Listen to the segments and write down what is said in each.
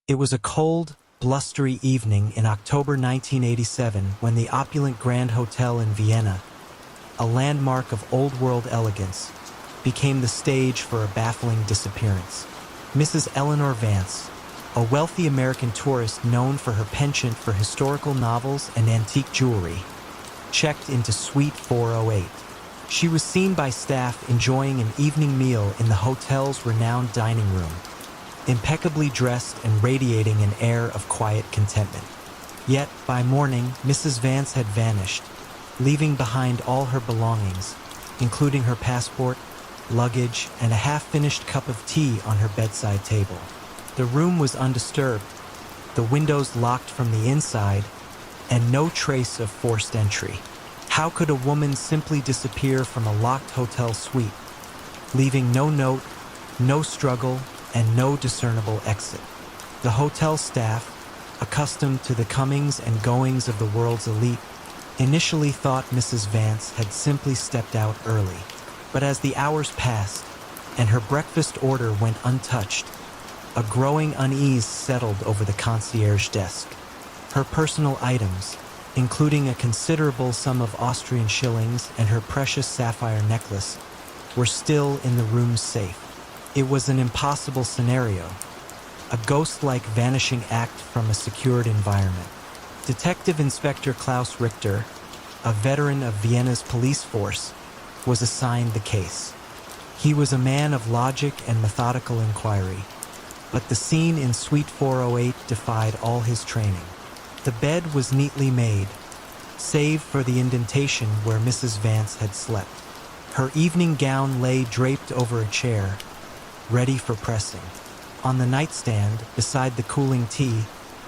It was a cold, blustery evening in October 1987 when the opulent Grand Hotel in Vienna, a landmark of old-world elegance, became the stage for a baffling disappearance. Mrs. Eleanor Vance, a wealthy American tourist known for her penchant for historical novels and antique jewelry, checked into Suite 408. She was seen by staff enjoying an evening meal in the hotel's renowned dining room, impeccably dressed and radiating an air of quiet contentment. Yet, by morning, Mrs. Vance had vanished, leaving behind all her belongings, including her passport, luggage, and a half-finished cup of tea on her bedside table. The room was undisturbed, the windows locked from the inside, and no trace of forced entry. How could a woman simply disappear from a locked hotel suite, leaving no note, no struggle, and no discernible exit? The hotel staff, accustomed to the comings and goings of the world's elite, initially thought Mrs. Vance had simply stepped out early. But as the hours passed, and her breakfast order went untouched, a growing unease settled over the concierge desk. Her personal items, including a considerable sum of Austrian shillings and her precious sapphire necklace, were still in the room's safe. It was an impossible scenario, a ghost-like vanishing act from a secured environment. Detective Inspector Klaus Richter, a veteran of Vienna's police force, was assigned the case. He was a man of logic and methodical inquiry, but the scene in Suite 408 defied all his training. The bed was neatly made, save for the indentation where Mrs. Vance had slept. Her evening gown lay draped over a chair, ready for pressing. On the nightstand, beside the cooling tea,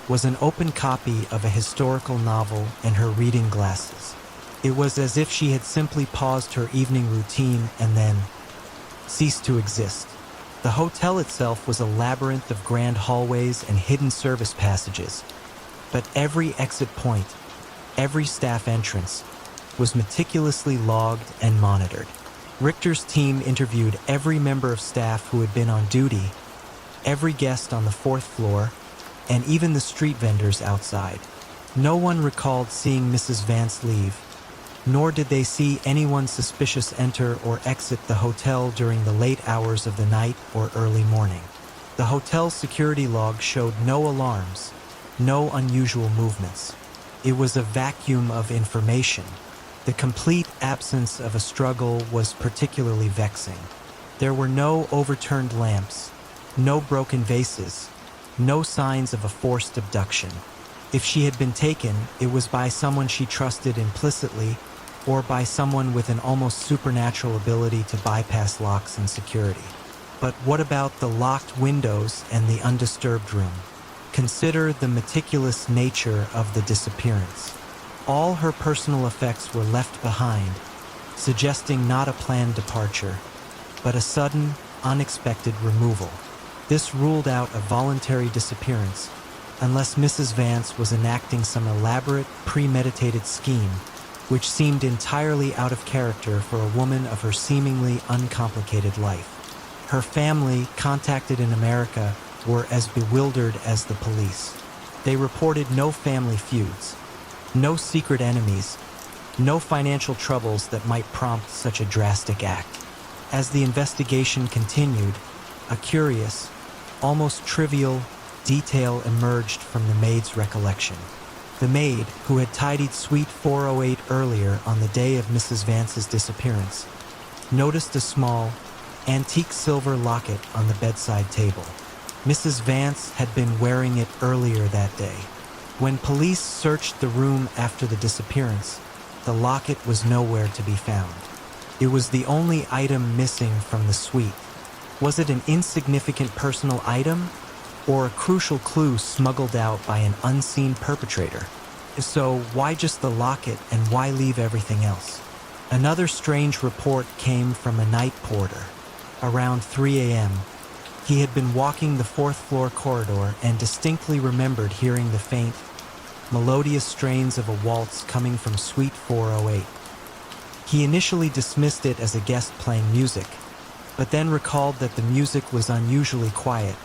was an open copy of a historical novel and her reading glasses. It was as if she had simply paused her evening routine and then ceased to exist. The hotel itself was a labyrinth of grand hallways and hidden service passages, but every exit point, every staff entrance, was meticulously logged and monitored. Richter's team interviewed every member of staff who had been on duty, every guest on the fourth floor, and even the street vendors outside. No one recalled seeing Mrs. Vance leave, nor did they see anyone suspicious enter or exit the hotel during the late hours of the night or early morning. The hotel's security log showed no alarms, no unusual movements. It was a vacuum of information. The complete absence of a struggle was particularly vexing. There were no overturned lamps, no broken vases, no signs of a forced abduction. If she had been taken, it was by someone she trusted implicitly or by someone with an almost supernatural ability to bypass locks and security. But what about the locked windows and the undisturbed room? Consider the meticulous nature of the disappearance. All her personal effects were left behind, suggesting not a planned departure, but a sudden, unexpected removal. This ruled out a voluntary disappearance, unless Mrs. Vance was enacting some elaborate, premeditated scheme, which seemed entirely out of character for a woman of her seemingly uncomplicated life. Her family, contacted in America, were as bewildered as the police. They reported no family feuds, no secret enemies, no financial troubles that might prompt such a drastic act. As the investigation continued, a curious, almost trivial detail emerged from the maid's recollection. The maid, who had tidied Suite 408 earlier on the day of Mrs. Vance's disappearance, noticed a small, antique silver locket on the bedside table. Mrs. Vance had been wearing it earlier that day. When police searched the room after the disappearance, the locket was nowhere to be found. It was the only item missing from the suite. Was it an insignificant personal item, or a crucial clue smuggled out by an unseen perpetrator? So why just the locket and why leave everything else? Another strange report came from a night porter. Around 3 a.m., he had been walking the fourth-floor corridor and distinctly remembered hearing the faint, melodious strains of a waltz coming from Suite 408. He initially dismissed it as a guest playing music, but then recalled that the music was unusually quiet,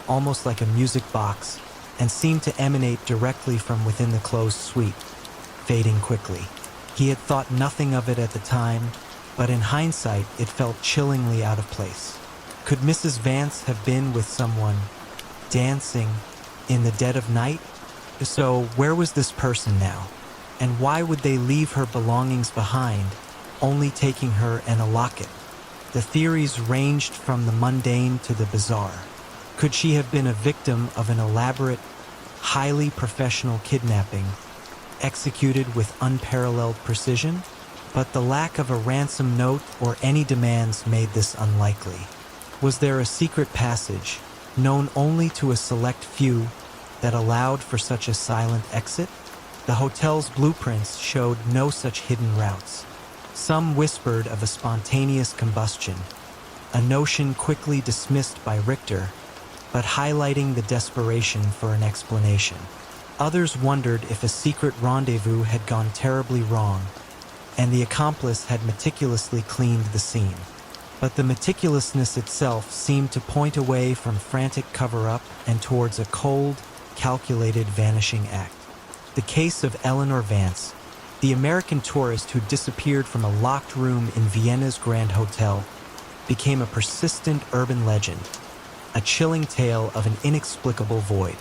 almost like a music box and seemed to emanate directly from within the closed suite, fading quickly. He had thought nothing of it at the time, but in hindsight it felt chillingly out of place. Could Mrs. Vance have been with someone dancing in the dead of night? So where was this person now? And why would they leave her belongings behind, only taking her and a locket? The theories ranged from the mundane to the bizarre. Could she have been a victim of an elaborate, highly professional kidnapping, executed with unparalleled precision? But the lack of a ransom note or any demands made this unlikely. Was there a secret passage, known only to a select few, that allowed for such a silent exit? The hotel's blueprints showed no such hidden routes. Some whispered of a spontaneous combustion, a notion quickly dismissed by Richter, but highlighting the desperation for an explanation. Others wondered if a secret rendezvous had gone terribly wrong, and the accomplice had meticulously cleaned the scene. But the meticulousness itself seemed to point away from frantic cover-up and towards a cold, calculated vanishing act. The case of Eleanor Vance, the American tourist who disappeared from a locked room in Vienna's Grand Hotel, became a persistent urban legend, a chilling tale of an inexplicable void.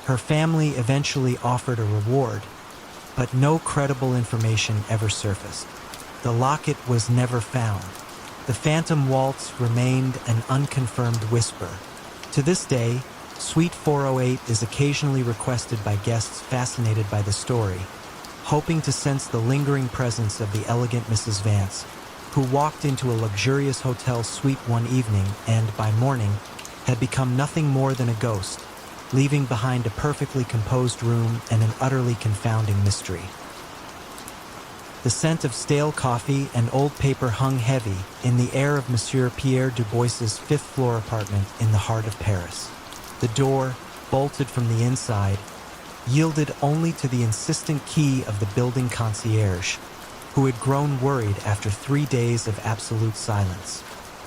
Her family eventually offered a reward, but no credible information ever surfaced. The locket was never found. The Phantom Waltz remained an unconfirmed whisper. To this day, Suite 408 is occasionally requested by guests fascinated by the story, hoping to sense the lingering presence of the elegant Mrs. Vance, who walked into a luxurious hotel suite one evening and, by morning, had become nothing more than a ghost, leaving behind a perfectly composed room and an utterly confounding mystery. The scent of stale coffee and old paper hung heavy in the air of Monsieur Pierre Dubois's fifth-floor apartment in the heart of Paris. The door, bolted from the inside, yielded only to the insistent key of the building concierge, who had grown worried after 3 days of absolute silence.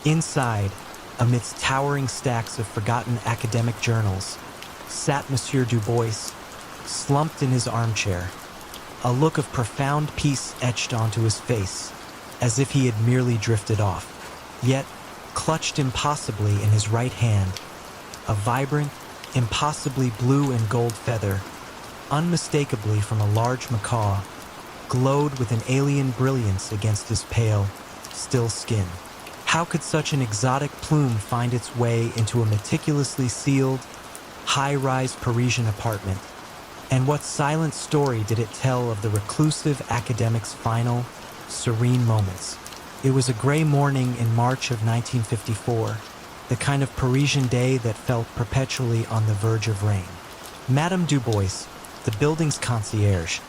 Inside, amidst towering stacks of forgotten academic journals, sat Monsieur Dubois, slumped in his armchair, a look of profound peace etched onto his face, as if he had merely drifted off. Yet, clutched impossibly in his right hand, a vibrant, impossibly blue and gold feather, unmistakably from a large macaw, glowed with an alien brilliance against his pale, still skin. How could such an exotic plume find its way into a meticulously sealed, high-rise Parisian apartment? And what silent story did it tell of the reclusive academic's final, serene moments? It was a gray morning in March of 1954, the kind of Parisian day that felt perpetually on the verge of rain. Madame Dubois, the building's concierge,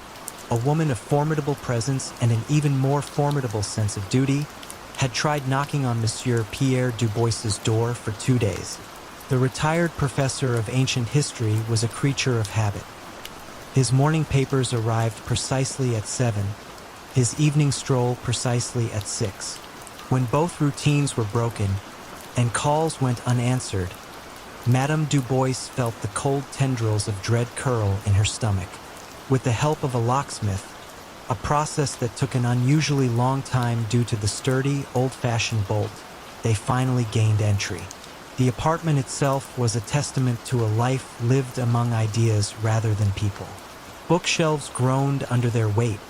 a woman of formidable presence and an even more formidable sense of duty, had tried knocking on Monsieur Pierre Dubois's door for 2 days. The retired professor of ancient history was a creature of habit. His morning papers arrived precisely at 7, his evening stroll precisely at 6. When both routines were broken and calls went unanswered, Madame Dubois felt the cold tendrils of dread curl in her stomach. With the help of a locksmith, a process that took an unusually long time due to the sturdy, old-fashioned bolt, they finally gained entry. The apartment itself was a testament to a life lived among ideas rather than people. Bookshelves groaned under their weight,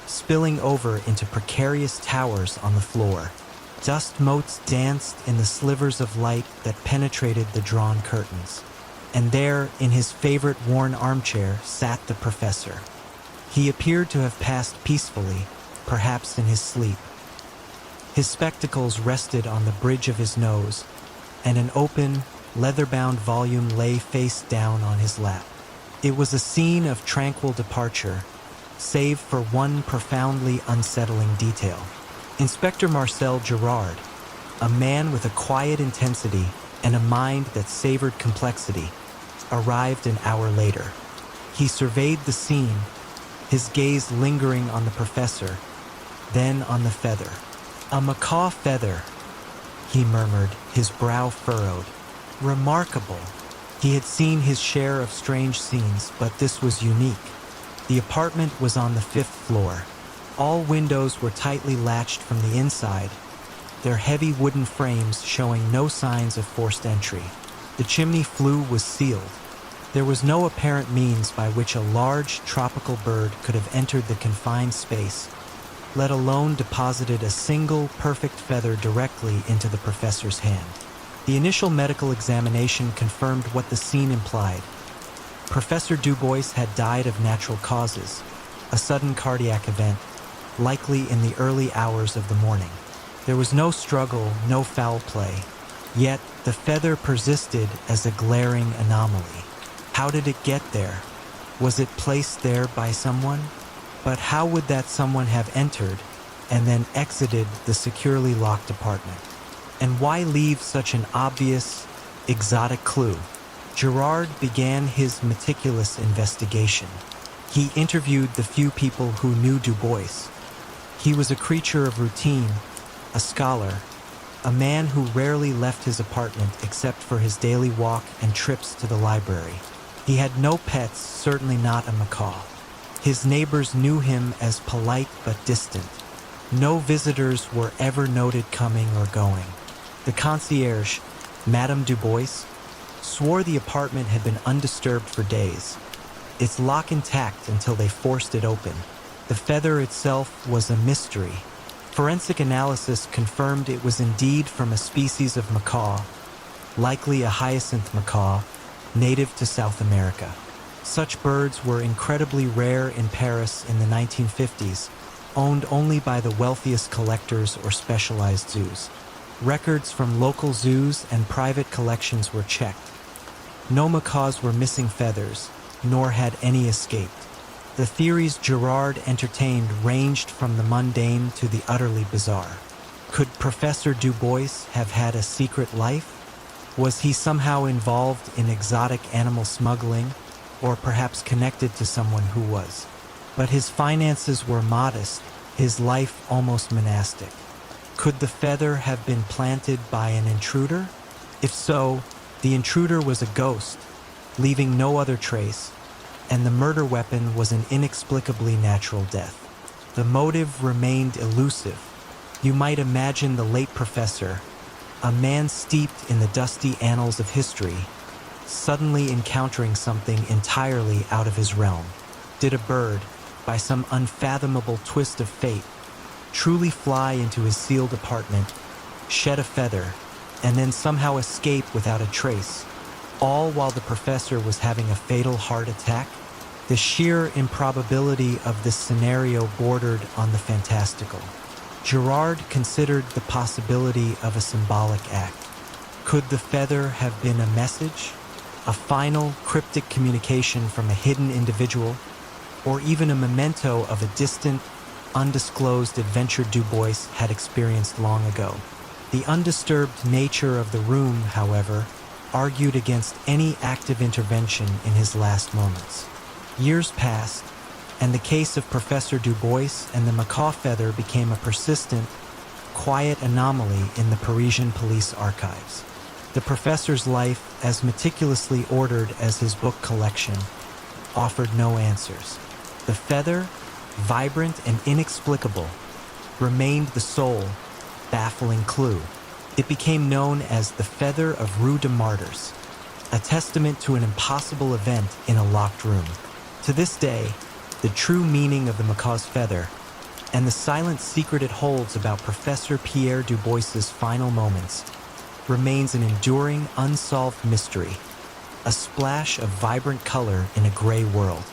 spilling over into precarious towers on the floor. Dust motes danced in the slivers of light that penetrated the drawn curtains. And there, in his favorite worn armchair, sat the professor. He appeared to have passed peacefully, perhaps in his sleep. His spectacles rested on the bridge of his nose, and an open, leather-bound volume lay face down on his lap. It was a scene of tranquil departure, save for one profoundly unsettling detail. Inspector Marcel Girard, a man with a quiet intensity and a mind that savored complexity, arrived an hour later. He surveyed the scene, his gaze lingering on the professor, then on the feather. "A macaw feather," he murmured, his brow furrowed. "Remarkable. He had seen his share of strange scenes, but this was unique. The apartment was on the 5th floor. All windows were tightly latched from the inside, their heavy wooden frames showing no signs of forced entry. The chimney flue was sealed. There was no apparent means by which a large tropical bird could have entered the confined space, let alone deposited a single perfect feather directly into the professor's hand. The initial medical examination confirmed what the scene implied. Professor Dubois had died of natural causes, a sudden cardiac event, likely in the early hours of the morning. There was no struggle, no foul play, yet the feather persisted as a glaring anomaly. How did it get there? Was it placed there by someone? But how would that someone have entered and then exited the securely locked apartment? And why leave such an obvious, exotic clue? Gerard began his meticulous investigation. He interviewed the few people who knew Dubois. He was a creature of routine, a scholar, a man who rarely left his apartment except for his daily walk and trips to the library. He had no pets, certainly not a macaw. His neighbors knew him as polite but distant. No visitors were ever noted coming or going. The concierge, Madame Dubois, swore the apartment had been undisturbed for days, its lock intact until they forced it open. The feather itself was a mystery. Forensic analysis confirmed it was indeed from a species of macaw, likely a hyacinth macaw, native to South America. Such birds were incredibly rare in Paris in the 1950s, owned only by the wealthiest collectors or specialized zoos. Records from local zoos and private collections were checked. No macaws were missing feathers, nor had any escaped. The theories Gerard entertained ranged from the mundane to the utterly bizarre. Could Professor Dubois have had a secret life? Was he somehow involved in exotic animal smuggling, or perhaps connected to someone who was? But his finances were modest, his life almost monastic. Could the feather have been planted by an intruder? If so, the intruder was a ghost, leaving no other trace, and the murder weapon was an inexplicably natural death. The motive remained elusive. You might imagine the late professor, a man steeped in the dusty annals of history, suddenly encountering something entirely out of his realm. Did a bird, by some unfathomable twist of fate, truly fly into his sealed apartment, shed a feather, and then somehow escape without a trace, all while the professor was having a fatal heart attack? The sheer improbability of this scenario bordered on the fantastical. Gerard considered the possibility of a symbolic act. Could the feather have been a message, a final cryptic communication from a hidden individual, or even a memento of a distant, undisclosed adventure Dubois had experienced long ago? The undisturbed nature of the room, however, argued against any active intervention in his last moments. Years passed, and the case of Professor Dubois and the macaw feather became a persistent, quiet anomaly in the Parisian police archives. The professor's life, as meticulously ordered as his book collection, offered no answers. The feather, vibrant and inexplicable, remained the sole, baffling clue. It became known as the Feather of Rue de Martyrs, a testament to an impossible event in a locked room. To this day, the true meaning of the macaw's feather and the silent secret it holds about Professor Pierre Dubois's final moments remains an enduring, unsolved mystery, a splash of vibrant color in a gray world.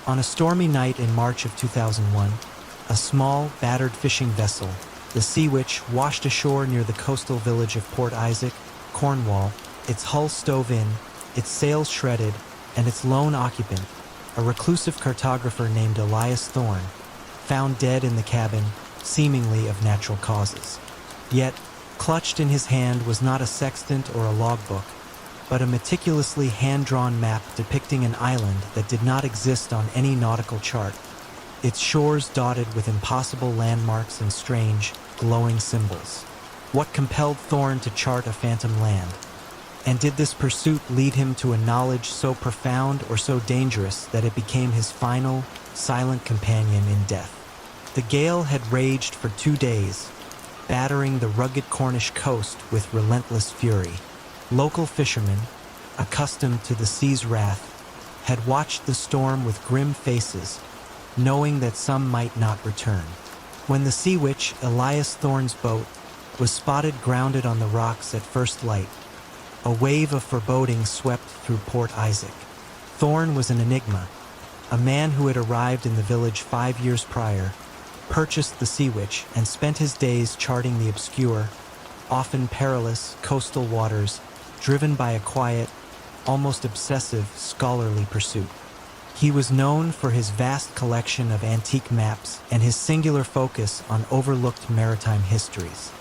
On a stormy night in March of 2001, a small, battered fishing vessel, the Sea Witch, washed ashore near the coastal village of Port Isaac, Cornwall, its hull stove in, its sails shredded, and its lone occupant, a reclusive cartographer named Elias Thorne, found dead in the cabin, seemingly of natural causes. Yet, clutched in his hand was not a sextant or a logbook, but a meticulously hand-drawn map depicting an island that did not exist on any nautical chart, its shores dotted with impossible landmarks and strange, glowing symbols. What compelled Thorne to chart a phantom land? And did this pursuit lead him to a knowledge so profound or so dangerous that it became his final, silent companion in death? The gale had raged for 2 days, battering the rugged Cornish coast with relentless fury. Local fishermen, accustomed to the sea's wrath, had watched the storm with grim faces, knowing that some might not return. When the sea witch, Elias Thorne's boat, was spotted grounded on the rocks at first light, a wave of foreboding swept through Port Isaac. Thorne was an enigma, a man who had arrived in the village 5 years prior, purchased the Sea Witch, and spent his days charting the obscure, often perilous coastal waters, driven by a quiet, almost obsessive, scholarly pursuit. He was known for his vast collection of antique maps and his singular focus on overlooked maritime histories.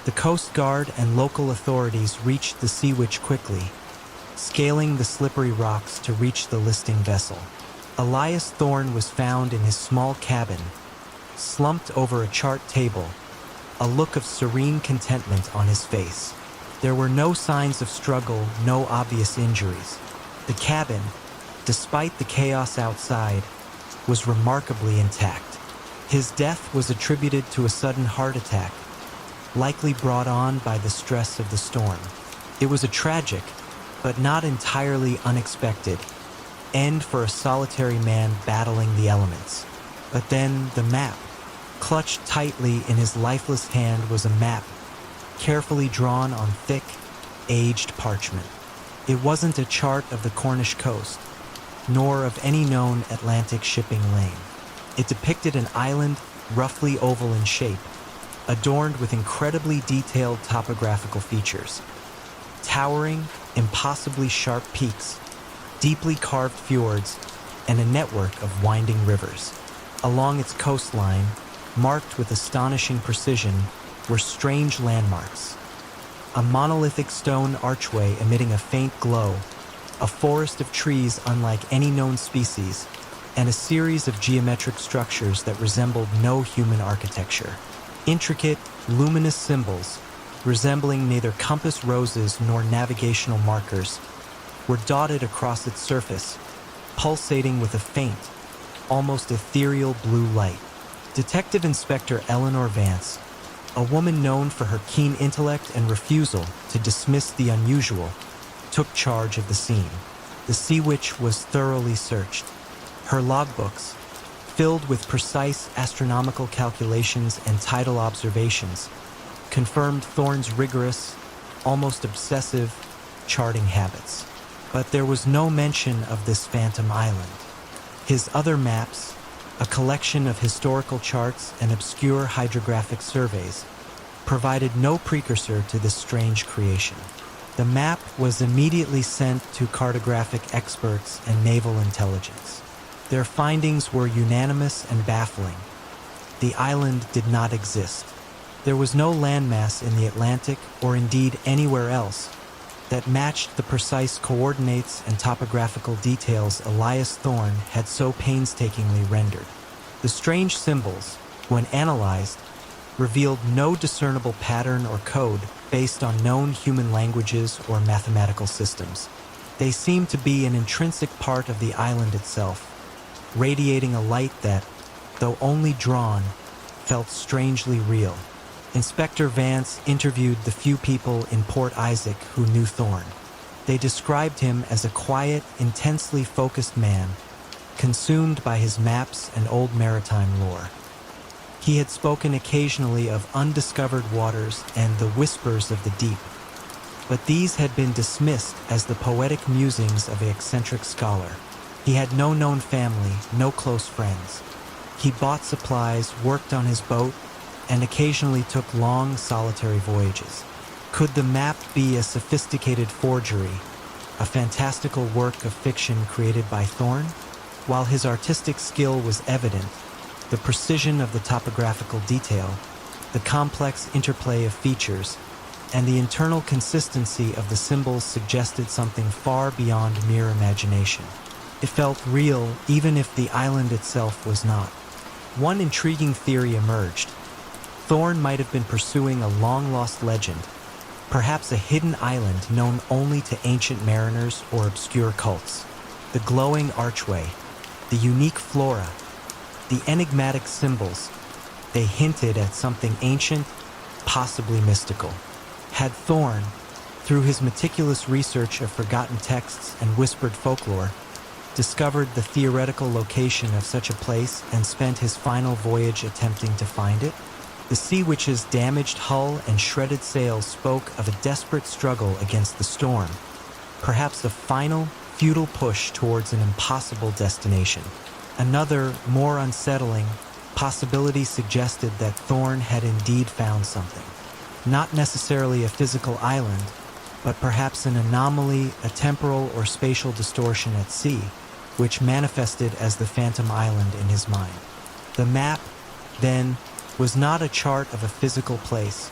The Coast Guard and local authorities reached the Sea Witch quickly, scaling the slippery rocks to reach the listing vessel. Elias Thorne was found in his small cabin, slumped over a chart table, a look of serene contentment on his face. There were no signs of struggle, no obvious injuries. The cabin, despite the chaos outside, was remarkably intact. His death was attributed to a sudden heart attack, likely brought on by the stress of the storm. It was a tragic, but not entirely unexpected, end for a solitary man battling the elements. But then the map. Clutched tightly in his lifeless hand was a map, carefully drawn on thick, aged parchment. It wasn't a chart of the Cornish coast, nor of any known Atlantic shipping lane. It depicted an island roughly oval in shape, adorned with incredibly detailed topographical features. Towering, impossibly sharp peaks, deeply carved fjords, and a network of winding rivers. Along its coastline, marked with astonishing precision, were strange landmarks. A monolithic stone archway emitting a faint glow, a forest of trees unlike any known species, and a series of geometric structures that resembled no human architecture. Intricate, luminous symbols, resembling neither compass roses nor navigational markers, were dotted across its surface, pulsating with a faint, almost ethereal blue light. Detective Inspector Eleanor Vance, a woman known for her keen intellect and refusal to dismiss the unusual, took charge of the scene. The Sea Witch was thoroughly searched. Her logbooks, filled with precise astronomical calculations and tidal observations, confirmed Thorne's rigorous, almost obsessive, charting habits. But there was no mention of this phantom island. His other maps, a collection of historical charts and obscure hydrographic surveys, provided no precursor to this strange creation. The map was immediately sent to cartographic experts and naval intelligence. Their findings were unanimous and baffling. The island did not exist. There was no landmass in the Atlantic, or indeed anywhere else, that matched the precise coordinates and topographical details Elias Thorne had so painstakingly rendered. The strange symbols, when analyzed, revealed no discernible pattern or code based on known human languages or mathematical systems. They seemed to be an intrinsic part of the island itself, radiating a light that, though only drawn, felt strangely real. Inspector Vance interviewed the few people in Port Isaac who knew Thorne. They described him as a quiet, intensely focused man, consumed by his maps and old maritime lore. He had spoken occasionally of undiscovered waters and the whispers of the deep, but these had been dismissed as the poetic musings of an eccentric scholar. He had no known family, no close friends. He bought supplies, worked on his boat, and occasionally took long, solitary voyages. Could the map be a sophisticated forgery, a fantastical work of fiction created by Thorne? While his artistic skill was evident, the precision of the topographical detail, the complex interplay of features, and the internal consistency of the symbols suggested something far beyond mere imagination. It felt real, even if the island itself was not. One intriguing theory emerged. Thorne might have been pursuing a long-lost legend, perhaps a hidden island known only to ancient mariners or obscure cults. The glowing archway, the unique flora, the enigmatic symbols, they hinted at something ancient, possibly mystical. Had Thorne, through his meticulous research of forgotten texts and whispered folklore, discovered the theoretical location of such a place and spent his final voyage attempting to find it? The Sea Witch's damaged hull and shredded sails spoke of a desperate struggle against the storm, perhaps a final, futile push towards an impossible destination. Another, more unsettling, possibility suggested that Thorne had indeed found something. Not necessarily a physical island, but perhaps an anomaly, a temporal or spatial distortion at sea, which manifested as the Phantom Island in his mind. The map, then, was not a chart of a physical place,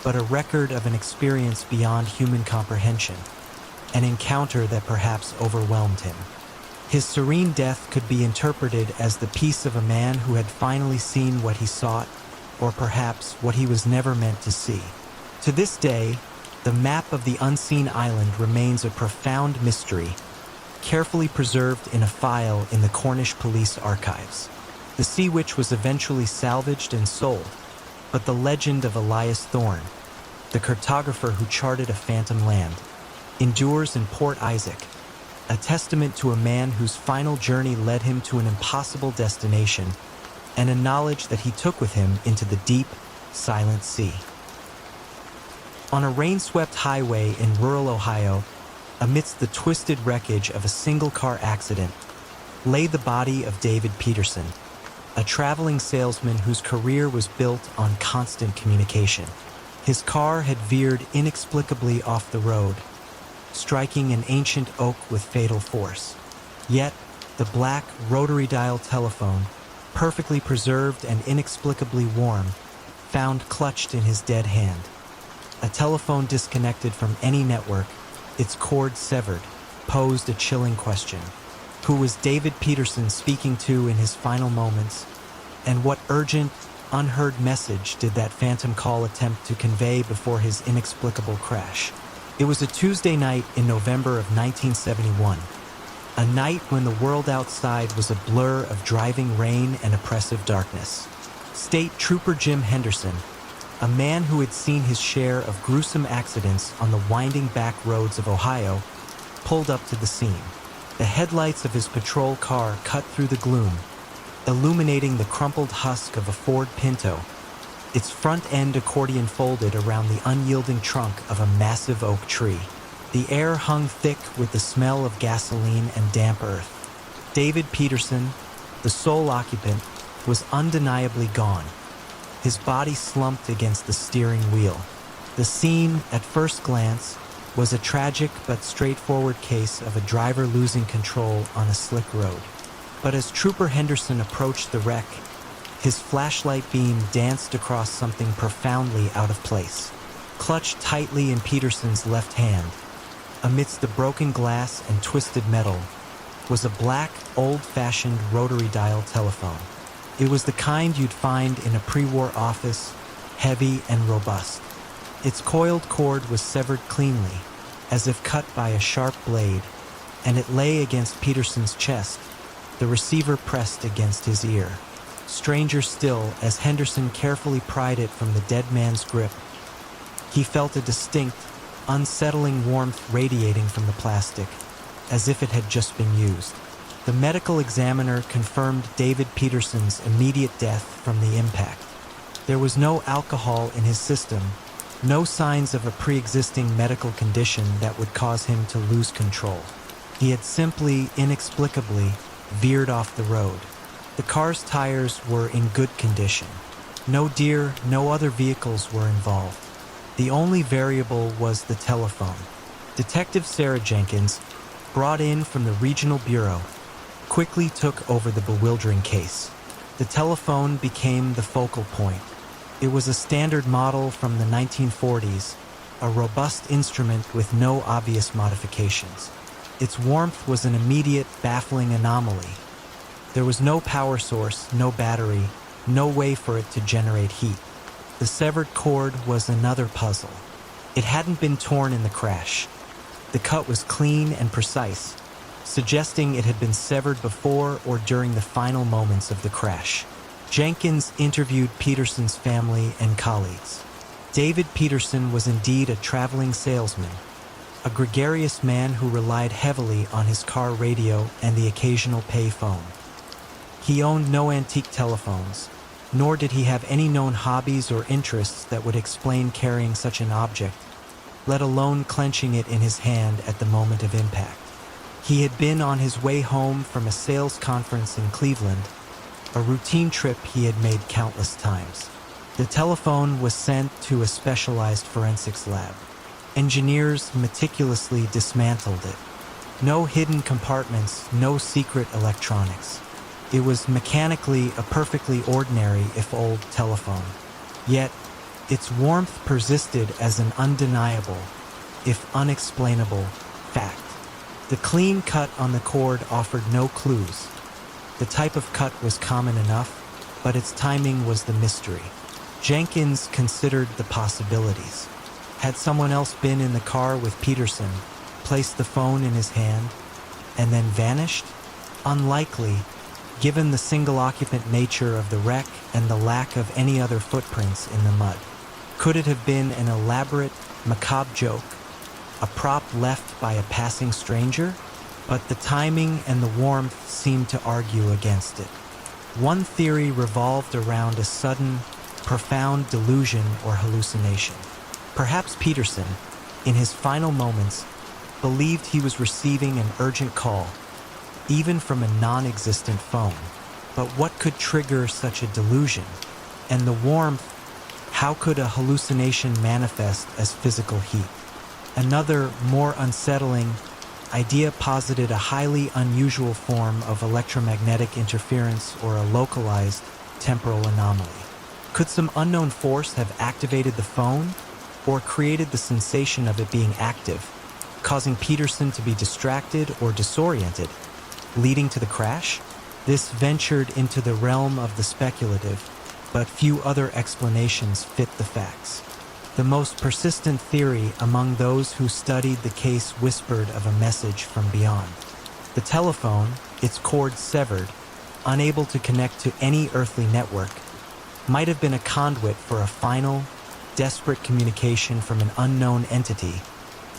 but a record of an experience beyond human comprehension, an encounter that perhaps overwhelmed him. His serene death could be interpreted as the peace of a man who had finally seen what he sought, or perhaps what he was never meant to see. To this day, the map of the unseen island remains a profound mystery, carefully preserved in a file in the Cornish police archives. The Sea Witch was eventually salvaged and sold, but the legend of Elias Thorne, the cartographer who charted a phantom land, endures in Port Isaac, a testament to a man whose final journey led him to an impossible destination and a knowledge that he took with him into the deep, silent sea. On a rain-swept highway in rural Ohio, amidst the twisted wreckage of a single-car accident, lay the body of David Peterson, a traveling salesman whose career was built on constant communication. His car had veered inexplicably off the road, striking an ancient oak with fatal force. Yet, the black rotary-dial telephone, perfectly preserved and inexplicably warm, found clutched in his dead hand. A telephone disconnected from any network, its cord severed, posed a chilling question. Who was David Peterson speaking to in his final moments? And what urgent, unheard message did that phantom call attempt to convey before his inexplicable crash? It was a Tuesday night in November of 1971, a night when the world outside was a blur of driving rain and oppressive darkness. State Trooper Jim Henderson, a man who had seen his share of gruesome accidents on the winding back roads of Ohio, pulled up to the scene. The headlights of his patrol car cut through the gloom, illuminating the crumpled husk of a Ford Pinto, its front end accordion folded around the unyielding trunk of a massive oak tree. The air hung thick with the smell of gasoline and damp earth. David Peterson, the sole occupant, was undeniably gone. His body slumped against the steering wheel. The scene, at first glance, was a tragic but straightforward case of a driver losing control on a slick road. But as Trooper Henderson approached the wreck, his flashlight beam danced across something profoundly out of place. Clutched tightly in Peterson's left hand, amidst the broken glass and twisted metal, was a black, old-fashioned rotary-dial telephone. It was the kind you'd find in a pre-war office, heavy and robust. Its coiled cord was severed cleanly, as if cut by a sharp blade, and it lay against Peterson's chest, the receiver pressed against his ear. Stranger still, as Henderson carefully pried it from the dead man's grip, he felt a distinct, unsettling warmth radiating from the plastic, as if it had just been used. The medical examiner confirmed David Peterson's immediate death from the impact. There was no alcohol in his system, no signs of a pre-existing medical condition that would cause him to lose control. He had simply, inexplicably, veered off the road. The car's tires were in good condition. No deer, no other vehicles were involved. The only variable was the telephone. Detective Sarah Jenkins, brought in from the Regional Bureau, quickly took over the bewildering case. The telephone became the focal point. It was a standard model from the 1940s, a robust instrument with no obvious modifications. Its warmth was an immediate, baffling anomaly. There was no power source, no battery, no way for it to generate heat. The severed cord was another puzzle. It hadn't been torn in the crash. The cut was clean and precise, suggesting it had been severed before or during the final moments of the crash. Jenkins interviewed Peterson's family and colleagues. David Peterson was indeed a traveling salesman, a gregarious man who relied heavily on his car radio and the occasional pay phone. He owned no antique telephones, nor did he have any known hobbies or interests that would explain carrying such an object, let alone clenching it in his hand at the moment of impact. He had been on his way home from a sales conference in Cleveland, a routine trip he had made countless times. The telephone was sent to a specialized forensics lab. Engineers meticulously dismantled it. No hidden compartments, no secret electronics. It was mechanically a perfectly ordinary, if old, telephone. Yet, its warmth persisted as an undeniable, if unexplainable, fact. The clean cut on the cord offered no clues. The type of cut was common enough, but its timing was the mystery. Jenkins considered the possibilities. Had someone else been in the car with Peterson, placed the phone in his hand, and then vanished? Unlikely, given the single-occupant nature of the wreck and the lack of any other footprints in the mud. Could it have been an elaborate, macabre joke, a prop left by a passing stranger? But the timing and the warmth seemed to argue against it. One theory revolved around a sudden, profound delusion or hallucination. Perhaps Peterson, in his final moments, believed he was receiving an urgent call, even from a non-existent phone. But what could trigger such a delusion? And the warmth, how could a hallucination manifest as physical heat? Another, more unsettling, idea posited a highly unusual form of electromagnetic interference or a localized temporal anomaly. Could some unknown force have activated the phone or created the sensation of it being active, causing Peterson to be distracted or disoriented, leading to the crash? This ventured into the realm of the speculative, but few other explanations fit the facts. The most persistent theory among those who studied the case whispered of a message from beyond. The telephone, its cord severed, unable to connect to any earthly network, might have been a conduit for a final, desperate communication from an unknown entity,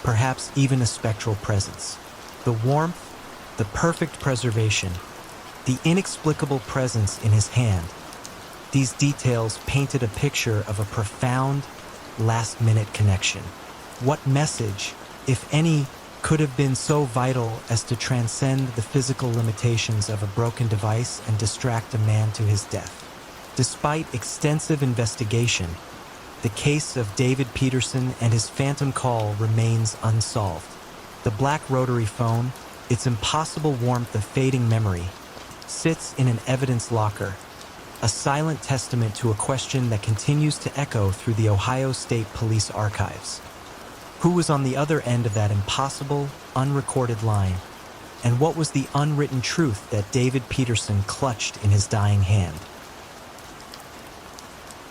perhaps even a spectral presence. The warmth, the perfect preservation, the inexplicable presence in his hand, these details painted a picture of a profound, last-minute connection. What message, if any, could have been so vital as to transcend the physical limitations of a broken device and distract a man to his death? Despite extensive investigation, the case of David Peterson and his phantom call remains unsolved. The black rotary phone, its impossible warmth of fading memory, sits in an evidence locker, a silent testament to a question that continues to echo through the Ohio State Police archives. Who was on the other end of that impossible, unrecorded line? And what was the unwritten truth that David Peterson clutched in his dying hand?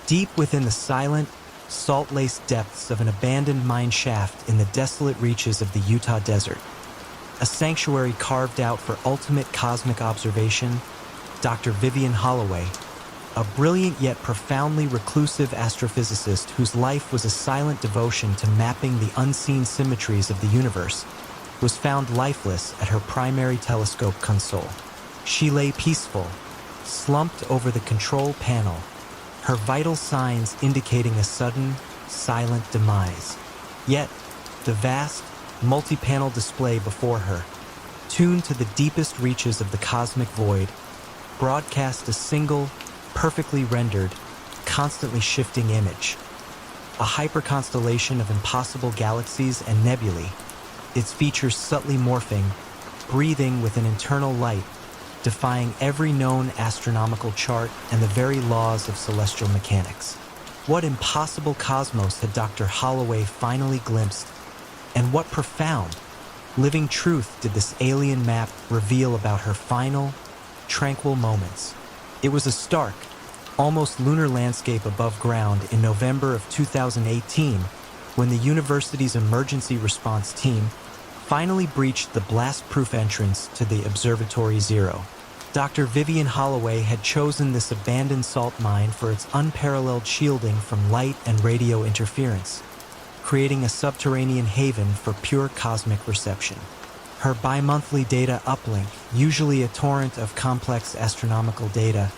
Deep within the silent, salt-laced depths of an abandoned mine shaft in the desolate reaches of the Utah desert, a sanctuary carved out for ultimate cosmic observation, Dr. Vivian Holloway, a brilliant yet profoundly reclusive astrophysicist whose life was a silent devotion to mapping the unseen symmetries of the universe, was found lifeless at her primary telescope console. She lay peaceful, slumped over the control panel, her vital signs indicating a sudden, silent demise. Yet, the vast, multi-panel display before her, tuned to the deepest reaches of the cosmic void, broadcast a single, perfectly rendered, constantly shifting image. A hyperconstellation of impossible galaxies and nebulae, its features subtly morphing, breathing with an internal light, defying every known astronomical chart and the very laws of celestial mechanics. What impossible cosmos had Dr. Holloway finally glimpsed? And what profound, living truth did this alien map reveal about her final, tranquil moments? It was a stark, almost lunar landscape above ground in November of 2018 when the university's emergency response team finally breached the blast-proof entrance to the Observatory Zero. Dr. Vivian Holloway had chosen this abandoned salt mine for its unparalleled shielding from light and radio interference, creating a subterranean haven for pure cosmic reception. Her bi-monthly data uplink, usually a torrent of complex astronomical data,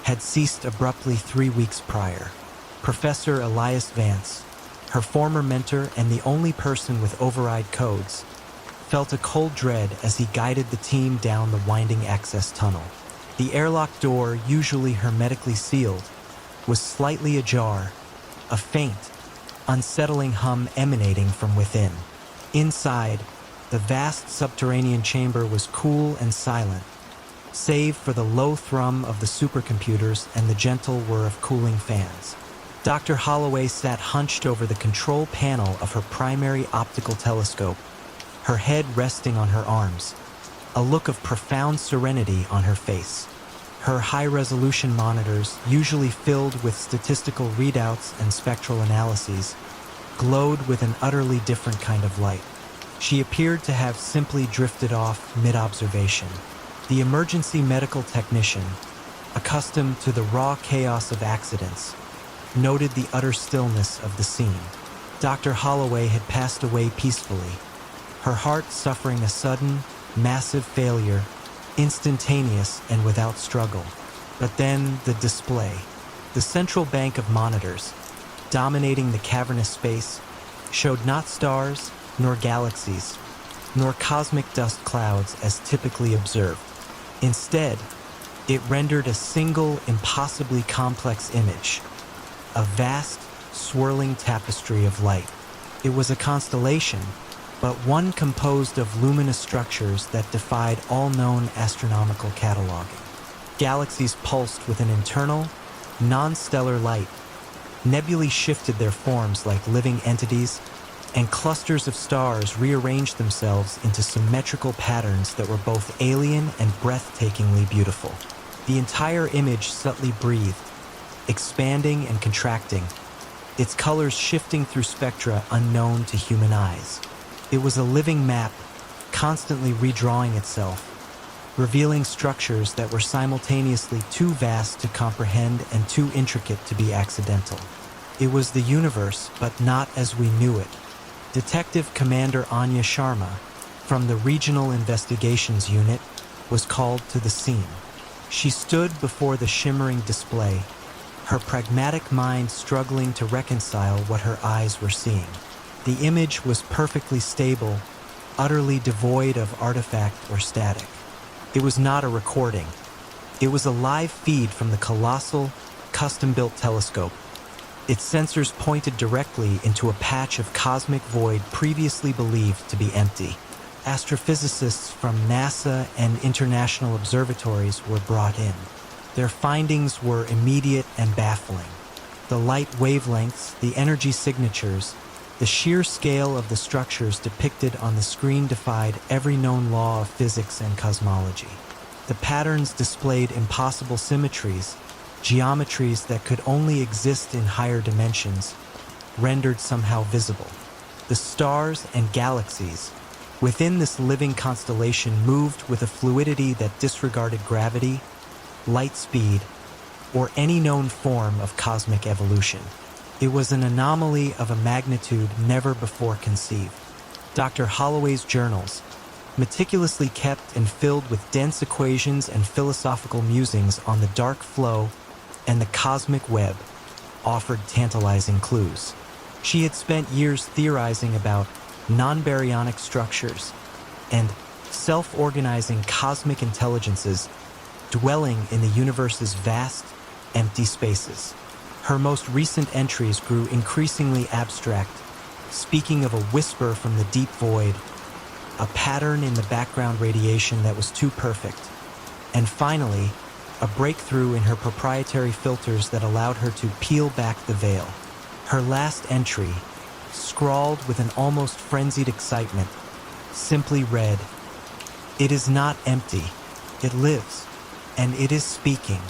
had ceased abruptly 3 weeks prior. Professor Elias Vance, her former mentor and the only person with override codes, felt a cold dread as he guided the team down the winding access tunnel. The airlock door, usually hermetically sealed, was slightly ajar, a faint, unsettling hum emanating from within. Inside, the vast subterranean chamber was cool and silent, save for the low thrum of the supercomputers and the gentle whir of cooling fans. Dr. Holloway sat hunched over the control panel of her primary optical telescope, her head resting on her arms, a look of profound serenity on her face. Her high-resolution monitors, usually filled with statistical readouts and spectral analyses, glowed with an utterly different kind of light. She appeared to have simply drifted off mid-observation. The emergency medical technician, accustomed to the raw chaos of accidents, noted the utter stillness of the scene. Dr. Holloway had passed away peacefully, her heart suffering a sudden, massive failure, instantaneous and without struggle. But then the display. The central bank of monitors, dominating the cavernous space, showed not stars, nor galaxies, nor cosmic dust clouds as typically observed. Instead, it rendered a single, impossibly complex image, a vast, swirling tapestry of light. It was a constellation, but one composed of luminous structures that defied all known astronomical cataloging. Galaxies pulsed with an internal, non-stellar light. Nebulae shifted their forms like living entities, and clusters of stars rearranged themselves into symmetrical patterns that were both alien and breathtakingly beautiful. The entire image subtly breathed, expanding and contracting, its colors shifting through spectra unknown to human eyes. It was a living map, constantly redrawing itself, revealing structures that were simultaneously too vast to comprehend and too intricate to be accidental. It was the universe, but not as we knew it. Detective Commander Anya Sharma, from the Regional Investigations Unit, was called to the scene. She stood before the shimmering display, her pragmatic mind struggling to reconcile what her eyes were seeing. The image was perfectly stable, utterly devoid of artifact or static. It was not a recording. It was a live feed from the colossal, custom-built telescope. Its sensors pointed directly into a patch of cosmic void previously believed to be empty. Astrophysicists from NASA and international observatories were brought in. Their findings were immediate and baffling. The light wavelengths, the energy signatures, the sheer scale of the structures depicted on the screen defied every known law of physics and cosmology. The patterns displayed impossible symmetries, geometries that could only exist in higher dimensions, rendered somehow visible. The stars and galaxies within this living constellation moved with a fluidity that disregarded gravity, light speed, or any known form of cosmic evolution. It was an anomaly of a magnitude never before conceived. Dr. Holloway's journals, meticulously kept and filled with dense equations and philosophical musings on the dark flow and the cosmic web, offered tantalizing clues. She had spent years theorizing about non-baryonic structures and self-organizing cosmic intelligences dwelling in the universe's vast, empty spaces. Her most recent entries grew increasingly abstract, speaking of a whisper from the deep void, a pattern in the background radiation that was too perfect, and finally, a breakthrough in her proprietary filters that allowed her to peel back the veil. Her last entry, scrawled with an almost frenzied excitement, simply read, "It is not empty, it lives, and it is speaking."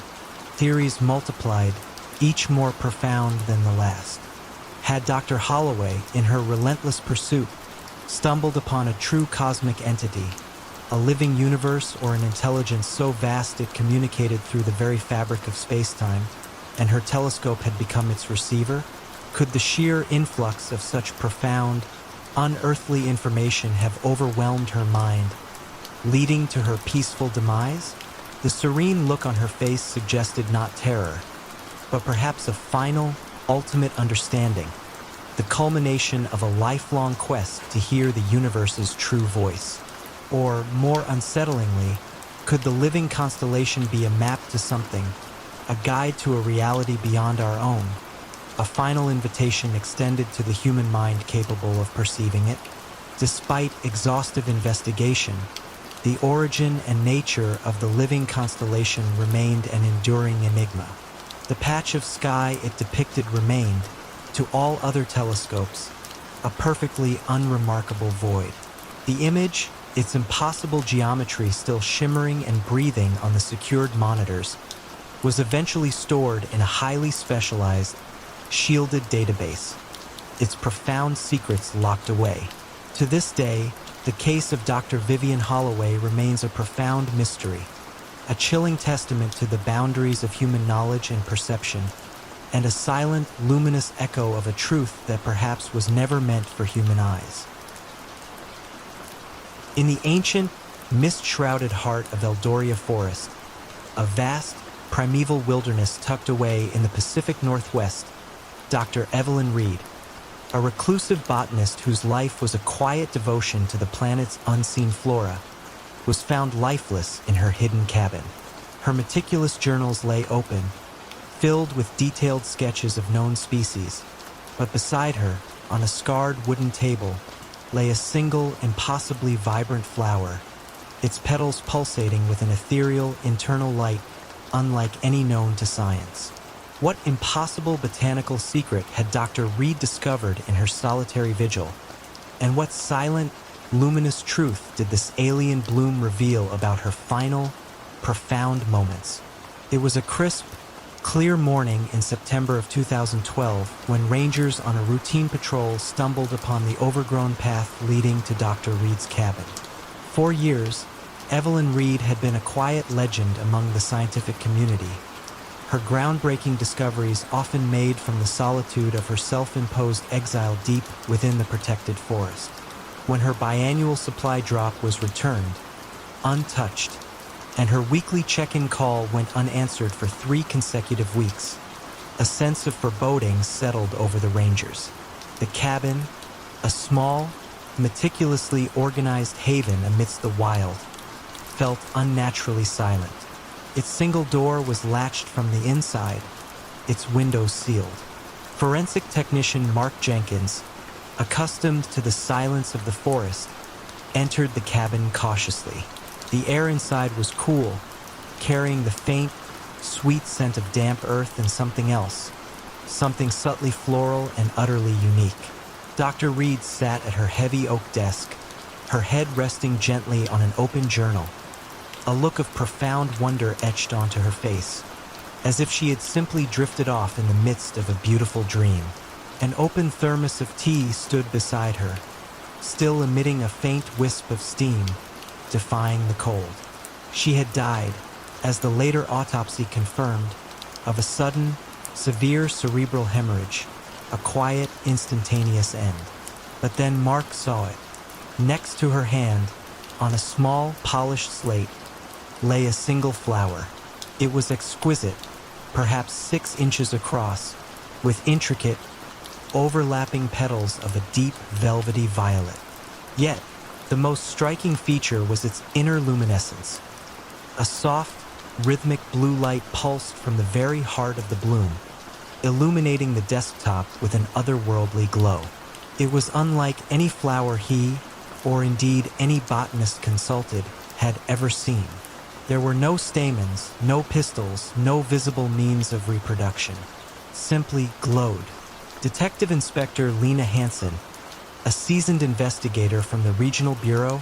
Theories multiplied, each more profound than the last. Had Dr. Holloway, in her relentless pursuit, stumbled upon a true cosmic entity, a living universe or an intelligence so vast it communicated through the very fabric of space-time, and her telescope had become its receiver? Could the sheer influx of such profound, unearthly information have overwhelmed her mind, leading to her peaceful demise? The serene look on her face suggested not terror, but perhaps a final, ultimate understanding, the culmination of a lifelong quest to hear the universe's true voice. Or, more unsettlingly, could the living constellation be a map to something, a guide to a reality beyond our own, a final invitation extended to the human mind capable of perceiving it? Despite exhaustive investigation, the origin and nature of the living constellation remained an enduring enigma. The patch of sky it depicted remained, to all other telescopes, a perfectly unremarkable void. The image, its impossible geometry still shimmering and breathing on the secured monitors, was eventually stored in a highly specialized, shielded database, its profound secrets locked away. To this day, the case of Dr. Vivian Holloway remains a profound mystery, a chilling testament to the boundaries of human knowledge and perception, and a silent, luminous echo of a truth that perhaps was never meant for human eyes. In the ancient, mist-shrouded heart of Eldoria Forest, a vast, primeval wilderness tucked away in the Pacific Northwest, Dr. Evelyn Reed, a reclusive botanist whose life was a quiet devotion to the planet's unseen flora, was found lifeless in her hidden cabin. Her meticulous journals lay open, filled with detailed sketches of known species, but beside her, on a scarred wooden table, lay a single, impossibly vibrant flower, its petals pulsating with an ethereal, internal light unlike any known to science. What impossible botanical secret had Dr. Reed discovered in her solitary vigil? And what silent, luminous truth did this alien bloom reveal about her final, profound moments? It was a crisp, clear morning in September of 2012 when rangers on a routine patrol stumbled upon the overgrown path leading to Dr. Reed's cabin. For years, Evelyn Reed had been a quiet legend among the scientific community, her groundbreaking discoveries often made from the solitude of her self-imposed exile deep within the protected forest. When her biannual supply drop was returned, untouched, and her weekly check-in call went unanswered for 3 consecutive weeks, a sense of foreboding settled over the rangers. The cabin, a small, meticulously organized haven amidst the wild, felt unnaturally silent. Its single door was latched from the inside, its windows sealed. Forensic technician Mark Jenkins, accustomed to the silence of the forest, entered the cabin cautiously. The air inside was cool, carrying the faint, sweet scent of damp earth and something else, something subtly floral and utterly unique. Dr. Reed sat at her heavy oak desk, her head resting gently on an open journal, a look of profound wonder etched onto her face, as if she had simply drifted off in the midst of a beautiful dream. An open thermos of tea stood beside her, still emitting a faint wisp of steam, defying the cold. She had died, as the later autopsy confirmed, of a sudden, severe cerebral hemorrhage, a quiet, instantaneous end. But then Mark saw it. Next to her hand, on a small, polished slate, lay a single flower. It was exquisite, perhaps 6 inches across, with intricate, overlapping petals of a deep, velvety violet. Yet, the most striking feature was its inner luminescence. A soft, rhythmic blue light pulsed from the very heart of the bloom, illuminating the desktop with an otherworldly glow. It was unlike any flower he, or indeed any botanist consulted, had ever seen. There were no stamens, no pistils, no visible means of reproduction. Simply glowed. Detective Inspector Lena Hansen, a seasoned investigator from the Regional Bureau,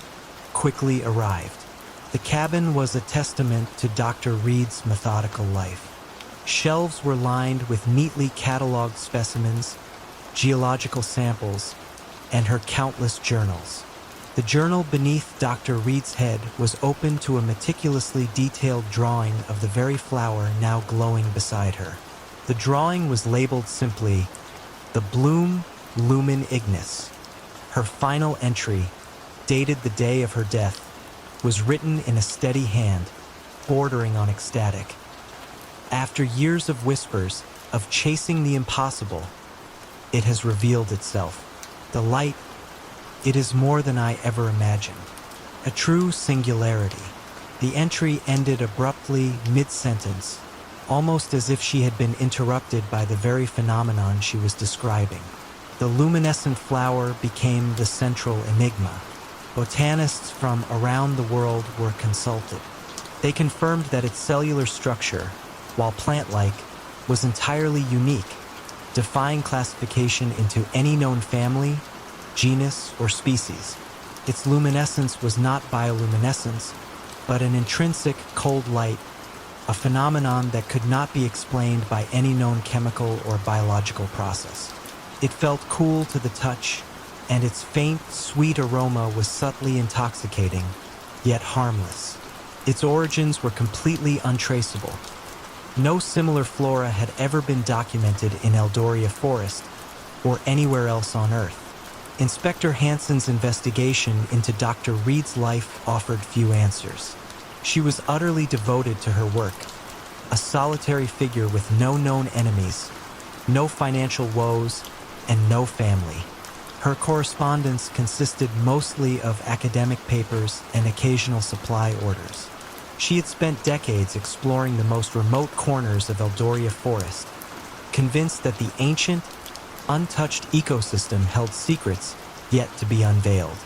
quickly arrived. The cabin was a testament to Dr. Reed's methodical life. Shelves were lined with neatly cataloged specimens, geological samples, and her countless journals. The journal beneath Dr. Reed's head was open to a meticulously detailed drawing of the very flower now glowing beside her. The drawing was labeled simply, "The Bloom Lumen Ignis." Her final entry, dated the day of her death, was written in a steady hand, bordering on ecstatic. After years of whispers, of chasing the impossible, it has revealed itself. The light, it is more than I ever imagined. A true singularity. The entry ended abruptly mid-sentence, almost as if she had been interrupted by the very phenomenon she was describing. The luminescent flower became the central enigma. Botanists from around the world were consulted. They confirmed that its cellular structure, while plant-like, was entirely unique, defying classification into any known family, genus, or species. Its luminescence was not bioluminescence, but an intrinsic cold light, a phenomenon that could not be explained by any known chemical or biological process. It felt cool to the touch, and its faint, sweet aroma was subtly intoxicating, yet harmless. Its origins were completely untraceable. No similar flora had ever been documented in Eldoria Forest or anywhere else on Earth. Inspector Hansen's investigation into Dr. Reed's life offered few answers. She was utterly devoted to her work, a solitary figure with no known enemies, no financial woes, and no family. Her correspondence consisted mostly of academic papers and occasional supply orders. She had spent decades exploring the most remote corners of Eldoria Forest, convinced that the ancient, untouched ecosystem held secrets yet to be unveiled.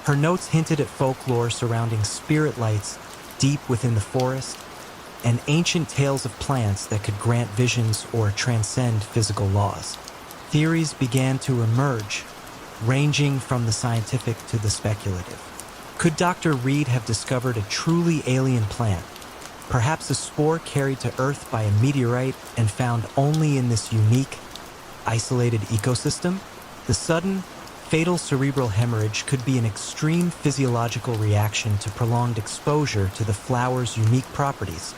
Her notes hinted at folklore surrounding spirit lights deep within the forest, and ancient tales of plants that could grant visions or transcend physical laws. Theories began to emerge, ranging from the scientific to the speculative. Could Dr. Reed have discovered a truly alien plant, perhaps a spore carried to Earth by a meteorite and found only in this unique, isolated ecosystem? The sudden, fatal cerebral hemorrhage could be an extreme physiological reaction to prolonged exposure to the flower's unique properties,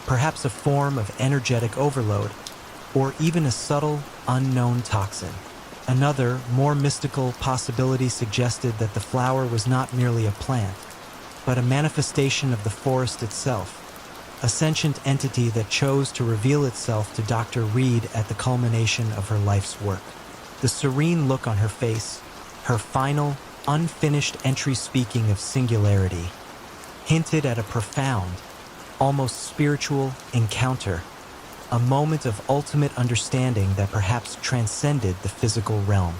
perhaps a form of energetic overload, or even a subtle, unknown toxin. Another, more mystical possibility suggested that the flower was not merely a plant, but a manifestation of the forest itself, a sentient entity that chose to reveal itself to Dr. Reed at the culmination of her life's work. The serene look on her face, her final, unfinished entry speaking of singularity, hinted at a profound, almost spiritual encounter, a moment of ultimate understanding that perhaps transcended the physical realm.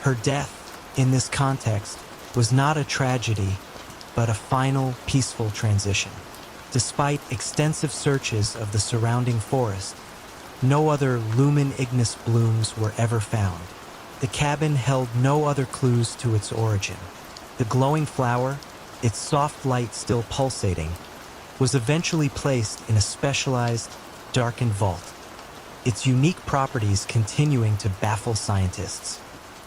Her death, in this context, was not a tragedy, but a final, peaceful transition. Despite extensive searches of the surrounding forest, no other lumen ignis blooms were ever found. The cabin held no other clues to its origin. The glowing flower, its soft light still pulsating, was eventually placed in a specialized, darkened vault, its unique properties continuing to baffle scientists.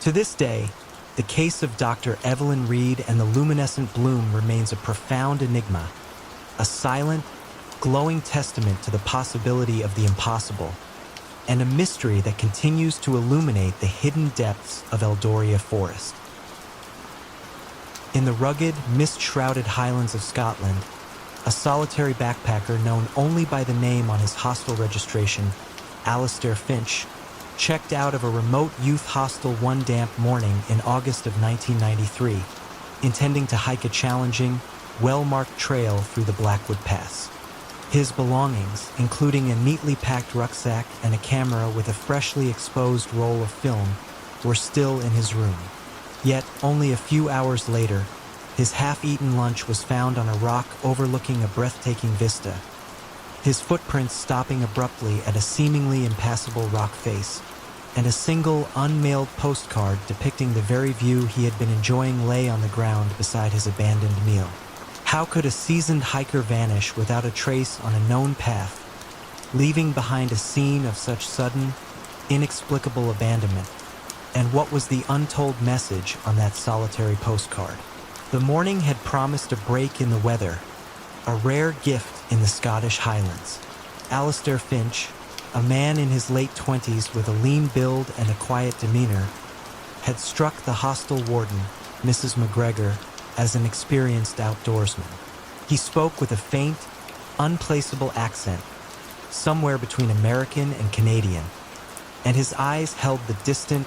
To this day, the case of Dr. Evelyn Reed and the luminescent bloom remains a profound enigma, a silent, glowing testament to the possibility of the impossible, and a mystery that continues to illuminate the hidden depths of Eldoria Forest. In the rugged, mist-shrouded highlands of Scotland, a solitary backpacker known only by the name on his hostel registration, Alistair Finch, checked out of a remote youth hostel one damp morning in August of 1993, intending to hike a challenging, well-marked trail through the Blackwood Pass. His belongings, including a neatly packed rucksack and a camera with a freshly exposed roll of film, were still in his room. Yet, only a few hours later, his half-eaten lunch was found on a rock overlooking a breathtaking vista, his footprints stopping abruptly at a seemingly impassable rock face, and a single unmailed postcard depicting the very view he had been enjoying lay on the ground beside his abandoned meal. How could a seasoned hiker vanish without a trace on a known path, leaving behind a scene of such sudden, inexplicable abandonment? And what was the untold message on that solitary postcard? The morning had promised a break in the weather, a rare gift in the Scottish Highlands. Alistair Finch, a man in his late 20s with a lean build and a quiet demeanor, had struck the hostel warden, Mrs. McGregor, as an experienced outdoorsman. He spoke with a faint, unplaceable accent, somewhere between American and Canadian, and his eyes held the distant,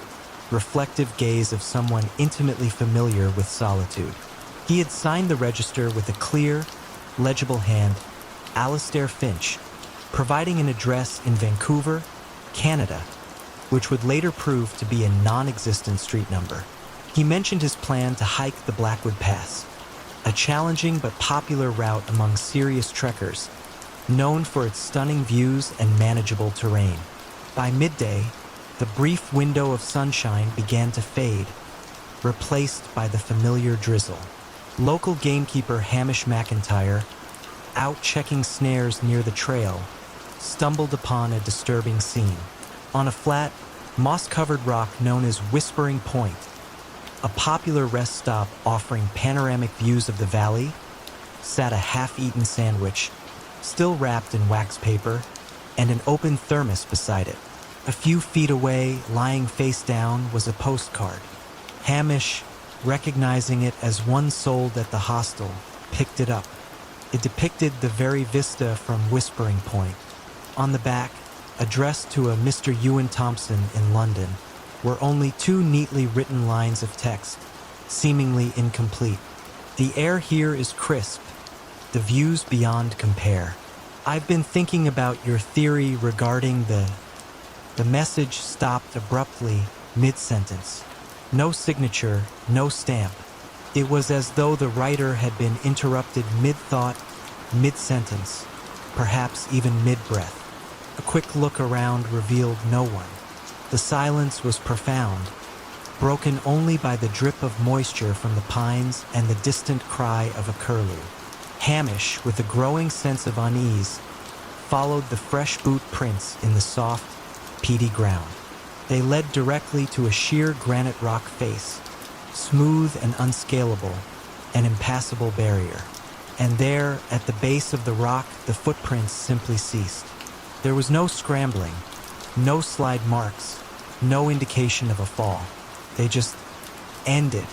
reflective gaze of someone intimately familiar with solitude. He had signed the register with a clear, legible hand, Alistair Finch, providing an address in Vancouver, Canada, which would later prove to be a non-existent street number. He mentioned his plan to hike the Blackwood Pass, a challenging but popular route among serious trekkers, known for its stunning views and manageable terrain. By midday, the brief window of sunshine began to fade, replaced by the familiar drizzle. Local gamekeeper Hamish McIntyre, out checking snares near the trail, stumbled upon a disturbing scene. On a flat, moss-covered rock known as Whispering Point, a popular rest stop offering panoramic views of the valley, sat a half-eaten sandwich, still wrapped in wax paper, and an open thermos beside it. A few feet away, lying face down, was a postcard. Hamish, recognizing it as one sold at the hostel, picked it up. It depicted the very vista from Whispering Point. On the back, addressed to a Mr. Ewan Thompson in London, were only two neatly written lines of text, seemingly incomplete. The air here is crisp, the views beyond compare. I've been thinking about your theory regarding the message stopped abruptly, mid-sentence. No signature, no stamp. It was as though the writer had been interrupted mid-thought, mid-sentence, perhaps even mid-breath. A quick look around revealed no one. The silence was profound, broken only by the drip of moisture from the pines and the distant cry of a curlew. Hamish, with a growing sense of unease, followed the fresh boot prints in the soft, peaty ground. They led directly to a sheer granite rock face, smooth and unscalable, an impassable barrier. And there, at the base of the rock, the footprints simply ceased. There was no scrambling, no slide marks, no indication of a fall. They just ended.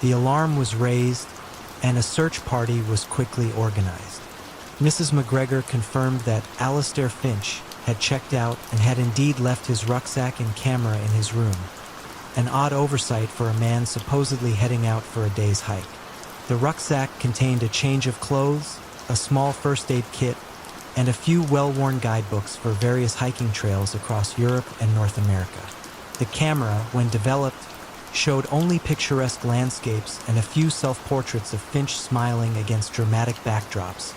The alarm was raised, and a search party was quickly organized. Mrs. McGregor confirmed that Alistair Finch had checked out and had indeed left his rucksack and camera in his room, an odd oversight for a man supposedly heading out for a day's hike. The rucksack contained a change of clothes, a small first aid kit, and a few well-worn guidebooks for various hiking trails across Europe and North America. The camera, when developed, showed only picturesque landscapes and a few self-portraits of Finch smiling against dramatic backdrops.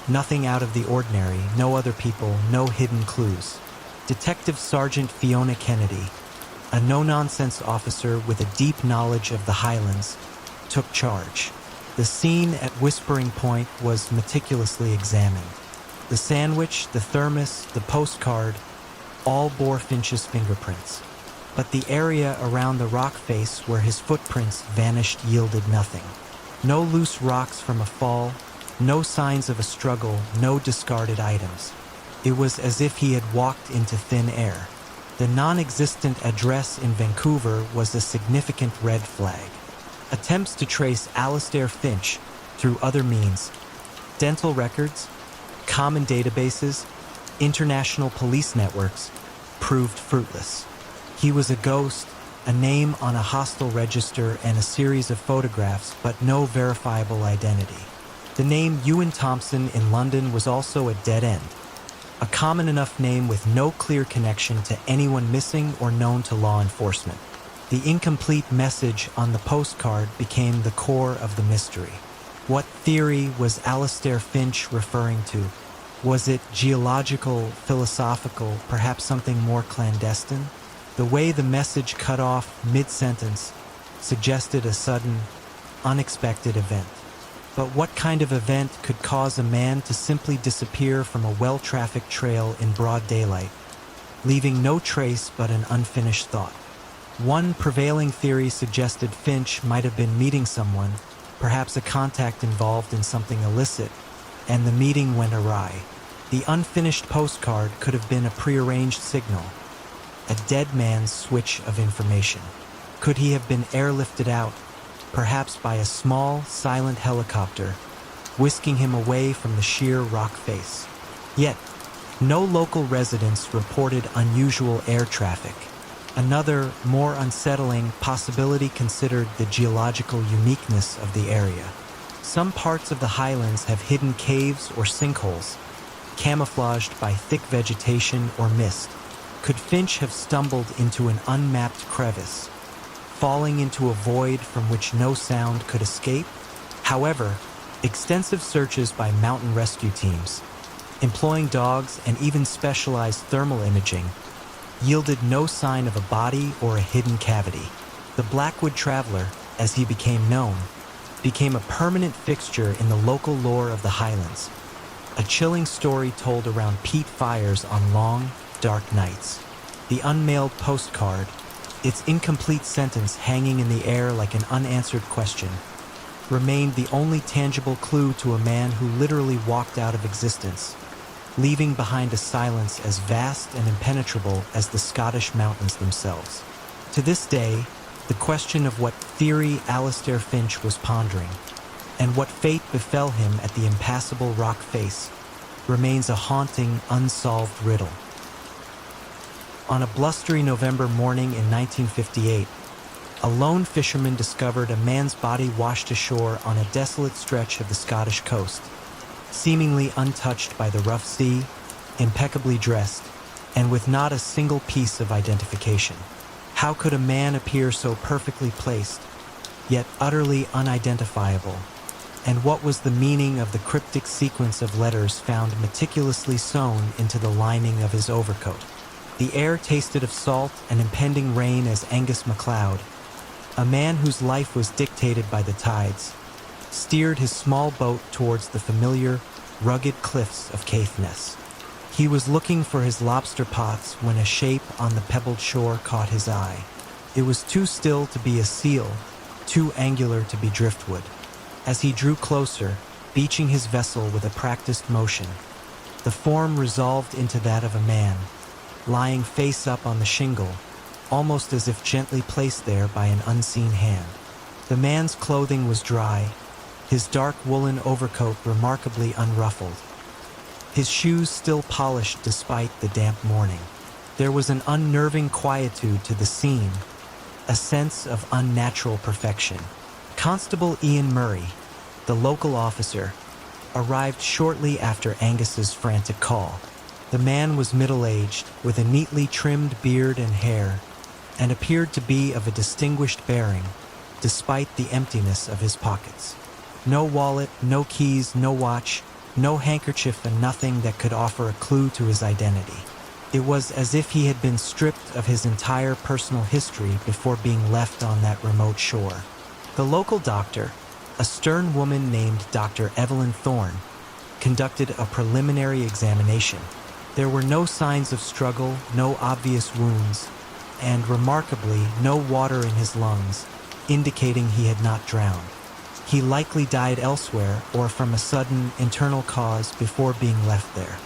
Nothing out of the ordinary, no other people, no hidden clues. Detective Sergeant Fiona Kennedy, a no-nonsense officer with a deep knowledge of the Highlands, took charge. The scene at Whispering Point was meticulously examined. The sandwich, the thermos, the postcard, all bore Finch's fingerprints. But the area around the rock face where his footprints vanished yielded nothing. No loose rocks from a fall, no signs of a struggle, no discarded items. It was as if he had walked into thin air. The non-existent address in Vancouver was a significant red flag. Attempts to trace Alistair Finch through other means, dental records, common databases, international police networks, proved fruitless. He was a ghost, a name on a hostel register and a series of photographs, but no verifiable identity. The name Ewan Thompson in London was also a dead end, a common enough name with no clear connection to anyone missing or known to law enforcement. The incomplete message on the postcard became the core of the mystery. What theory was Alistair Finch referring to? Was it geological, philosophical, perhaps something more clandestine? The way the message cut off mid-sentence suggested a sudden, unexpected event. But what kind of event could cause a man to simply disappear from a well-trafficked trail in broad daylight, leaving no trace but an unfinished thought? One prevailing theory suggested Finch might have been meeting someone, perhaps a contact involved in something illicit, and the meeting went awry. The unfinished postcard could have been a prearranged signal, a dead man's switch of information. Could he have been airlifted out, perhaps by a small, silent helicopter, whisking him away from the sheer rock face? Yet, no local residents reported unusual air traffic. Another, more unsettling possibility considered the geological uniqueness of the area. Some parts of the highlands have hidden caves or sinkholes, camouflaged by thick vegetation or mist. Could Finch have stumbled into an unmapped crevice, falling into a void from which no sound could escape? However, extensive searches by mountain rescue teams, employing dogs and even specialized thermal imaging, yielded no sign of a body or a hidden cavity. The Blackwood Traveler, as he became known, became a permanent fixture in the local lore of the Highlands, a chilling story told around peat fires on long, dark nights. The unmailed postcard, its incomplete sentence hanging in the air like an unanswered question, remained the only tangible clue to a man who literally walked out of existence, leaving behind a silence as vast and impenetrable as the Scottish mountains themselves. To this day, the question of what theory Alastair Finch was pondering, and what fate befell him at the impassable rock face, remains a haunting, unsolved riddle. On a blustery November morning in 1958, a lone fisherman discovered a man's body washed ashore on a desolate stretch of the Scottish coast, seemingly untouched by the rough sea, impeccably dressed, and with not a single piece of identification. How could a man appear so perfectly placed, yet utterly unidentifiable? And what was the meaning of the cryptic sequence of letters found meticulously sewn into the lining of his overcoat? The air tasted of salt and impending rain as Angus MacLeod, a man whose life was dictated by the tides, steered his small boat towards the familiar, rugged cliffs of Caithness. He was looking for his lobster pots when a shape on the pebbled shore caught his eye. It was too still to be a seal, too angular to be driftwood. As he drew closer, beaching his vessel with a practiced motion, the form resolved into that of a man, lying face up on the shingle, almost as if gently placed there by an unseen hand. The man's clothing was dry, his dark woolen overcoat remarkably unruffled, his shoes still polished despite the damp morning. There was an unnerving quietude to the scene, a sense of unnatural perfection. Constable Ian Murray, the local officer, arrived shortly after Angus's frantic call. The man was middle-aged, with a neatly trimmed beard and hair, and appeared to be of a distinguished bearing, despite the emptiness of his pockets. No wallet, no keys, no watch, no handkerchief, and nothing that could offer a clue to his identity. It was as if he had been stripped of his entire personal history before being left on that remote shore. The local doctor, a stern woman named Dr. Evelyn Thorne, conducted a preliminary examination. There were no signs of struggle, no obvious wounds, and remarkably, no water in his lungs, indicating he had not drowned. He likely died elsewhere or from a sudden internal cause before being left there.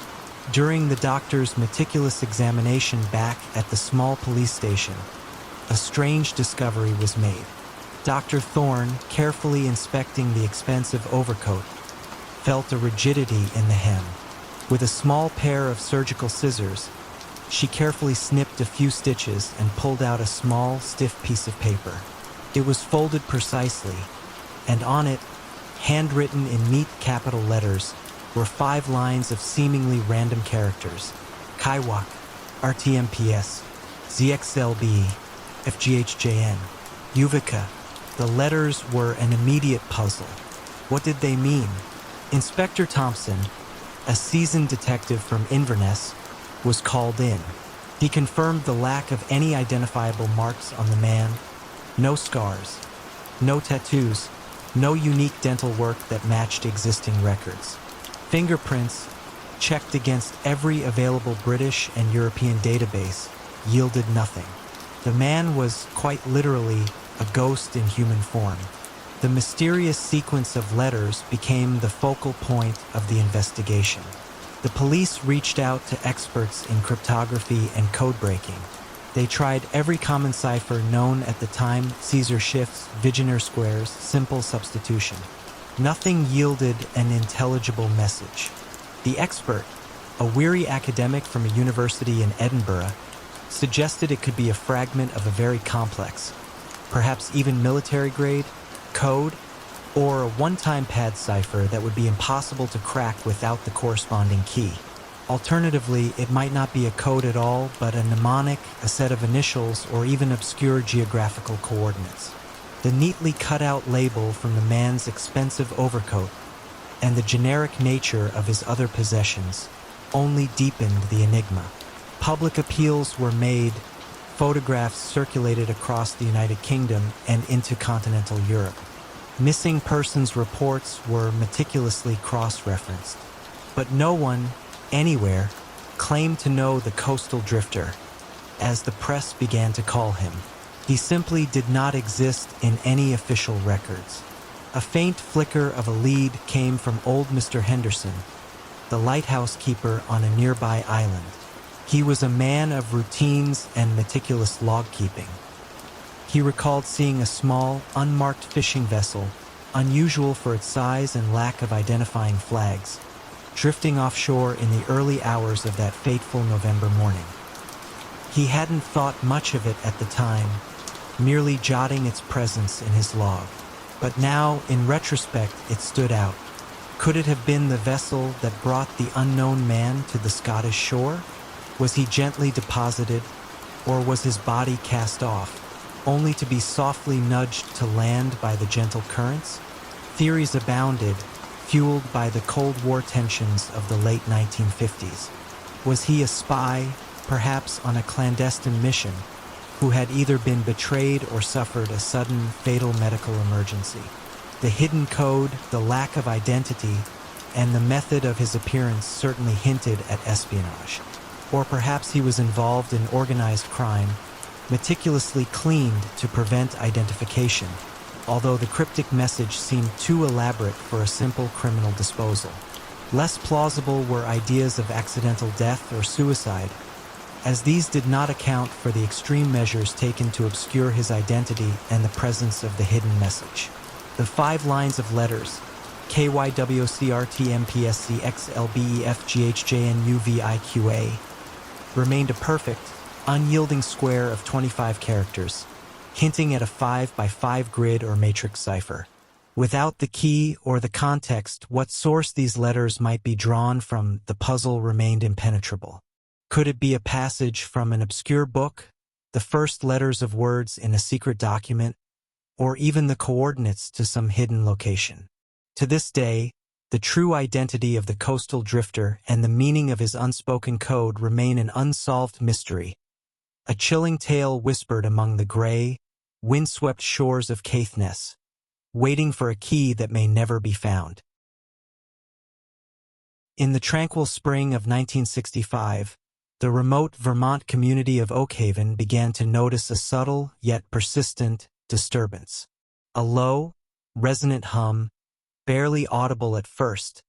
During the doctor's meticulous examination back at the small police station, a strange discovery was made. Dr. Thorne, carefully inspecting the expensive overcoat, felt a rigidity in the hem. With a small pair of surgical scissors, she carefully snipped a few stitches and pulled out a small, stiff piece of paper. It was folded precisely, and on it, handwritten in neat capital letters, were 5 lines of seemingly random characters. Kaiwak, RTMPS, ZXLB, FGHJN, Uvika. The letters were an immediate puzzle. What did they mean? Inspector Thompson, a seasoned detective from Inverness, was called in. He confirmed the lack of any identifiable marks on the man, no scars, no tattoos, no unique dental work that matched existing records. Fingerprints, checked against every available British and European database, yielded nothing. The man was quite literally a ghost in human form. The mysterious sequence of letters became the focal point of the investigation. The police reached out to experts in cryptography and code breaking. They tried every common cipher known at the time: Caesar shifts, Vigener squares, simple substitution. Nothing yielded an intelligible message. The expert, a weary academic from a university in Edinburgh, suggested it could be a fragment of a very complex, perhaps even military-grade, code, or a one-time pad cipher that would be impossible to crack without the corresponding key. Alternatively, it might not be a code at all, but a mnemonic, a set of initials, or even obscure geographical coordinates. The neatly cut-out label from the man's expensive overcoat and the generic nature of his other possessions only deepened the enigma. Public appeals were made, photographs circulated across the United Kingdom and into continental Europe. Missing persons reports were meticulously cross-referenced, but no one, anywhere, claimed to know the coastal drifter, as the press began to call him. He simply did not exist in any official records. A faint flicker of a lead came from old Mr. Henderson, the lighthouse keeper on a nearby island. He was a man of routines and meticulous log-keeping. He recalled seeing a small, unmarked fishing vessel, unusual for its size and lack of identifying flags, drifting offshore in the early hours of that fateful November morning. He hadn't thought much of it at the time, merely jotting its presence in his log. But now, in retrospect, it stood out. Could it have been the vessel that brought the unknown man to the Scottish shore? Was he gently deposited, or was his body cast off, only to be softly nudged to land by the gentle currents? Theories abounded, fueled by the Cold War tensions of the late 1950s. Was he a spy, perhaps on a clandestine mission, who had either been betrayed or suffered a sudden, fatal medical emergency? The hidden code, the lack of identity, and the method of his appearance certainly hinted at espionage. Or perhaps he was involved in organized crime, meticulously cleaned to prevent identification, although the cryptic message seemed too elaborate for a simple criminal disposal. Less plausible were ideas of accidental death or suicide, as these did not account for the extreme measures taken to obscure his identity and the presence of the hidden message. The 5 lines of letters, KYWCRTMPSCXLBEFGHJNUVIQA, remained a perfect, unyielding square of 25 characters, hinting at a 5 by 5 grid or matrix cipher. Without the key or the context, what source these letters might be drawn from, the puzzle remained impenetrable. Could it be a passage from an obscure book, the first letters of words in a secret document, or even the coordinates to some hidden location? To this day, the true identity of the coastal drifter and the meaning of his unspoken code remain an unsolved mystery, a chilling tale whispered among the gray, windswept shores of Caithness, waiting for a key that may never be found. In the tranquil spring of 1965, the remote Vermont community of Oakhaven began to notice a subtle yet persistent disturbance. A low, resonant hum, barely audible at first,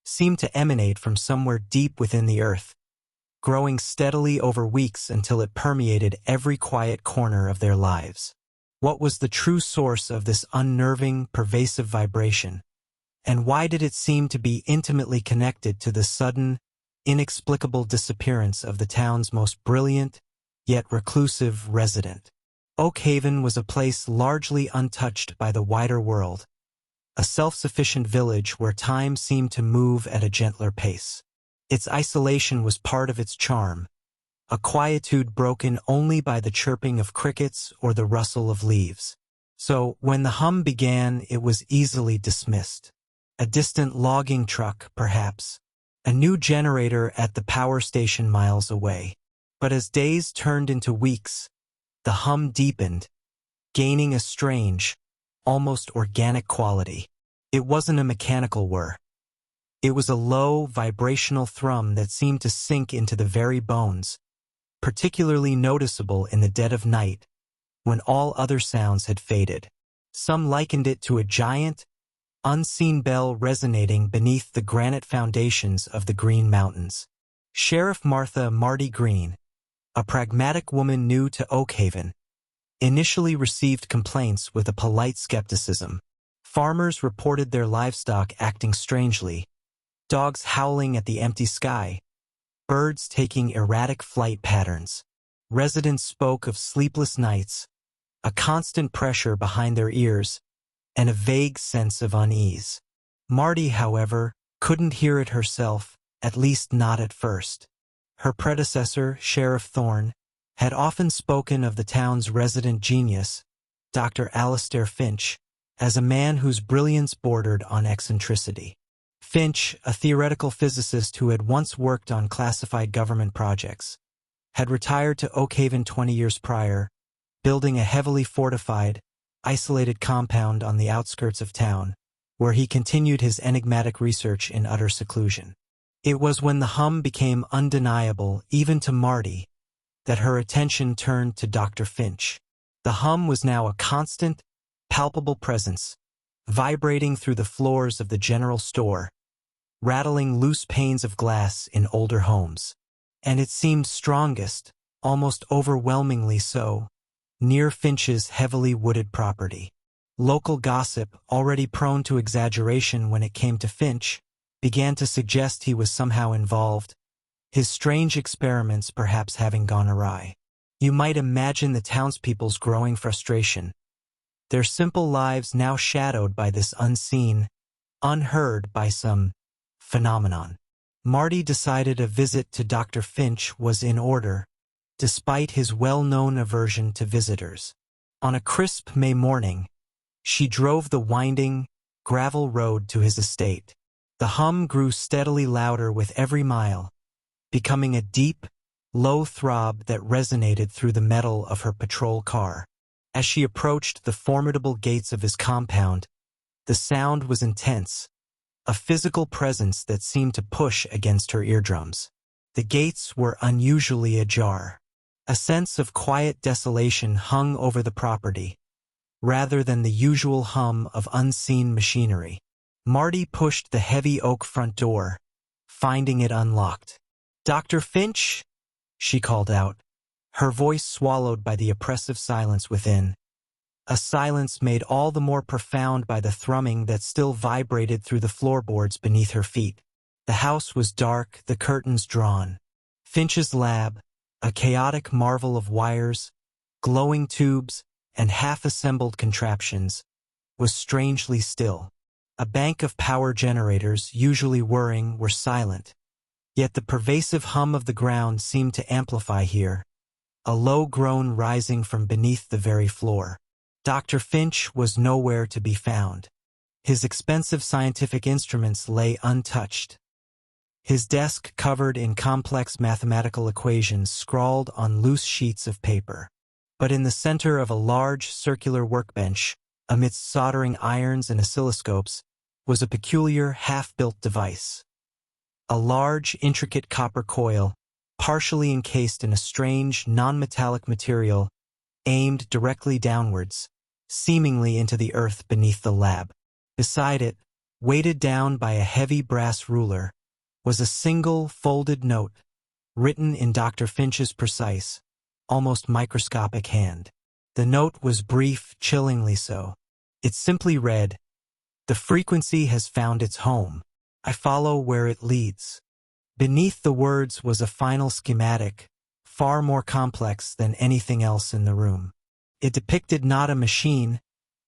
seemed to emanate from somewhere deep within the earth, growing steadily over weeks until it permeated every quiet corner of their lives. What was the true source of this unnerving, pervasive vibration, and why did it seem to be intimately connected to the sudden, inexplicable disappearance of the town's most brilliant, yet reclusive resident? Oakhaven was a place largely untouched by the wider world, a self-sufficient village where time seemed to move at a gentler pace. Its isolation was part of its charm, a quietude broken only by the chirping of crickets or the rustle of leaves. So, when the hum began, it was easily dismissed. A distant logging truck, perhaps. A new generator at the power station miles away. But as days turned into weeks, the hum deepened, gaining a strange, almost organic quality. It wasn't a mechanical whir. It was a low, vibrational thrum that seemed to sink into the very bones, particularly noticeable in the dead of night, when all other sounds had faded. Some likened it to a giant, unseen bell resonating beneath the granite foundations of the Green Mountains. Sheriff Marty Green, a pragmatic woman new to Oakhaven, initially received complaints with a polite skepticism. Farmers reported their livestock acting strangely, dogs howling at the empty sky, birds taking erratic flight patterns. Residents spoke of sleepless nights, a constant pressure behind their ears, and a vague sense of unease. Marty, however, couldn't hear it herself, at least not at first. Her predecessor, Sheriff Thorne, had often spoken of the town's resident genius, Dr. Alastair Finch, as a man whose brilliance bordered on eccentricity. Finch, a theoretical physicist who had once worked on classified government projects, had retired to Oakhaven 20 years prior, building a heavily fortified, isolated compound on the outskirts of town, where he continued his enigmatic research in utter seclusion. It was when the hum became undeniable, even to Marty, that her attention turned to Dr. Finch. The hum was now a constant, palpable presence, vibrating through the floors of the general store, rattling loose panes of glass in older homes. And it seemed strongest, almost overwhelmingly so, near Finch's heavily wooded property. Local gossip, already prone to exaggeration when it came to Finch, began to suggest he was somehow involved, his strange experiments perhaps having gone awry. You might imagine the townspeople's growing frustration, their simple lives now shadowed by this unseen, unheard by some phenomenon. Marty decided a visit to Dr. Finch was in order, despite his well-known aversion to visitors. On a crisp May morning, she drove the winding, gravel road to his estate. The hum grew steadily louder with every mile, becoming a deep, low throb that resonated through the metal of her patrol car. As she approached the formidable gates of his compound, the sound was intense, a physical presence that seemed to push against her eardrums. The gates were unusually ajar. A sense of quiet desolation hung over the property, rather than the usual hum of unseen machinery. Marty pushed the heavy oak front door, finding it unlocked. "Dr. Finch?" she called out, her voice swallowed by the oppressive silence within, a silence made all the more profound by the thrumming that still vibrated through the floorboards beneath her feet. The house was dark, the curtains drawn. Finch's lab, a chaotic marvel of wires, glowing tubes, and half-assembled contraptions, was strangely still. A bank of power generators, usually whirring, were silent, yet the pervasive hum of the ground seemed to amplify here, a low groan rising from beneath the very floor. Dr. Finch was nowhere to be found. His expensive scientific instruments lay untouched, his desk covered in complex mathematical equations scrawled on loose sheets of paper. But in the center of a large circular workbench, amidst soldering irons and oscilloscopes, was a peculiar half-built device. A large, intricate copper coil, partially encased in a strange, non-metallic material, aimed directly downwards, seemingly into the earth beneath the lab. Beside it, weighted down by a heavy brass ruler, was a single, folded note, written in Dr. Finch's precise, almost microscopic hand. The note was brief, chillingly so. It simply read, "The frequency has found its home. I follow where it leads." Beneath the words was a final schematic, far more complex than anything else in the room. It depicted not a machine,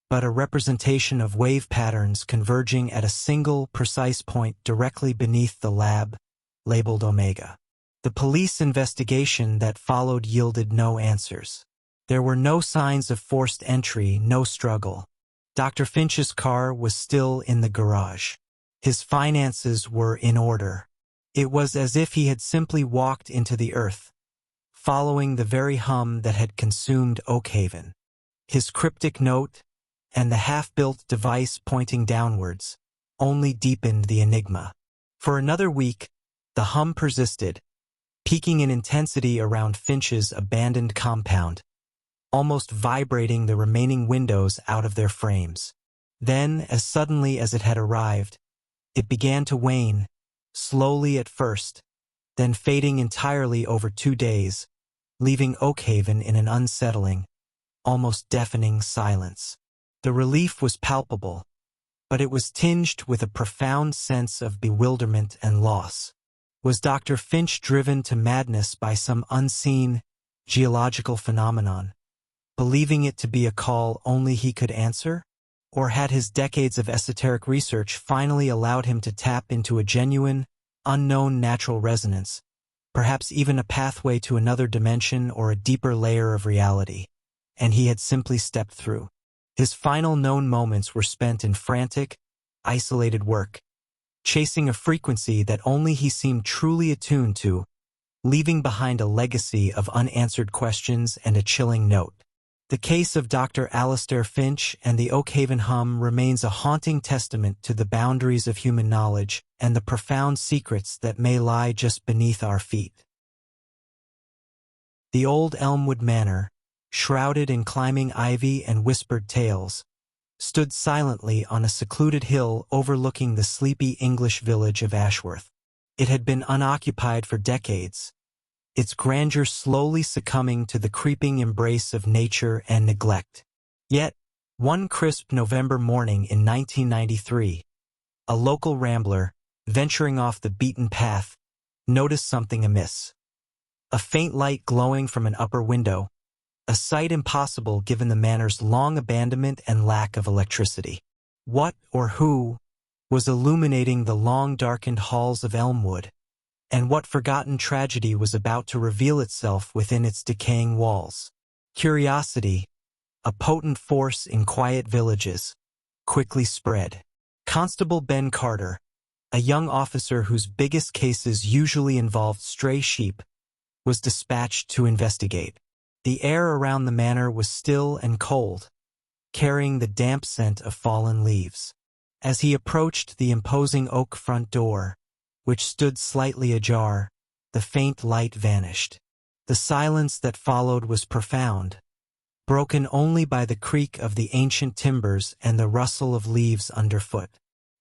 but a representation of wave patterns converging at a single, precise point directly beneath the lab, labeled Omega. The police investigation that followed yielded no answers. There were no signs of forced entry, no struggle. Dr. Finch's car was still in the garage. His finances were in order. It was as if he had simply walked into the earth, following the very hum that had consumed Oakhaven. His cryptic note, and the half-built device pointing downwards, only deepened the enigma. For another week, the hum persisted, peaking in intensity around Finch's abandoned compound, almost vibrating the remaining windows out of their frames. Then, as suddenly as it had arrived, it began to wane, slowly at first, then fading entirely over 2 days, leaving Oakhaven in an unsettling, almost deafening silence. The relief was palpable, but it was tinged with a profound sense of bewilderment and loss. Was Dr. Finch driven to madness by some unseen, geological phenomenon, believing it to be a call only he could answer? Or had his decades of esoteric research finally allowed him to tap into a genuine, unknown natural resonance, perhaps even a pathway to another dimension or a deeper layer of reality, and he had simply stepped through? His final known moments were spent in frantic, isolated work, chasing a frequency that only he seemed truly attuned to, leaving behind a legacy of unanswered questions and a chilling note. The case of Dr. Alastair Finch and the Oakhaven hum remains a haunting testament to the boundaries of human knowledge and the profound secrets that may lie just beneath our feet. The old Elmwood Manor, shrouded in climbing ivy and whispered tales, stood silently on a secluded hill overlooking the sleepy English village of Ashworth. It had been unoccupied for decades, its grandeur slowly succumbing to the creeping embrace of nature and neglect. Yet, one crisp November morning in 1993, a local rambler, venturing off the beaten path, noticed something amiss. A faint light glowing from an upper window, a sight impossible given the manor's long abandonment and lack of electricity. What or who was illuminating the long darkened halls of Elmwood? And what forgotten tragedy was about to reveal itself within its decaying walls? Curiosity, a potent force in quiet villages, quickly spread. Constable Ben Carter, a young officer whose biggest cases usually involved stray sheep, was dispatched to investigate. The air around the manor was still and cold, carrying the damp scent of fallen leaves. As he approached the imposing oak front door, which stood slightly ajar, the faint light vanished. The silence that followed was profound, broken only by the creak of the ancient timbers and the rustle of leaves underfoot.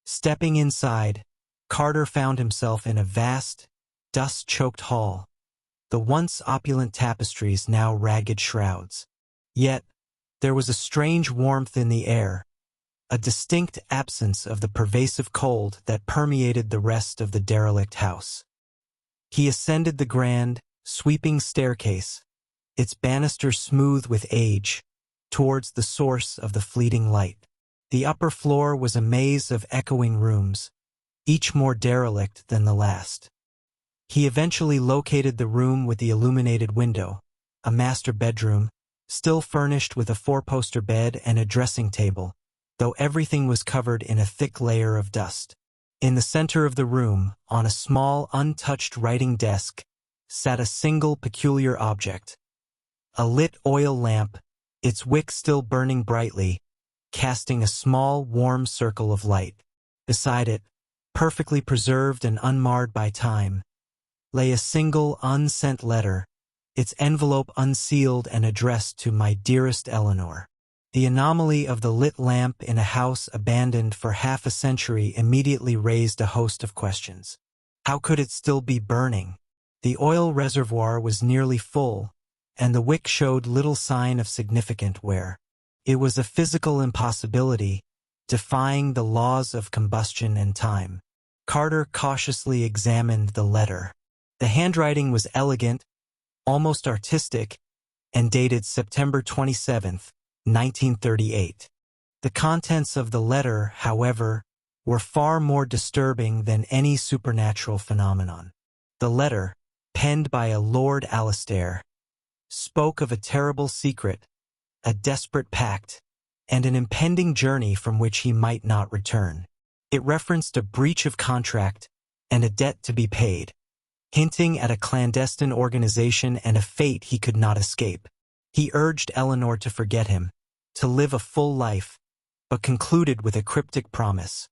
Stepping inside, Carter found himself in a vast, dust-choked hall, the once opulent tapestries now ragged shrouds. Yet, there was a strange warmth in the air, a distinct absence of the pervasive cold that permeated the rest of the derelict house. He ascended the grand, sweeping staircase, its banisters smooth with age, towards the source of the fleeting light. The upper floor was a maze of echoing rooms, each more derelict than the last. He eventually located the room with the illuminated window, a master bedroom, still furnished with a 4-poster bed and a dressing table, though everything was covered in a thick layer of dust. In the center of the room, on a small, untouched writing desk, sat a single peculiar object. A lit oil lamp, its wick still burning brightly, casting a small, warm circle of light. Beside it, perfectly preserved and unmarred by time, lay a single, unsent letter, its envelope unsealed and addressed to "My dearest Eleanor." The anomaly of the lit lamp in a house abandoned for half a century immediately raised a host of questions. How could it still be burning? The oil reservoir was nearly full, and the wick showed little sign of significant wear. It was a physical impossibility, defying the laws of combustion and time. Carter cautiously examined the letter. The handwriting was elegant, almost artistic, and dated September 27th, 1938. The contents of the letter, however, were far more disturbing than any supernatural phenomenon. The letter, penned by a Lord Alastair, spoke of a terrible secret, a desperate pact, and an impending journey from which he might not return. It referenced a breach of contract and a debt to be paid, hinting at a clandestine organization and a fate he could not escape. He urged Eleanor to forget him, to live a full life, but concluded with a cryptic promise.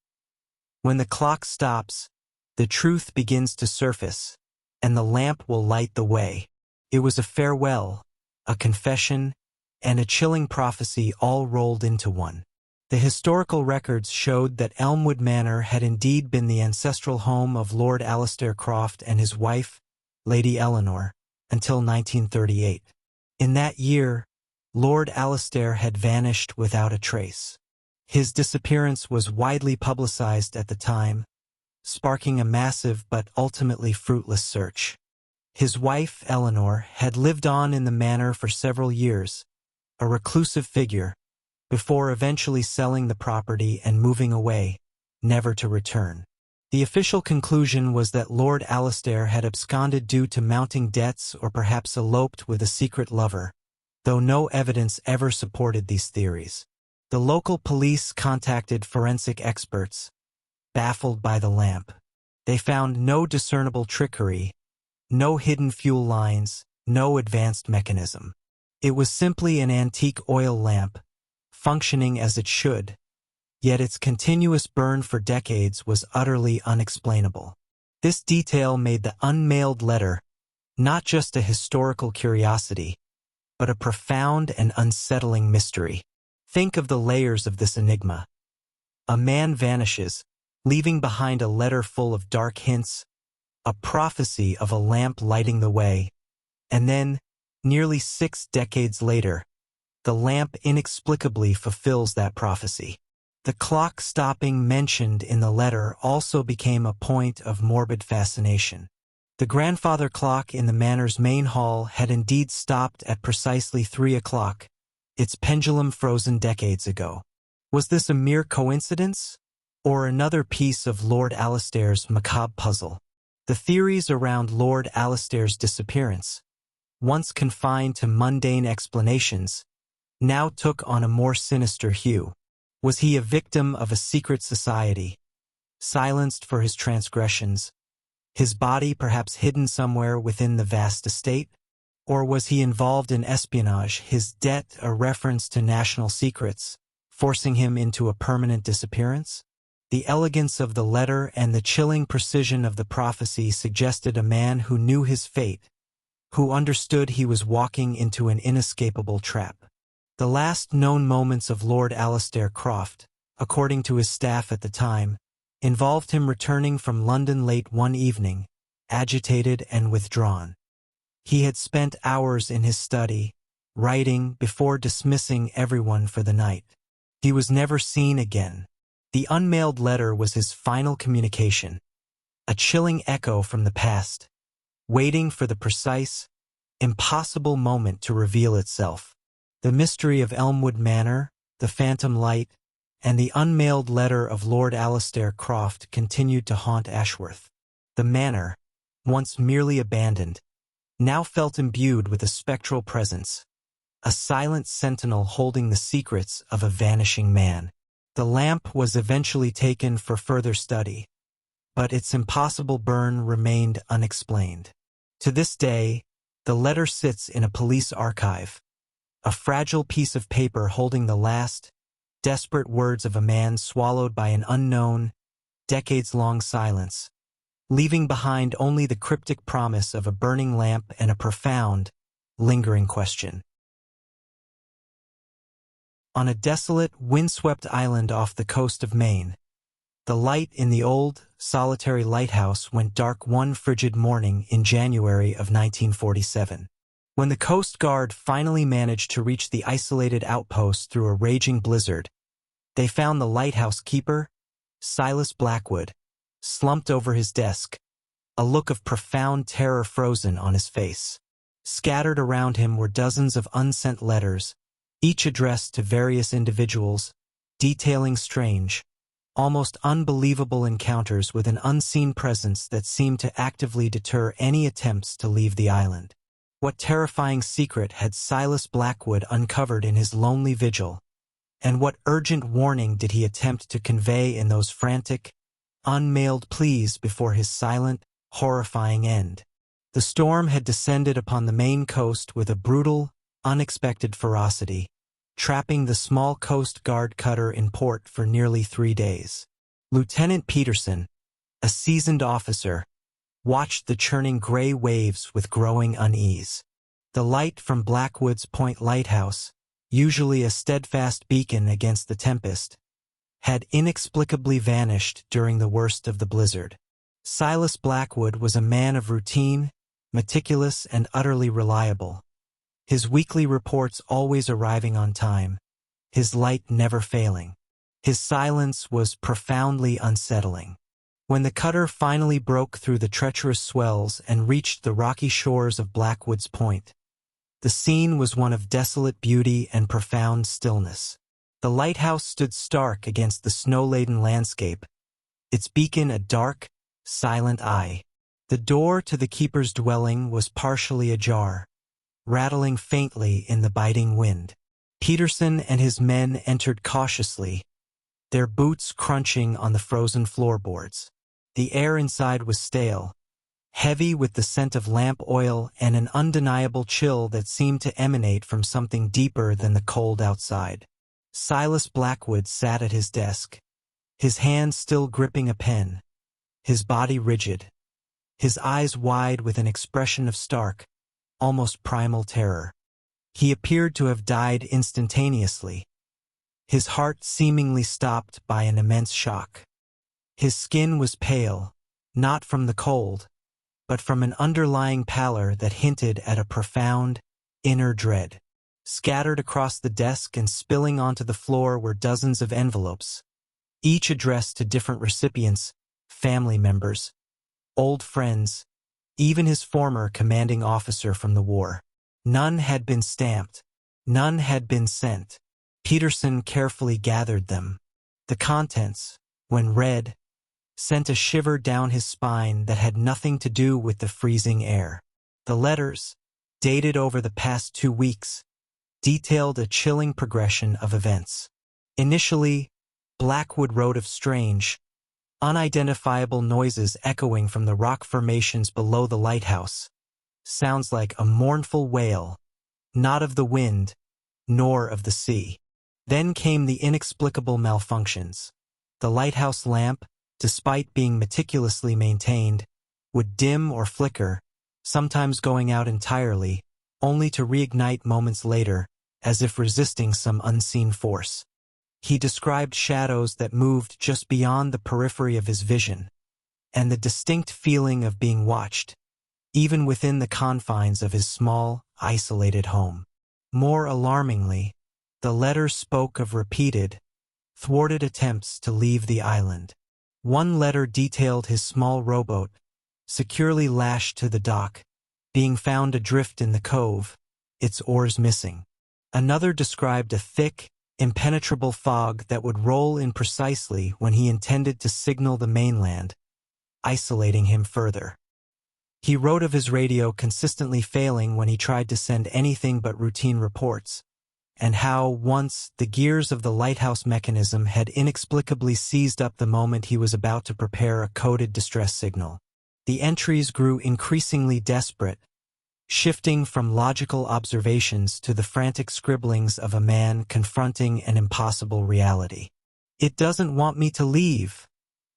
When the clock stops, the truth begins to surface, and the lamp will light the way. It was a farewell, a confession, and a chilling prophecy all rolled into one. The historical records showed that Elmwood Manor had indeed been the ancestral home of Lord Alastair Croft and his wife, Lady Eleanor, until 1938. In that year, Lord Alastair had vanished without a trace. His disappearance was widely publicized at the time, sparking a massive but ultimately fruitless search. His wife, Eleanor, had lived on in the manor for several years, a reclusive figure, before eventually selling the property and moving away, never to return. The official conclusion was that Lord Alastair had absconded due to mounting debts or perhaps eloped with a secret lover, though no evidence ever supported these theories. The local police contacted forensic experts, baffled by the lamp. They found no discernible trickery, no hidden fuel lines, no advanced mechanism. It was simply an antique oil lamp, functioning as it should, yet its continuous burn for decades was utterly unexplainable. This detail made the unmailed letter not just a historical curiosity, but a profound and unsettling mystery. Think of the layers of this enigma. A man vanishes, leaving behind a letter full of dark hints, a prophecy of a lamp lighting the way, and then, nearly 6 decades later, the lamp inexplicably fulfills that prophecy. The clock stopping mentioned in the letter also became a point of morbid fascination. The grandfather clock in the manor's main hall had indeed stopped at precisely 3 o'clock, its pendulum frozen decades ago. Was this a mere coincidence, or another piece of Lord Alastair's macabre puzzle? The theories around Lord Alastair's disappearance, once confined to mundane explanations, now took on a more sinister hue. Was he a victim of a secret society, silenced for his transgressions, his body perhaps hidden somewhere within the vast estate? Or was he involved in espionage, his debt a reference to national secrets, forcing him into a permanent disappearance? The elegance of the letter and the chilling precision of the prophecy suggested a man who knew his fate, who understood he was walking into an inescapable trap. The last known moments of Lord Alastair Croft, according to his staff at the time, involved him returning from London late one evening, agitated and withdrawn. He had spent hours in his study, writing before dismissing everyone for the night. He was never seen again. The unmailed letter was his final communication, a chilling echo from the past, waiting for the precise, impossible moment to reveal itself. The mystery of Elmwood Manor, the phantom light, and the unmailed letter of Lord Alastair Croft continued to haunt Ashworth. The manor, once merely abandoned, now felt imbued with a spectral presence, a silent sentinel holding the secrets of a vanishing man. The lamp was eventually taken for further study, but its impossible burn remained unexplained. To this day, the letter sits in a police archive, a fragile piece of paper holding the last, desperate words of a man swallowed by an unknown, decades-long silence, leaving behind only the cryptic promise of a burning lamp and a profound, lingering question. On a desolate, windswept island off the coast of Maine, the light in the old, solitary lighthouse went dark one frigid morning in January of 1947. When the Coast Guard finally managed to reach the isolated outpost through a raging blizzard, they found the lighthouse keeper, Silas Blackwood, slumped over his desk, a look of profound terror frozen on his face. Scattered around him were dozens of unsent letters, each addressed to various individuals, detailing strange, almost unbelievable encounters with an unseen presence that seemed to actively deter any attempts to leave the island. What terrifying secret had Silas Blackwood uncovered in his lonely vigil, and what urgent warning did he attempt to convey in those frantic, unmailed pleas before his silent, horrifying end? The storm had descended upon the Maine coast with a brutal, unexpected ferocity, trapping the small Coast Guard cutter in port for nearly 3 days. Lieutenant Peterson, a seasoned officer, watched the churning gray waves with growing unease. The light from Blackwood's Point Lighthouse, usually a steadfast beacon against the tempest, had inexplicably vanished during the worst of the blizzard. Silas Blackwood was a man of routine, meticulous and utterly reliable. His weekly reports always arriving on time, his light never failing. His silence was profoundly unsettling. When the cutter finally broke through the treacherous swells and reached the rocky shores of Blackwood's Point, the scene was one of desolate beauty and profound stillness. The lighthouse stood stark against the snow-laden landscape, its beacon a dark, silent eye. The door to the keeper's dwelling was partially ajar, rattling faintly in the biting wind. Peterson and his men entered cautiously, their boots crunching on the frozen floorboards. The air inside was stale, heavy with the scent of lamp oil and an undeniable chill that seemed to emanate from something deeper than the cold outside. Silas Blackwood sat at his desk, his hand still gripping a pen, his body rigid, his eyes wide with an expression of stark, almost primal terror. He appeared to have died instantaneously, his heart seemingly stopped by an immense shock. His skin was pale, not from the cold, but from an underlying pallor that hinted at a profound, inner dread. Scattered across the desk and spilling onto the floor were dozens of envelopes, each addressed to different recipients, family members, old friends, even his former commanding officer from the war. None had been stamped, none had been sent. Peterson carefully gathered them. The contents, when read, sent a shiver down his spine that had nothing to do with the freezing air. The letters, dated over the past 2 weeks, detailed a chilling progression of events. Initially, Blackwood wrote of strange, unidentifiable noises echoing from the rock formations below the lighthouse. Sounds like a mournful wail, not of the wind, nor of the sea. Then came the inexplicable malfunctions. The lighthouse lamp, despite being meticulously maintained, would dim or flicker, sometimes going out entirely, only to reignite moments later, as if resisting some unseen force. He described shadows that moved just beyond the periphery of his vision, and the distinct feeling of being watched, even within the confines of his small, isolated home. More alarmingly, the letters spoke of repeated, thwarted attempts to leave the island. One letter detailed his small rowboat, securely lashed to the dock, being found adrift in the cove, its oars missing. Another described a thick, impenetrable fog that would roll in precisely when he intended to signal the mainland, isolating him further. He wrote of his radio consistently failing when he tried to send anything but routine reports, and how, once, the gears of the lighthouse mechanism had inexplicably seized up the moment he was about to prepare a coded distress signal. The entries grew increasingly desperate, shifting from logical observations to the frantic scribblings of a man confronting an impossible reality. "It doesn't want me to leave,"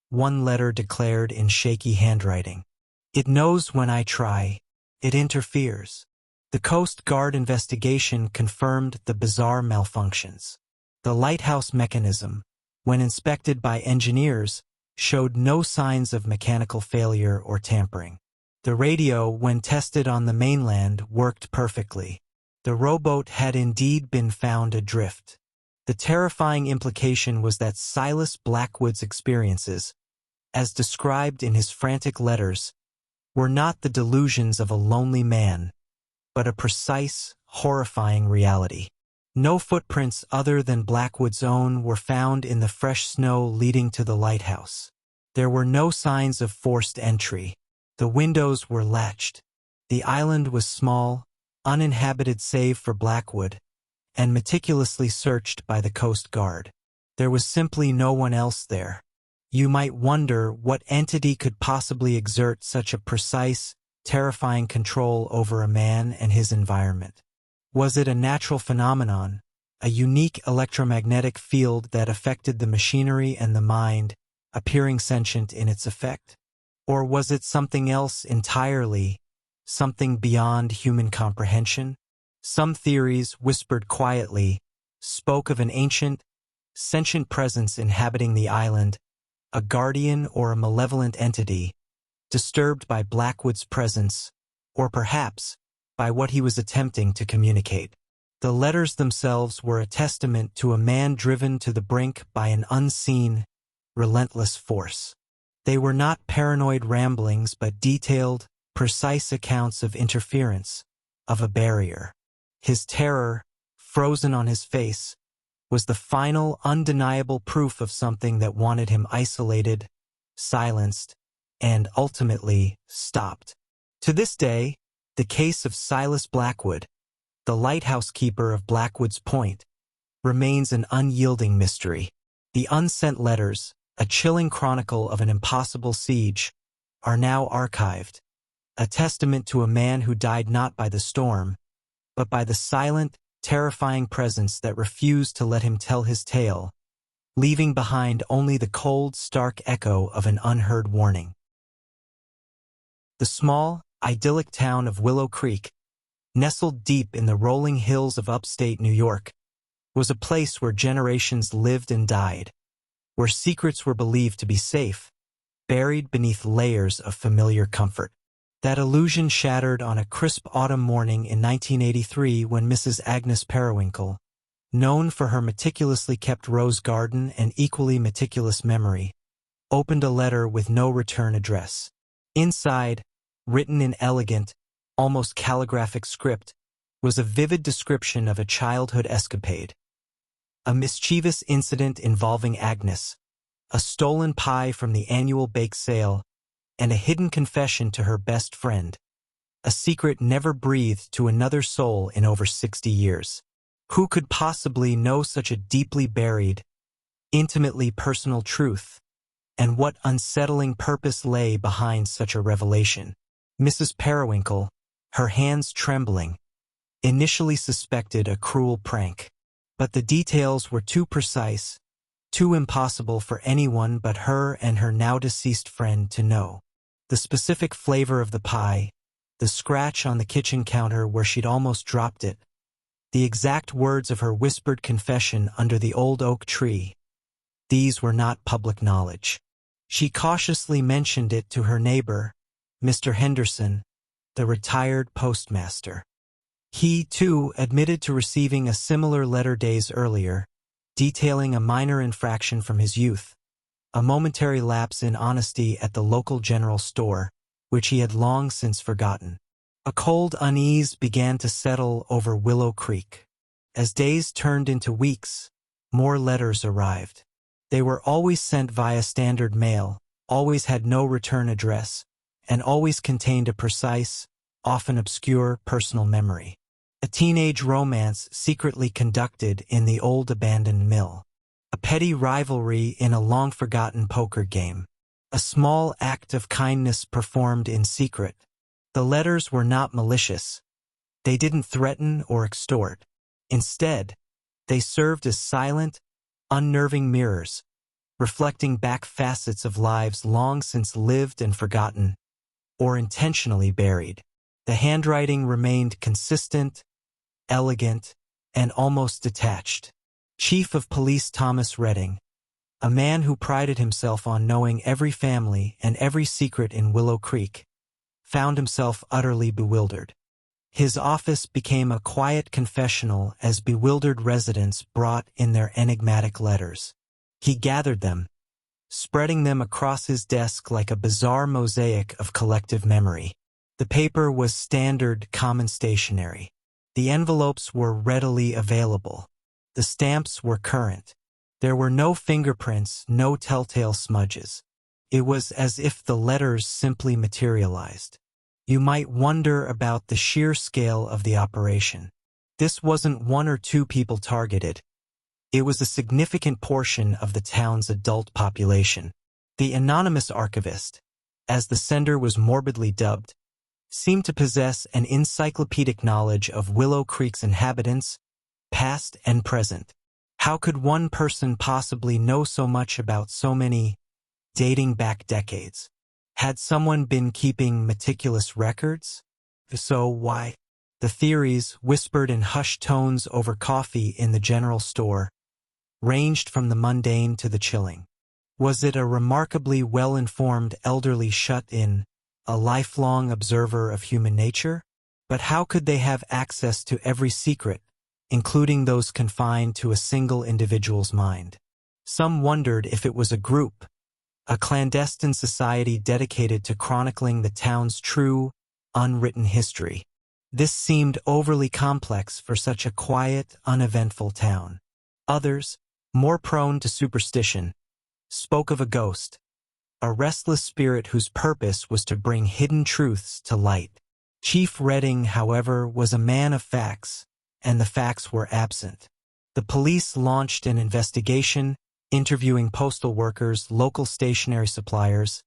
one letter declared in shaky handwriting. "It knows when I try. It interferes." The Coast Guard investigation confirmed the bizarre malfunctions. The lighthouse mechanism, when inspected by engineers, showed no signs of mechanical failure or tampering. The radio, when tested on the mainland, worked perfectly. The rowboat had indeed been found adrift. The terrifying implication was that Silas Blackwood's experiences, as described in his frantic letters, were not the delusions of a lonely man, but a precise, horrifying reality. No footprints other than Blackwood's own were found in the fresh snow leading to the lighthouse. There were no signs of forced entry. The windows were latched. The island was small, uninhabited save for Blackwood, and meticulously searched by the Coast Guard. There was simply no one else there. You might wonder what entity could possibly exert such a precise, terrifying control over a man and his environment. Was it a natural phenomenon, a unique electromagnetic field that affected the machinery and the mind, appearing sentient in its effect? Or was it something else entirely, something beyond human comprehension? Some theories, whispered quietly, spoke of an ancient, sentient presence inhabiting the island, a guardian or a malevolent entity, disturbed by Blackwood's presence, or perhaps by what he was attempting to communicate. The letters themselves were a testament to a man driven to the brink by an unseen, relentless force. They were not paranoid ramblings but detailed, precise accounts of interference, of a barrier. His terror, frozen on his face, was the final, undeniable proof of something that wanted him isolated, silenced, and ultimately stopped. To this day, the case of Silas Blackwood, the lighthouse keeper of Blackwood's Point, remains an unyielding mystery. The unsent letters, a chilling chronicle of an impossible siege, are now archived, a testament to a man who died not by the storm, but by the silent, terrifying presence that refused to let him tell his tale, leaving behind only the cold, stark echo of an unheard warning. The small, idyllic town of Willow Creek, nestled deep in the rolling hills of upstate New York, was a place where generations lived and died, where secrets were believed to be safe, buried beneath layers of familiar comfort. That illusion shattered on a crisp autumn morning in 1983 when Mrs. Agnes Periwinkle, known for her meticulously kept rose garden and equally meticulous memory, opened a letter with no return address. Inside, written in elegant, almost calligraphic script, was a vivid description of a childhood escapade. A mischievous incident involving Agnes, a stolen pie from the annual bake sale, and a hidden confession to her best friend, a secret never breathed to another soul in over 60 years. Who could possibly know such a deeply buried, intimately personal truth, and what unsettling purpose lay behind such a revelation? Mrs. Periwinkle, her hands trembling, initially suspected a cruel prank. But the details were too precise, too impossible for anyone but her and her now-deceased friend to know. The specific flavor of the pie, the scratch on the kitchen counter where she'd almost dropped it, the exact words of her whispered confession under the old oak tree, these were not public knowledge. She cautiously mentioned it to her neighbor, Mr. Henderson, the retired postmaster. He, too, admitted to receiving a similar letter days earlier, detailing a minor infraction from his youth, a momentary lapse in honesty at the local general store, which he had long since forgotten. A cold unease began to settle over Willow Creek. As days turned into weeks, more letters arrived. They were always sent via standard mail, always had no return address, and always contained a precise, often obscure personal memory. A teenage romance secretly conducted in the old abandoned mill. A petty rivalry in a long-forgotten poker game. A small act of kindness performed in secret. The letters were not malicious. They didn't threaten or extort. Instead, they served as silent, unnerving mirrors, reflecting back facets of lives long since lived and forgotten, or intentionally buried. The handwriting remained consistent, elegant, and almost detached. Chief of Police Thomas Redding, a man who prided himself on knowing every family and every secret in Willow Creek, found himself utterly bewildered. His office became a quiet confessional as bewildered residents brought in their enigmatic letters. He gathered them, spreading them across his desk like a bizarre mosaic of collective memory. The paper was standard, common stationery. The envelopes were readily available. The stamps were current. There were no fingerprints, no telltale smudges. It was as if the letters simply materialized. You might wonder about the sheer scale of the operation. This wasn't one or two people targeted. It was a significant portion of the town's adult population. The anonymous archivist, as the sender was morbidly dubbed, seemed to possess an encyclopedic knowledge of Willow Creek's inhabitants, past and present. How could one person possibly know so much about so many, dating back decades? Had someone been keeping meticulous records? If so, why? The theories, whispered in hushed tones over coffee in the general store, ranged from the mundane to the chilling. Was it a remarkably well-informed elderly shut-in, a lifelong observer of human nature? But how could they have access to every secret, including those confined to a single individual's mind? Some wondered if it was a group, a clandestine society dedicated to chronicling the town's true, unwritten history. This seemed overly complex for such a quiet, uneventful town. Others, more prone to superstition, spoke of a ghost, a restless spirit whose purpose was to bring hidden truths to light. Chief Redding, however, was a man of facts, and the facts were absent. The police launched an investigation, interviewing postal workers, local stationery suppliers,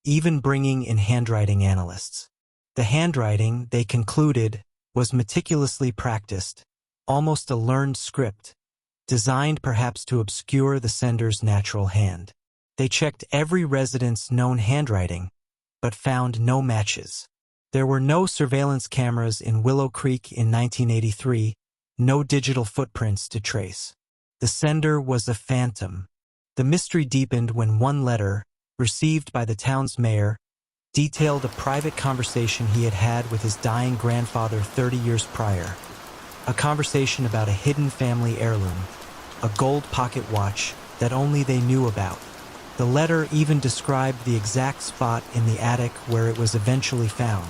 even bringing in handwriting analysts. The handwriting, they concluded, was meticulously practiced, almost a learned script, designed perhaps to obscure the sender's natural hand. They checked every resident's known handwriting, but found no matches. There were no surveillance cameras in Willow Creek in 1983, no digital footprints to trace. The sender was a phantom. The mystery deepened when one letter, received by the town's mayor, detailed a private conversation he had had with his dying grandfather 30 years prior. A conversation about a hidden family heirloom, a gold pocket watch that only they knew about. The letter even described the exact spot in the attic where it was eventually found,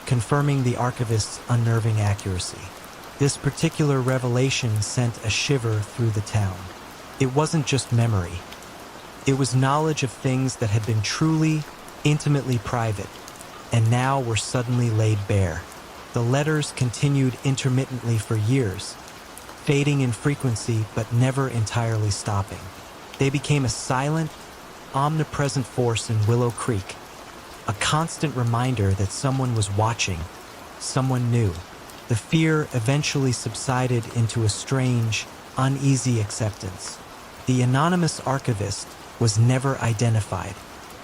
confirming the archivist's unnerving accuracy. This particular revelation sent a shiver through the town. It wasn't just memory. It was knowledge of things that had been truly, intimately private, and now were suddenly laid bare. The letters continued intermittently for years, fading in frequency but never entirely stopping. They became a silent, omnipresent force in Willow Creek, a constant reminder that someone was watching, someone new. The fear eventually subsided into a strange, uneasy acceptance. The anonymous archivist was never identified.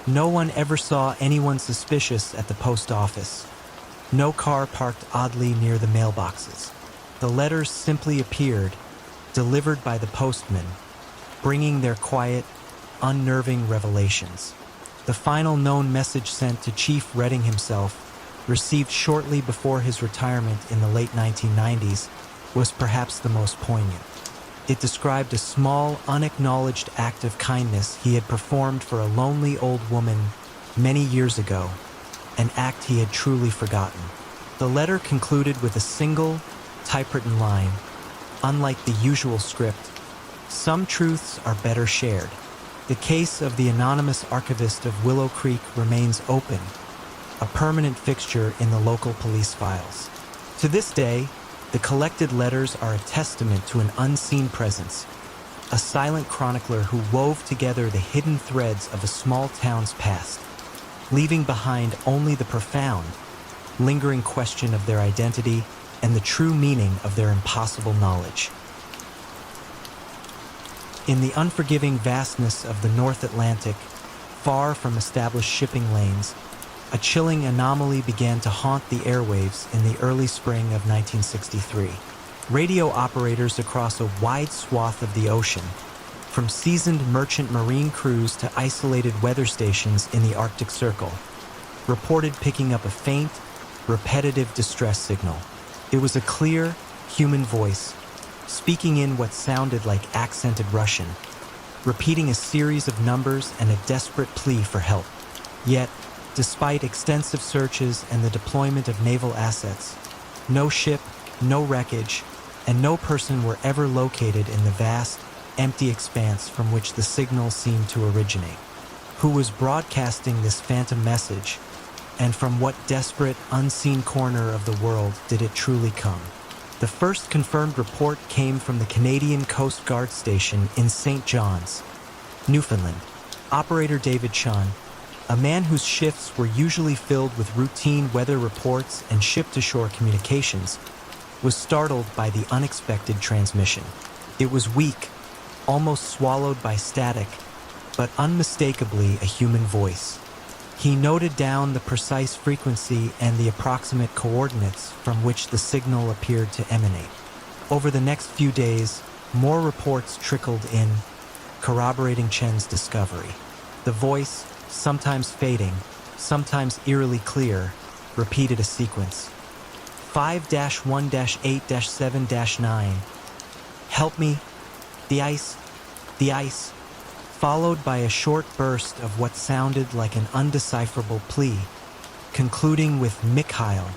No one ever saw anyone suspicious at the post office. No car parked oddly near the mailboxes. The letters simply appeared, delivered by the postman, bringing their quiet, unnerving revelations. The final known message sent to Chief Redding himself, received shortly before his retirement in the late 1990s, was perhaps the most poignant. It described a small, unacknowledged act of kindness he had performed for a lonely old woman many years ago, an act he had truly forgotten. The letter concluded with a single, typewritten line. Unlike the usual script, some truths are better shared. The case of the anonymous archivist of Willow Creek remains open, a permanent fixture in the local police files. To this day, the collected letters are a testament to an unseen presence, a silent chronicler who wove together the hidden threads of a small town's past, leaving behind only the profound, lingering question of their identity and the true meaning of their impossible knowledge. In the unforgiving vastness of the North Atlantic, far from established shipping lanes, a chilling anomaly began to haunt the airwaves in the early spring of 1963. Radio operators across a wide swath of the ocean, from seasoned merchant marine crews to isolated weather stations in the Arctic Circle, reported picking up a faint, repetitive distress signal. It was a clear, human voice, speaking in what sounded like accented Russian, repeating a series of numbers and a desperate plea for help. Yet, despite extensive searches and the deployment of naval assets, no ship, no wreckage, and no person were ever located in the vast, empty expanse from which the signal seemed to originate. Who was broadcasting this phantom message, and from what desperate, unseen corner of the world did it truly come? The first confirmed report came from the Canadian Coast Guard station in St. John's, Newfoundland. Operator David Chun, a man whose shifts were usually filled with routine weather reports and ship-to-shore communications, was startled by the unexpected transmission. It was weak, almost swallowed by static, but unmistakably a human voice. He noted down the precise frequency and the approximate coordinates from which the signal appeared to emanate. Over the next few days, more reports trickled in, corroborating Chen's discovery. The voice, sometimes fading, sometimes eerily clear, repeated a sequence. 5-1-8-7-9. Help me. The ice. The ice. Followed by a short burst of what sounded like an undecipherable plea, concluding with Mikhail,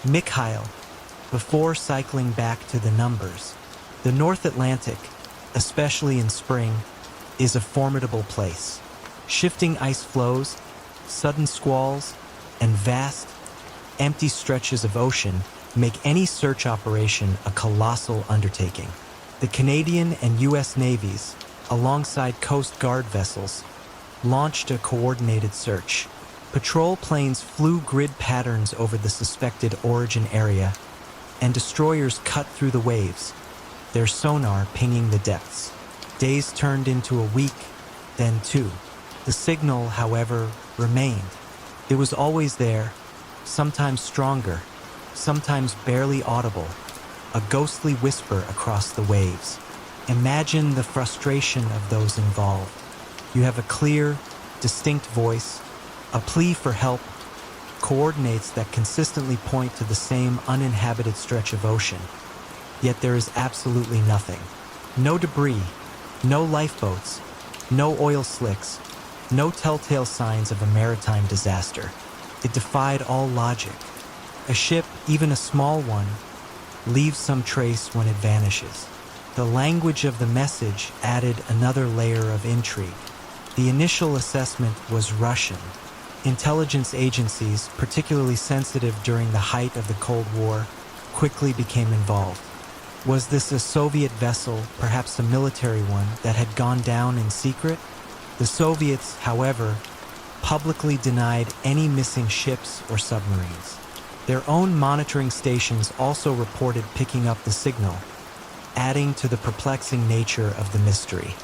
Mikhail, before cycling back to the numbers. The North Atlantic, especially in spring, is a formidable place. Shifting ice flows, sudden squalls, and vast, empty stretches of ocean make any search operation a colossal undertaking. The Canadian and U.S. navies, alongside Coast Guard vessels, launched a coordinated search. Patrol planes flew grid patterns over the suspected origin area, and destroyers cut through the waves, their sonar pinging the depths. Days turned into a week, then two. The signal, however, remained. It was always there, sometimes stronger, sometimes barely audible, a ghostly whisper across the waves. Imagine the frustration of those involved. You have a clear, distinct voice, a plea for help, coordinates that consistently point to the same uninhabited stretch of ocean. Yet there is absolutely nothing. No debris, no lifeboats, no oil slicks, no telltale signs of a maritime disaster. It defied all logic. A ship, even a small one, leaves some trace when it vanishes. The language of the message added another layer of intrigue. The initial assessment was Russian. Intelligence agencies, particularly sensitive during the height of the Cold War, quickly became involved. Was this a Soviet vessel, perhaps a military one, that had gone down in secret? The Soviets, however, publicly denied any missing ships or submarines. Their own monitoring stations also reported picking up the signal, adding to the perplexing nature of the mystery.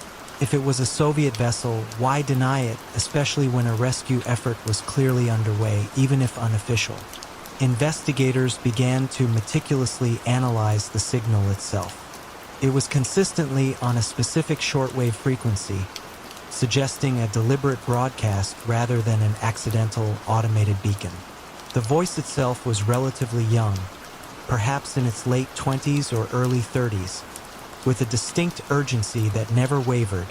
If it was a Soviet vessel, why deny it, especially when a rescue effort was clearly underway, even if unofficial? Investigators began to meticulously analyze the signal itself. It was consistently on a specific shortwave frequency, suggesting a deliberate broadcast rather than an accidental automated beacon. The voice itself was relatively young, perhaps in its late 20s or early 30s, with a distinct urgency that never wavered,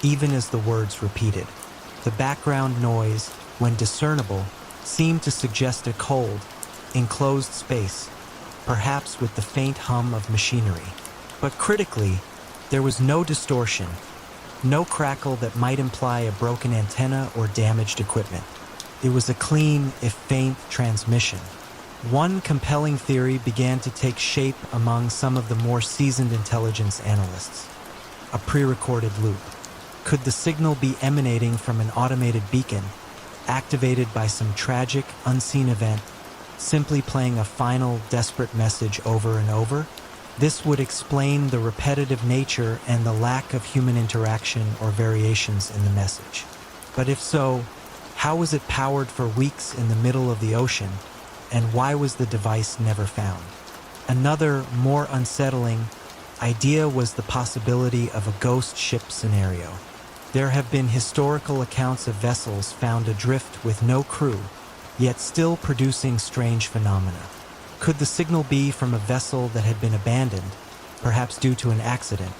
even as the words repeated. The background noise, when discernible, seemed to suggest a cold, enclosed space, perhaps with the faint hum of machinery. But critically, there was no distortion, no crackle that might imply a broken antenna or damaged equipment. It was a clean, if faint, transmission. One compelling theory began to take shape among some of the more seasoned intelligence analysts. A pre-recorded loop. Could the signal be emanating from an automated beacon, activated by some tragic, unseen event, simply playing a final, desperate message over and over? This would explain the repetitive nature and the lack of human interaction or variations in the message. But if so, how was it powered for weeks in the middle of the ocean, and why was the device never found? Another, more unsettling, idea was the possibility of a ghost ship scenario. There have been historical accounts of vessels found adrift with no crew, yet still producing strange phenomena. Could the signal be from a vessel that had been abandoned, perhaps due to an accident,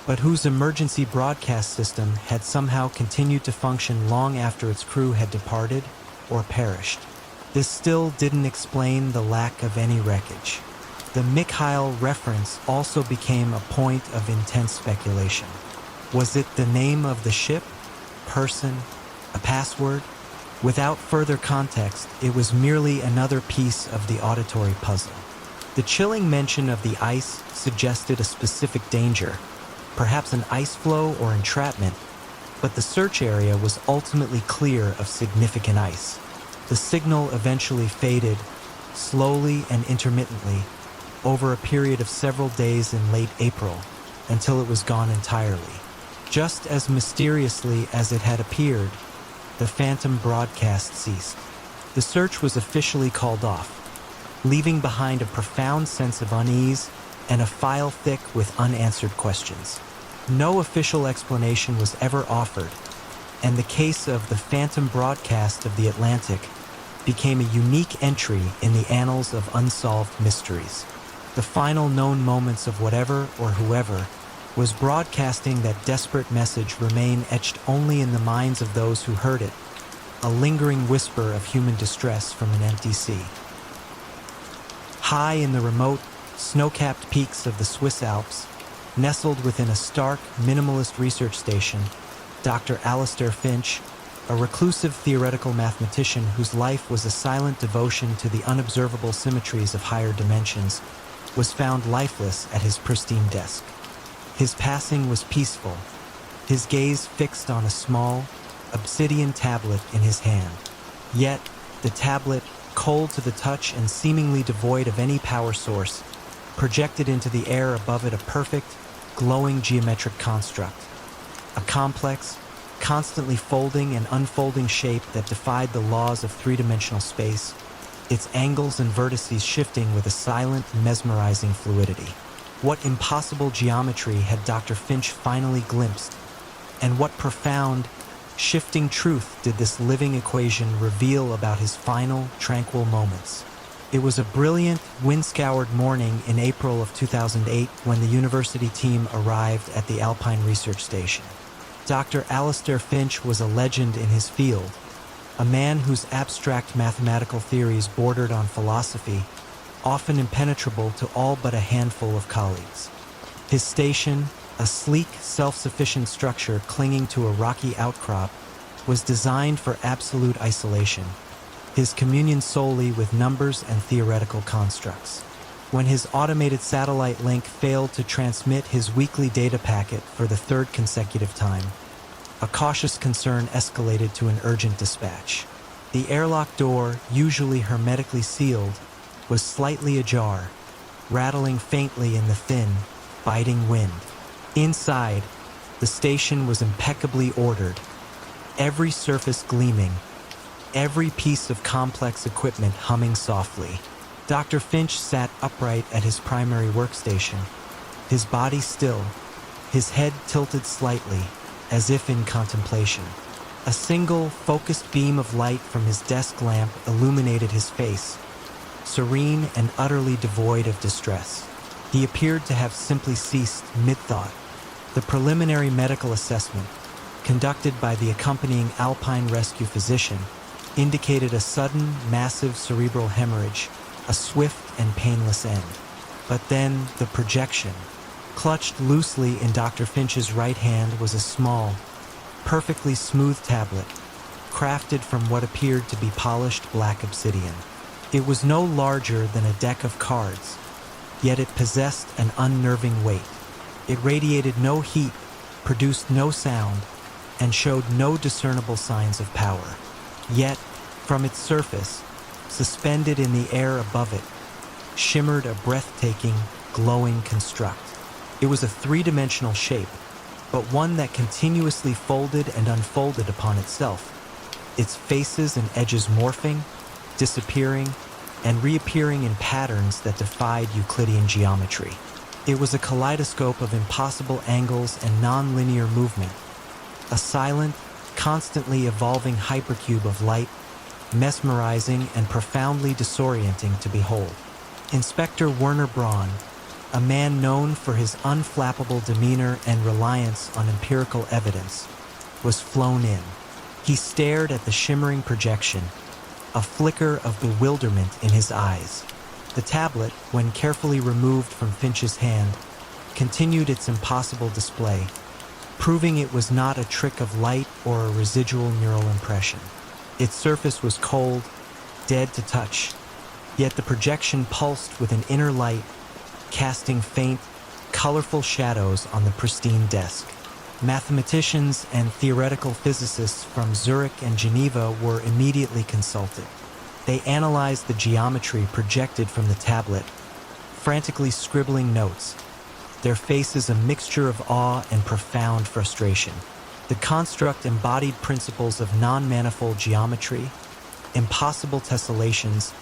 but whose emergency broadcast system had somehow continued to function long after its crew had departed or perished? This still didn't explain the lack of any wreckage. The Mikhail reference also became a point of intense speculation. Was it the name of the ship, person, a password? Without further context, it was merely another piece of the auditory puzzle. The chilling mention of the ice suggested a specific danger, perhaps an ice flow or entrapment, but the search area was ultimately clear of significant ice. The signal eventually faded, slowly and intermittently, over a period of several days in late April, until it was gone entirely. Just as mysteriously as it had appeared, the phantom broadcast ceased. The search was officially called off, leaving behind a profound sense of unease and a file thick with unanswered questions. No official explanation was ever offered, and the case of the phantom broadcast of the Atlantic became a unique entry in the annals of unsolved mysteries. The final known moments of whatever or whoever was broadcasting that desperate message remain etched only in the minds of those who heard it, a lingering whisper of human distress from an empty sea. High in the remote, snow-capped peaks of the Swiss Alps, nestled within a stark, minimalist research station, Dr. Alistair Finch, a reclusive theoretical mathematician whose life was a silent devotion to the unobservable symmetries of higher dimensions, was found lifeless at his pristine desk. His passing was peaceful, his gaze fixed on a small, obsidian tablet in his hand. Yet, the tablet, cold to the touch and seemingly devoid of any power source, projected into the air above it a perfect, glowing geometric construct. A complex, constantly folding and unfolding shape that defied the laws of three-dimensional space, its angles and vertices shifting with a silent, mesmerizing fluidity. What impossible geometry had Dr. Finch finally glimpsed? And what profound, shifting truth did this living equation reveal about his final, tranquil moments? It was a brilliant, wind-scoured morning in April of 2008 when the university team arrived at the Alpine Research Station. Dr. Alistair Finch was a legend in his field, a man whose abstract mathematical theories bordered on philosophy, often impenetrable to all but a handful of colleagues. His station, a sleek, self-sufficient structure clinging to a rocky outcrop, was designed for absolute isolation, his communion solely with numbers and theoretical constructs. When his automated satellite link failed to transmit his weekly data packet for the third consecutive time, a cautious concern escalated to an urgent dispatch. The airlock door, usually hermetically sealed, was slightly ajar, rattling faintly in the thin, biting wind. Inside, the station was impeccably ordered, every surface gleaming, every piece of complex equipment humming softly. Dr. Finch sat upright at his primary workstation, his body still, his head tilted slightly, as if in contemplation. A single, focused beam of light from his desk lamp illuminated his face, serene and utterly devoid of distress. He appeared to have simply ceased mid-thought. The preliminary medical assessment, conducted by the accompanying Alpine rescue physician, indicated a sudden, massive cerebral hemorrhage, a swift and painless end. But then, the projection. Clutched loosely in Dr. Finch's right hand was a small, perfectly smooth tablet, crafted from what appeared to be polished black obsidian. It was no larger than a deck of cards, yet it possessed an unnerving weight. It radiated no heat, produced no sound, and showed no discernible signs of power. Yet, from its surface, suspended in the air above it, shimmered a breathtaking, glowing construct. It was a three-dimensional shape, but one that continuously folded and unfolded upon itself, its faces and edges morphing, disappearing, and reappearing in patterns that defied Euclidean geometry. It was a kaleidoscope of impossible angles and non-linear movement, a silent, constantly evolving hypercube of light, mesmerizing and profoundly disorienting to behold. Inspector Werner Braun, a man known for his unflappable demeanor and reliance on empirical evidence, was flown in. He stared at the shimmering projection, a flicker of bewilderment in his eyes. The tablet, when carefully removed from Finch's hand, continued its impossible display, proving it was not a trick of light or a residual neural impression. Its surface was cold, dead to touch, yet the projection pulsed with an inner light, casting faint, colorful shadows on the pristine desk. Mathematicians and theoretical physicists from Zurich and Geneva were immediately consulted. They analyzed the geometry projected from the tablet, frantically scribbling notes, their faces a mixture of awe and profound frustration. The construct embodied principles of non-manifold geometry, impossible tessellations,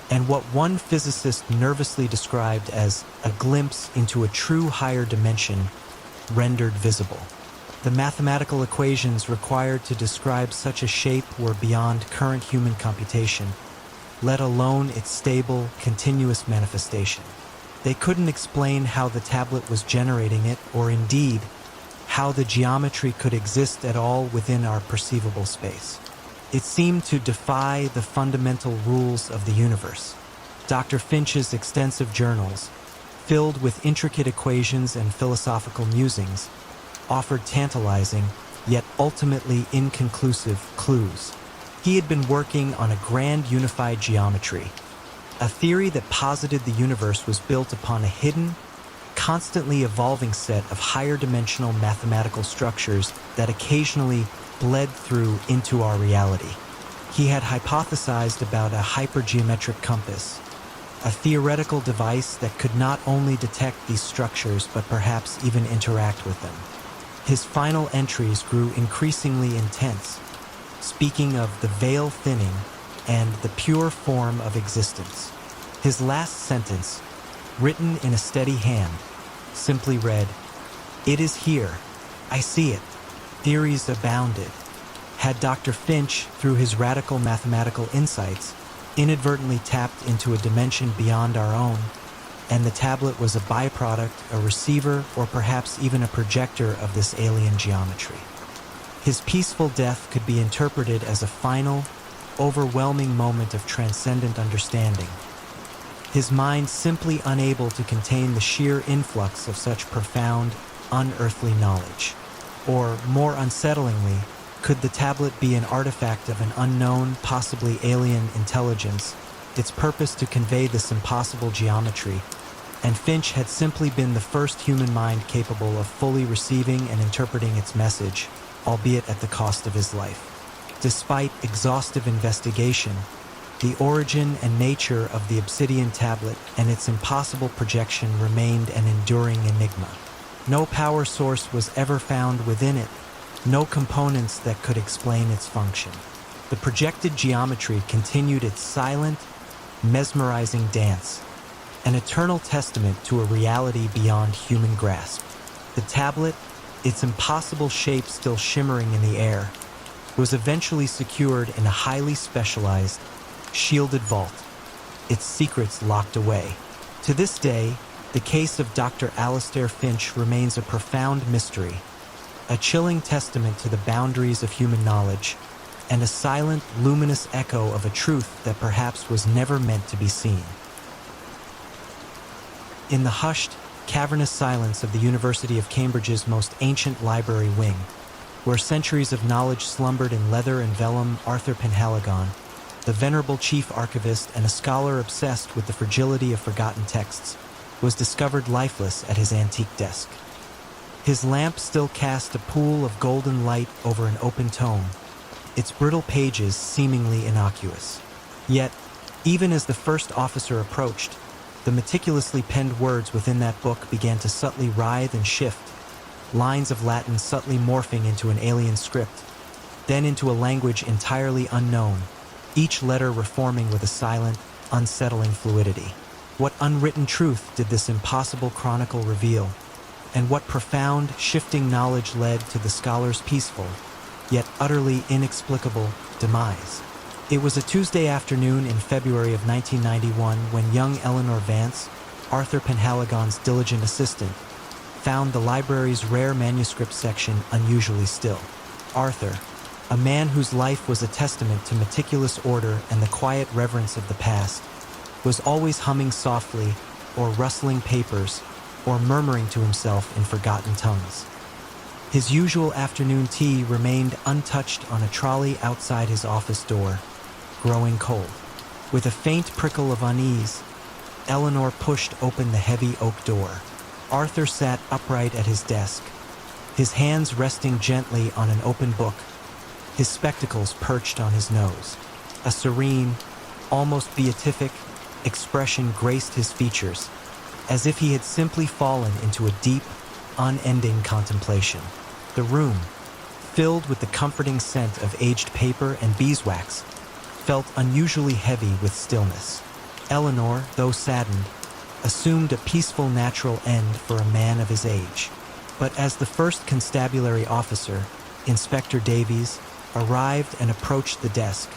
and what one physicist nervously described as a glimpse into a true higher dimension rendered visible. The mathematical equations required to describe such a shape were beyond current human computation, let alone its stable, continuous manifestation. They couldn't explain how the tablet was generating it, or indeed, how the geometry could exist at all within our perceivable space. It seemed to defy the fundamental rules of the universe. Dr. Finch's extensive journals, filled with intricate equations and philosophical musings, offered tantalizing, yet ultimately inconclusive clues. He had been working on a grand unified geometry, a theory that posited the universe was built upon a hidden, constantly evolving set of higher dimensional mathematical structures that occasionally bled through into our reality. He had hypothesized about a hypergeometric compass, a theoretical device that could not only detect these structures but perhaps even interact with them. His final entries grew increasingly intense, speaking of the veil thinning and the pure form of existence. His last sentence, written in a steady hand, simply read, "It is here. I see it." Theories abounded. Had Dr. Finch, through his radical mathematical insights, inadvertently tapped into a dimension beyond our own, and the tablet was a byproduct, a receiver, or perhaps even a projector of this alien geometry? His peaceful death could be interpreted as a final, overwhelming moment of transcendent understanding, his mind simply unable to contain the sheer influx of such profound, unearthly knowledge. Or, more unsettlingly, could the tablet be an artifact of an unknown, possibly alien intelligence, its purpose to convey this impossible geometry, and Finch had simply been the first human mind capable of fully receiving and interpreting its message, albeit at the cost of his life. Despite exhaustive investigation, the origin and nature of the obsidian tablet and its impossible projection remained an enduring enigma. No power source was ever found within it, no components that could explain its function. The projected geometry continued its silent, mesmerizing dance, an eternal testament to a reality beyond human grasp. The tablet, its impossible shape still shimmering in the air, was eventually secured in a highly specialized, shielded vault, its secrets locked away. To this day, the case of Dr. Alistair Finch remains a profound mystery, a chilling testament to the boundaries of human knowledge, and a silent, luminous echo of a truth that perhaps was never meant to be seen. In the hushed, cavernous silence of the University of Cambridge's most ancient library wing, where centuries of knowledge slumbered in leather and vellum, Arthur Penhaligon, the venerable chief archivist and a scholar obsessed with the fragility of forgotten texts, was discovered lifeless at his antique desk. His lamp still cast a pool of golden light over an open tome, its brittle pages seemingly innocuous. Yet, even as the first officer approached, the meticulously penned words within that book began to subtly writhe and shift, lines of Latin subtly morphing into an alien script, then into a language entirely unknown, each letter reforming with a silent, unsettling fluidity. What unwritten truth did this impossible chronicle reveal? And what profound, shifting knowledge led to the scholar's peaceful, yet utterly inexplicable, demise? It was a Tuesday afternoon in February of 1991 when young Eleanor Vance, Arthur Penhaligon's diligent assistant, found the library's rare manuscript section unusually still. Arthur, a man whose life was a testament to meticulous order and the quiet reverence of the past, was always humming softly, or rustling papers, or murmuring to himself in forgotten tongues. His usual afternoon tea remained untouched on a trolley outside his office door, growing cold. With a faint prickle of unease, Eleanor pushed open the heavy oak door. Arthur sat upright at his desk, his hands resting gently on an open book, his spectacles perched on his nose. A serene, almost beatific, expression graced his features, as if he had simply fallen into a deep, unending contemplation. The room, filled with the comforting scent of aged paper and beeswax, felt unusually heavy with stillness. Eleanor, though saddened, assumed a peaceful natural end for a man of his age. But as the first constabulary officer, Inspector Davies, arrived and approached the desk,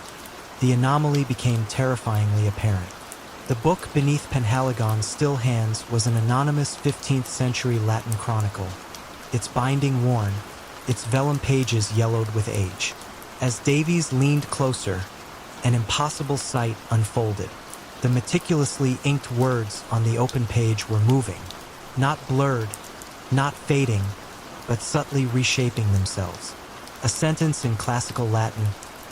the anomaly became terrifyingly apparent. The book beneath Penhaligon's still hands was an anonymous 15th century Latin chronicle, its binding worn, its vellum pages yellowed with age. As Davies leaned closer, an impossible sight unfolded. The meticulously inked words on the open page were moving, not blurred, not fading, but subtly reshaping themselves. A sentence in classical Latin,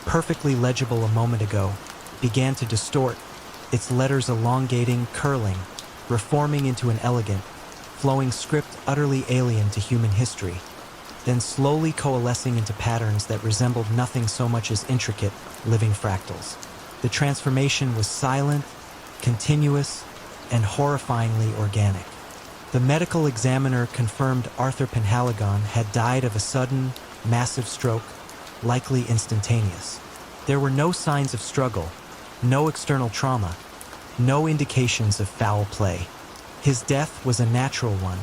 perfectly legible a moment ago, began to distort, its letters elongating, curling, reforming into an elegant, flowing script utterly alien to human history, then slowly coalescing into patterns that resembled nothing so much as intricate, living fractals. The transformation was silent, continuous, and horrifyingly organic. The medical examiner confirmed Arthur Penhaligon had died of a sudden, massive stroke, likely instantaneous. There were no signs of struggle, no external trauma, no indications of foul play. His death was a natural one,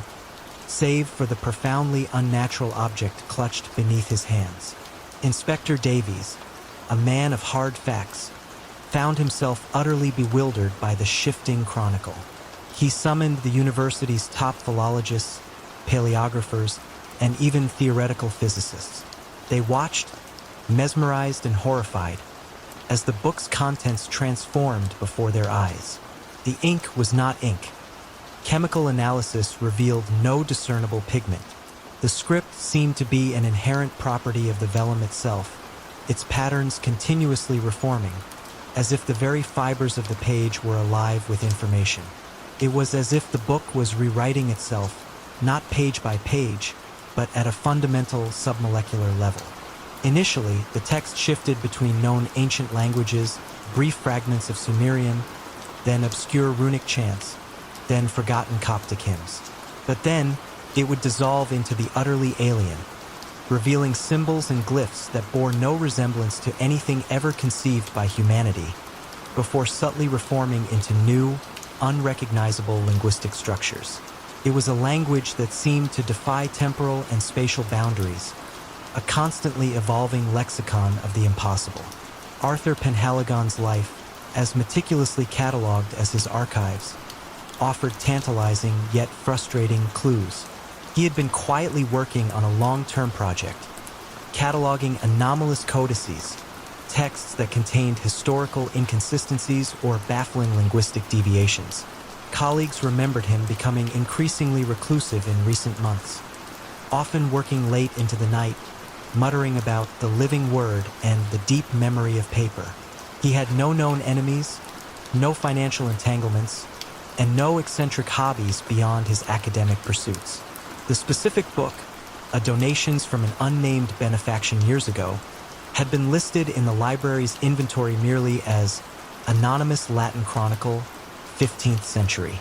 save for the profoundly unnatural object clutched beneath his hands. Inspector Davies, a man of hard facts, found himself utterly bewildered by the shifting chronicle. He summoned the university's top philologists, paleographers, and even theoretical physicists. They watched, mesmerized and horrified, as the book's contents transformed before their eyes. The ink was not ink. Chemical analysis revealed no discernible pigment. The script seemed to be an inherent property of the vellum itself, its patterns continuously reforming, as if the very fibers of the page were alive with information. It was as if the book was rewriting itself, not page by page, but at a fundamental submolecular level. Initially, the text shifted between known ancient languages, brief fragments of Sumerian, then obscure runic chants, then forgotten Coptic hymns. But then, it would dissolve into the utterly alien, revealing symbols and glyphs that bore no resemblance to anything ever conceived by humanity, before subtly reforming into new, unrecognizable linguistic structures. It was a language that seemed to defy temporal and spatial boundaries, a constantly evolving lexicon of the impossible. Arthur Penhaligon's life, as meticulously catalogued as his archives, offered tantalizing yet frustrating clues. He had been quietly working on a long-term project, cataloging anomalous codices, texts that contained historical inconsistencies or baffling linguistic deviations. Colleagues remembered him becoming increasingly reclusive in recent months, often working late into the night, muttering about the living word and the deep memory of paper. He had no known enemies, no financial entanglements, and no eccentric hobbies beyond his academic pursuits. The specific book, a donations from an unnamed benefaction years ago, had been listed in the library's inventory merely as Anonymous Latin Chronicle, 15th Century.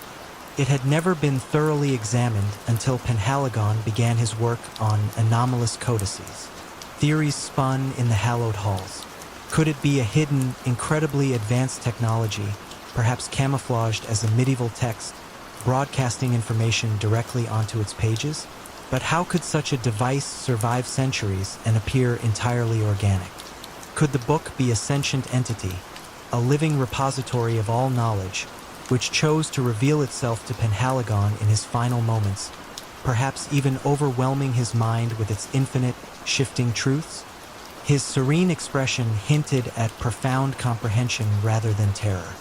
It had never been thoroughly examined until Penhaligon began his work on anomalous codices. Theories spun in the hallowed halls. Could it be a hidden, incredibly advanced technology, perhaps camouflaged as a medieval text, broadcasting information directly onto its pages? But how could such a device survive centuries and appear entirely organic? Could the book be a sentient entity, a living repository of all knowledge, which chose to reveal itself to Penhaligon in his final moments, perhaps even overwhelming his mind with its infinite, shifting truths? His serene expression hinted at profound comprehension rather than terror.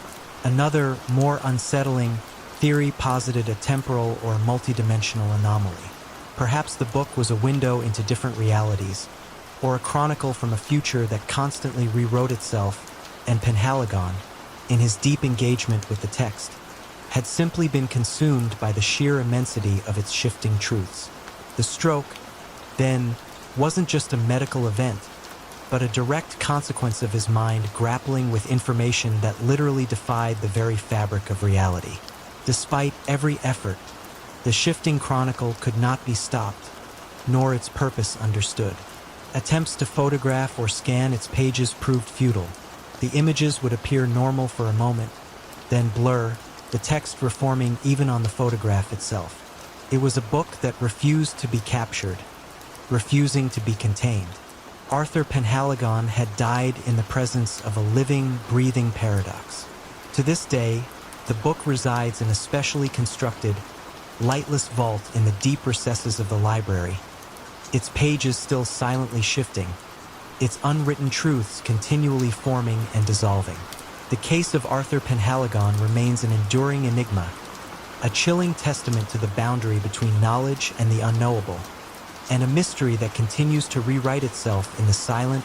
Another, more unsettling, theory posited a temporal or multidimensional anomaly. Perhaps the book was a window into different realities, or a chronicle from a future that constantly rewrote itself, and Penhaligon, in his deep engagement with the text, had simply been consumed by the sheer immensity of its shifting truths. The stroke, then, wasn't just a medical event, but a direct consequence of his mind grappling with information that literally defied the very fabric of reality. Despite every effort, the shifting chronicle could not be stopped, nor its purpose understood. Attempts to photograph or scan its pages proved futile. The images would appear normal for a moment, then blur, the text reforming even on the photograph itself. It was a book that refused to be captured, refusing to be contained. Arthur Penhaligon had died in the presence of a living, breathing paradox. To this day, the book resides in a specially constructed, lightless vault in the deep recesses of the library, its pages still silently shifting, its unwritten truths continually forming and dissolving. The case of Arthur Penhaligon remains an enduring enigma, a chilling testament to the boundary between knowledge and the unknowable, and a mystery that continues to rewrite itself in the silent,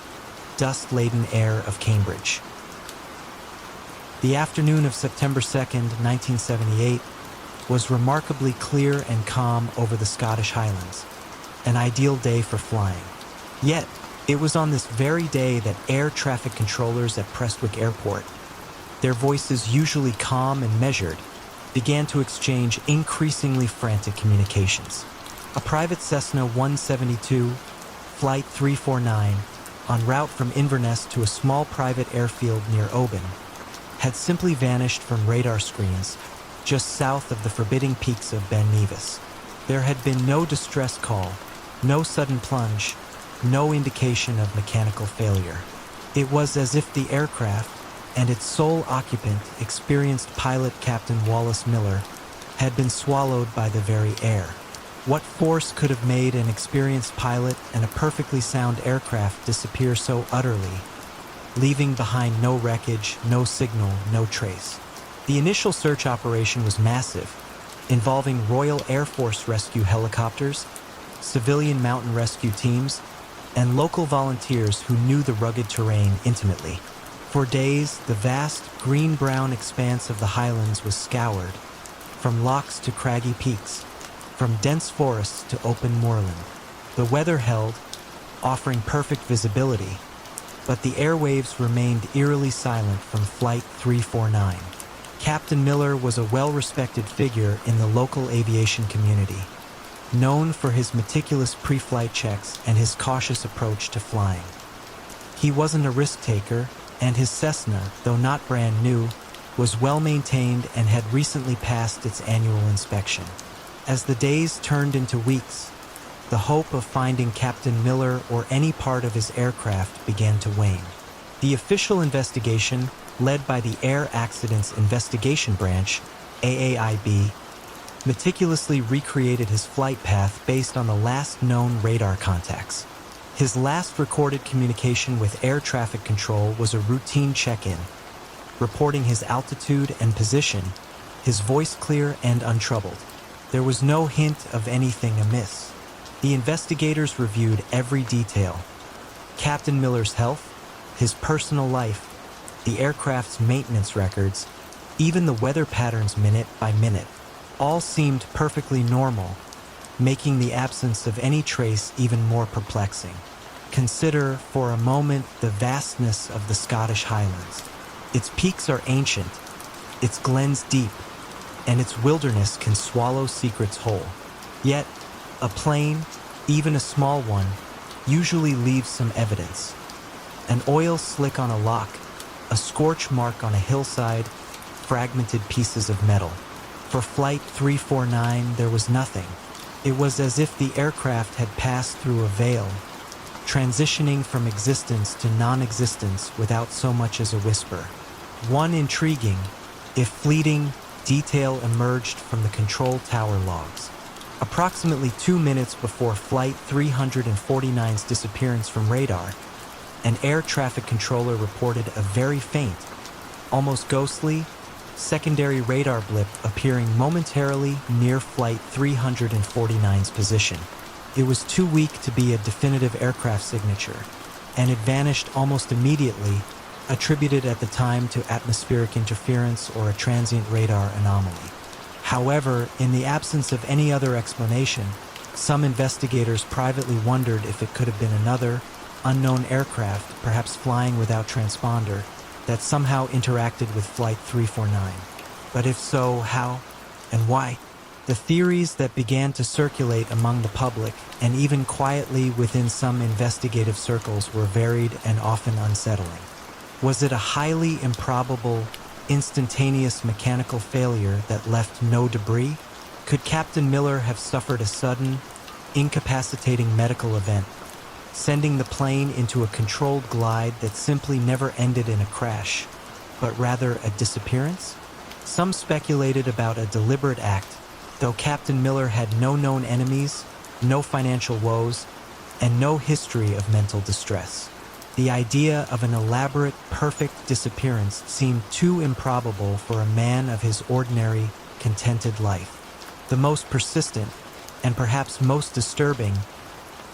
dust-laden air of Cambridge. The afternoon of September 2nd, 1978, was remarkably clear and calm over the Scottish Highlands, an ideal day for flying. Yet, it was on this very day that air traffic controllers at Prestwick Airport, their voices usually calm and measured, began to exchange increasingly frantic communications. A private Cessna 172, Flight 349, en route from Inverness to a small private airfield near Oban, had simply vanished from radar screens just south of the forbidding peaks of Ben Nevis. There had been no distress call, no sudden plunge, no indication of mechanical failure. It was as if the aircraft and its sole occupant, experienced pilot Captain Wallace Miller, had been swallowed by the very air. What force could have made an experienced pilot and a perfectly sound aircraft disappear so utterly, leaving behind no wreckage, no signal, no trace? The initial search operation was massive, involving Royal Air Force rescue helicopters, civilian mountain rescue teams, and local volunteers who knew the rugged terrain intimately. For days, the vast green-brown expanse of the highlands was scoured, from lochs to craggy peaks, from dense forests to open moorland. The weather held, offering perfect visibility, but the airwaves remained eerily silent from Flight 349. Captain Miller was a well-respected figure in the local aviation community, known for his meticulous pre-flight checks and his cautious approach to flying. He wasn't a risk-taker, and his Cessna, though not brand new, was well-maintained and had recently passed its annual inspection. As the days turned into weeks, the hope of finding Captain Miller or any part of his aircraft began to wane. The official investigation, led by the Air Accidents Investigation Branch, AAIB, meticulously recreated his flight path based on the last known radar contacts. His last recorded communication with air traffic control was a routine check-in, reporting his altitude and position, his voice clear and untroubled. There was no hint of anything amiss. The investigators reviewed every detail: Captain Miller's health, his personal life, the aircraft's maintenance records, even the weather patterns minute by minute. All seemed perfectly normal, making the absence of any trace even more perplexing. Consider, for a moment, the vastness of the Scottish Highlands. Its peaks are ancient, its glens deep, and its wilderness can swallow secrets whole. Yet, a plane, even a small one, usually leaves some evidence. An oil slick on a lock, a scorch mark on a hillside, fragmented pieces of metal. For Flight 349, there was nothing. It was as if the aircraft had passed through a veil, transitioning from existence to non-existence without so much as a whisper. One intriguing, if fleeting, detail emerged from the control tower logs. Approximately 2 minutes before Flight 349's disappearance from radar, an air traffic controller reported a very faint, almost ghostly, secondary radar blip appearing momentarily near Flight 349's position. It was too weak to be a definitive aircraft signature, and it vanished almost immediately, attributed at the time to atmospheric interference or a transient radar anomaly. However, in the absence of any other explanation, some investigators privately wondered if it could have been another, unknown aircraft, perhaps flying without transponder, that somehow interacted with Flight 349. But if so, how and why? The theories that began to circulate among the public, and even quietly within some investigative circles, were varied and often unsettling. Was it a highly improbable, instantaneous mechanical failure that left no debris? Could Captain Miller have suffered a sudden, incapacitating medical event, sending the plane into a controlled glide that simply never ended in a crash, but rather a disappearance? Some speculated about a deliberate act, though Captain Miller had no known enemies, no financial woes, and no history of mental distress. The idea of an elaborate, perfect disappearance seemed too improbable for a man of his ordinary, contented life. The most persistent, and perhaps most disturbing,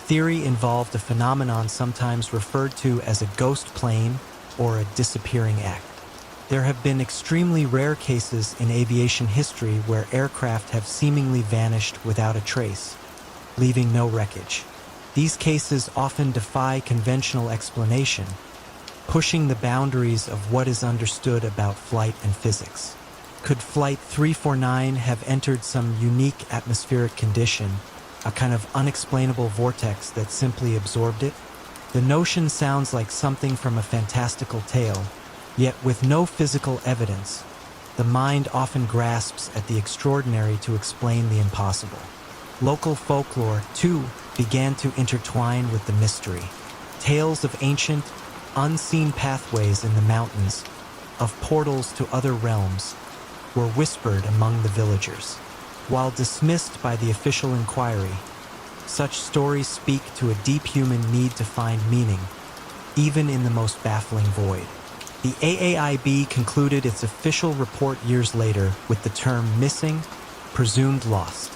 theory involved a phenomenon sometimes referred to as a ghost plane or a disappearing act. There have been extremely rare cases in aviation history where aircraft have seemingly vanished without a trace, leaving no wreckage. These cases often defy conventional explanation, pushing the boundaries of what is understood about flight and physics. Could Flight 349 have entered some unique atmospheric condition, a kind of unexplainable vortex that simply absorbed it? The notion sounds like something from a fantastical tale, yet with no physical evidence, the mind often grasps at the extraordinary to explain the impossible. Local folklore, too, began to intertwine with the mystery. Tales of ancient, unseen pathways in the mountains, of portals to other realms, were whispered among the villagers. While dismissed by the official inquiry, such stories speak to a deep human need to find meaning, even in the most baffling void. The AAIB concluded its official report years later with the term missing, presumed lost.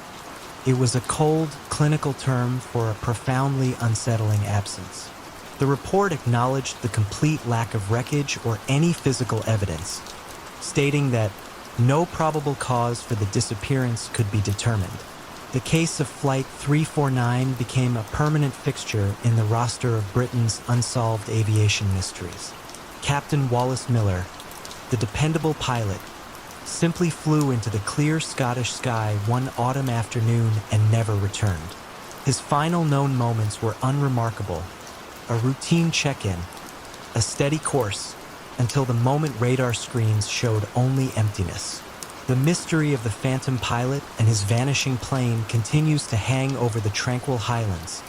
It was a cold, clinical term for a profoundly unsettling absence. The report acknowledged the complete lack of wreckage or any physical evidence, stating that no probable cause for the disappearance could be determined. The case of Flight 349 became a permanent fixture in the roster of Britain's unsolved aviation mysteries. Captain Wallace Miller, the dependable pilot, simply flew into the clear Scottish sky one autumn afternoon and never returned. His final known moments were unremarkable: a routine check-in, a steady course, until the moment radar screens showed only emptiness. The mystery of the phantom pilot and his vanishing plane continues to hang over the tranquil highlands,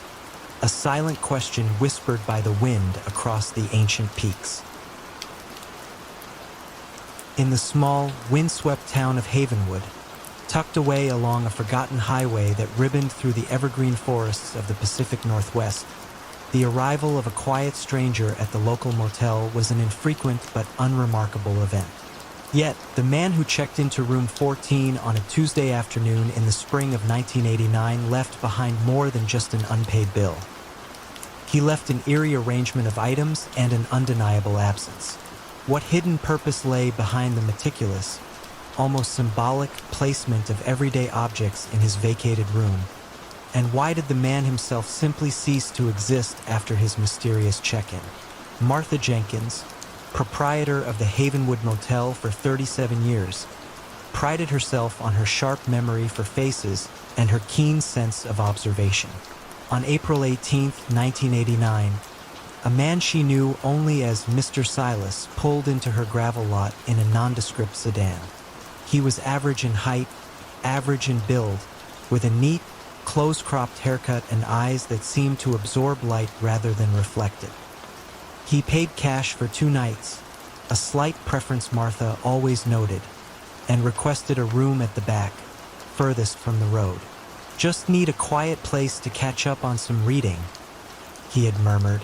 a silent question whispered by the wind across the ancient peaks. In the small, windswept town of Havenwood, tucked away along a forgotten highway that ribboned through the evergreen forests of the Pacific Northwest, the arrival of a quiet stranger at the local motel was an infrequent but unremarkable event. Yet, the man who checked into room 14 on a Tuesday afternoon in the spring of 1989 left behind more than just an unpaid bill. He left an eerie arrangement of items and an undeniable absence. What hidden purpose lay behind the meticulous, almost symbolic placement of everyday objects in his vacated room? And why did the man himself simply cease to exist after his mysterious check-in? Martha Jenkins, proprietor of the Havenwood Motel for 37 years, prided herself on her sharp memory for faces and her keen sense of observation. On April 18, 1989, a man she knew only as Mr. Silas pulled into her gravel lot in a nondescript sedan. He was average in height, average in build, with a neat, close-cropped haircut and eyes that seemed to absorb light rather than reflect it. He paid cash for 2 nights, a slight preference Martha always noted, and requested a room at the back, furthest from the road. "Just need a quiet place to catch up on some reading," he had murmured,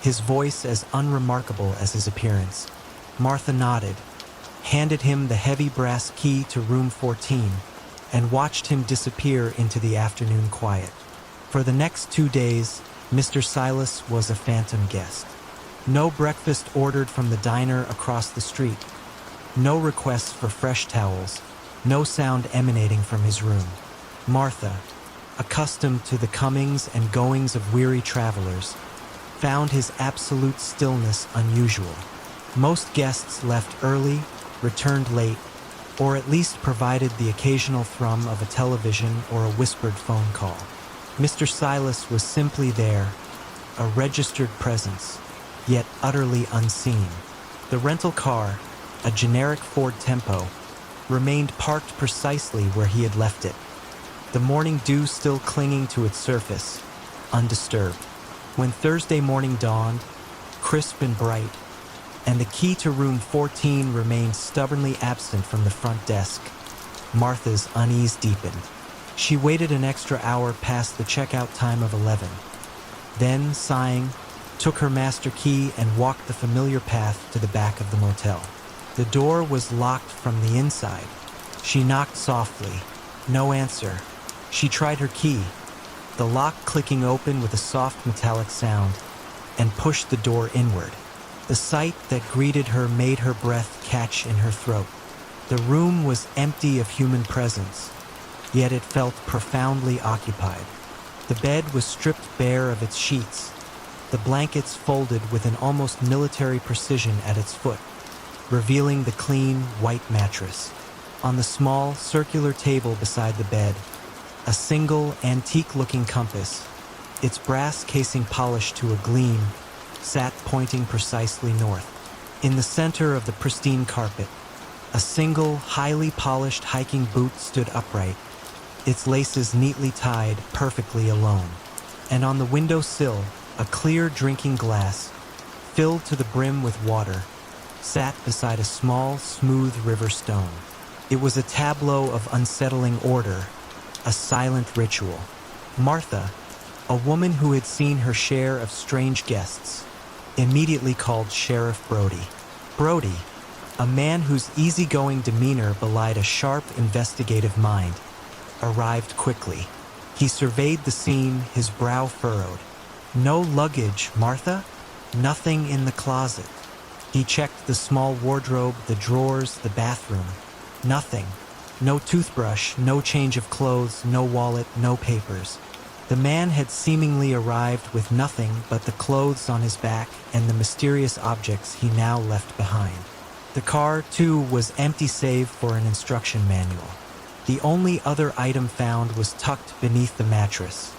his voice as unremarkable as his appearance. Martha nodded, handed him the heavy brass key to room 14, and watched him disappear into the afternoon quiet. For the next 2 days, Mr. Silas was a phantom guest. No breakfast ordered from the diner across the street, no requests for fresh towels, no sound emanating from his room. Martha, accustomed to the comings and goings of weary travelers, found his absolute stillness unusual. Most guests left early, returned late, or at least provided the occasional thrum of a television or a whispered phone call. Mr. Silas was simply there, a registered presence, yet utterly unseen. The rental car, a generic Ford Tempo, remained parked precisely where he had left it, the morning dew still clinging to its surface, undisturbed. When Thursday morning dawned, crisp and bright, and the key to room 14 remained stubbornly absent from the front desk, Martha's unease deepened. She waited an extra hour past the checkout time of 11. Then, sighing, took her master key and walked the familiar path to the back of the motel. The door was locked from the inside. She knocked softly. No answer. She tried her key, the lock clicking open with a soft metallic sound, and pushed the door inward. The sight that greeted her made her breath catch in her throat. The room was empty of human presence, yet it felt profoundly occupied. The bed was stripped bare of its sheets, the blankets folded with an almost military precision at its foot, revealing the clean, white mattress. On the small, circular table beside the bed, a single, antique-looking compass, its brass casing polished to a gleam, sat pointing precisely north. In the center of the pristine carpet, a single, highly polished hiking boot stood upright, its laces neatly tied, perfectly alone. And on the window sill, a clear drinking glass, filled to the brim with water, sat beside a small, smooth river stone. It was a tableau of unsettling order, a silent ritual. Martha, a woman who had seen her share of strange guests, immediately called Sheriff Brody. Brody, a man whose easygoing demeanor belied a sharp, investigative mind, arrived quickly. He surveyed the scene, his brow furrowed. No luggage, Martha? Nothing in the closet. He checked the small wardrobe, the drawers, the bathroom. Nothing. No toothbrush, no change of clothes, no wallet, no papers. The man had seemingly arrived with nothing but the clothes on his back and the mysterious objects he now left behind. The car, too, was empty save for an instruction manual. The only other item found was tucked beneath the mattress.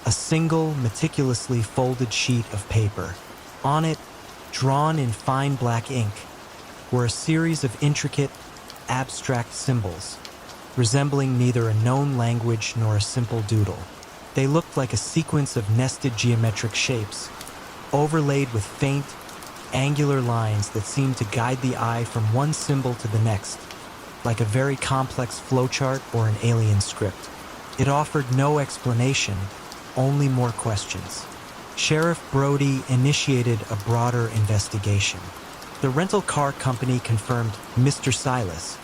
A single, meticulously folded sheet of paper. On it, drawn in fine black ink, were a series of intricate, abstract symbols, resembling neither a known language nor a simple doodle. They looked like a sequence of nested geometric shapes, overlaid with faint, angular lines that seemed to guide the eye from one symbol to the next, like a very complex flowchart or an alien script. It offered no explanation, only more questions. Sheriff Brody initiated a broader investigation. The rental car company confirmed Mr. Silas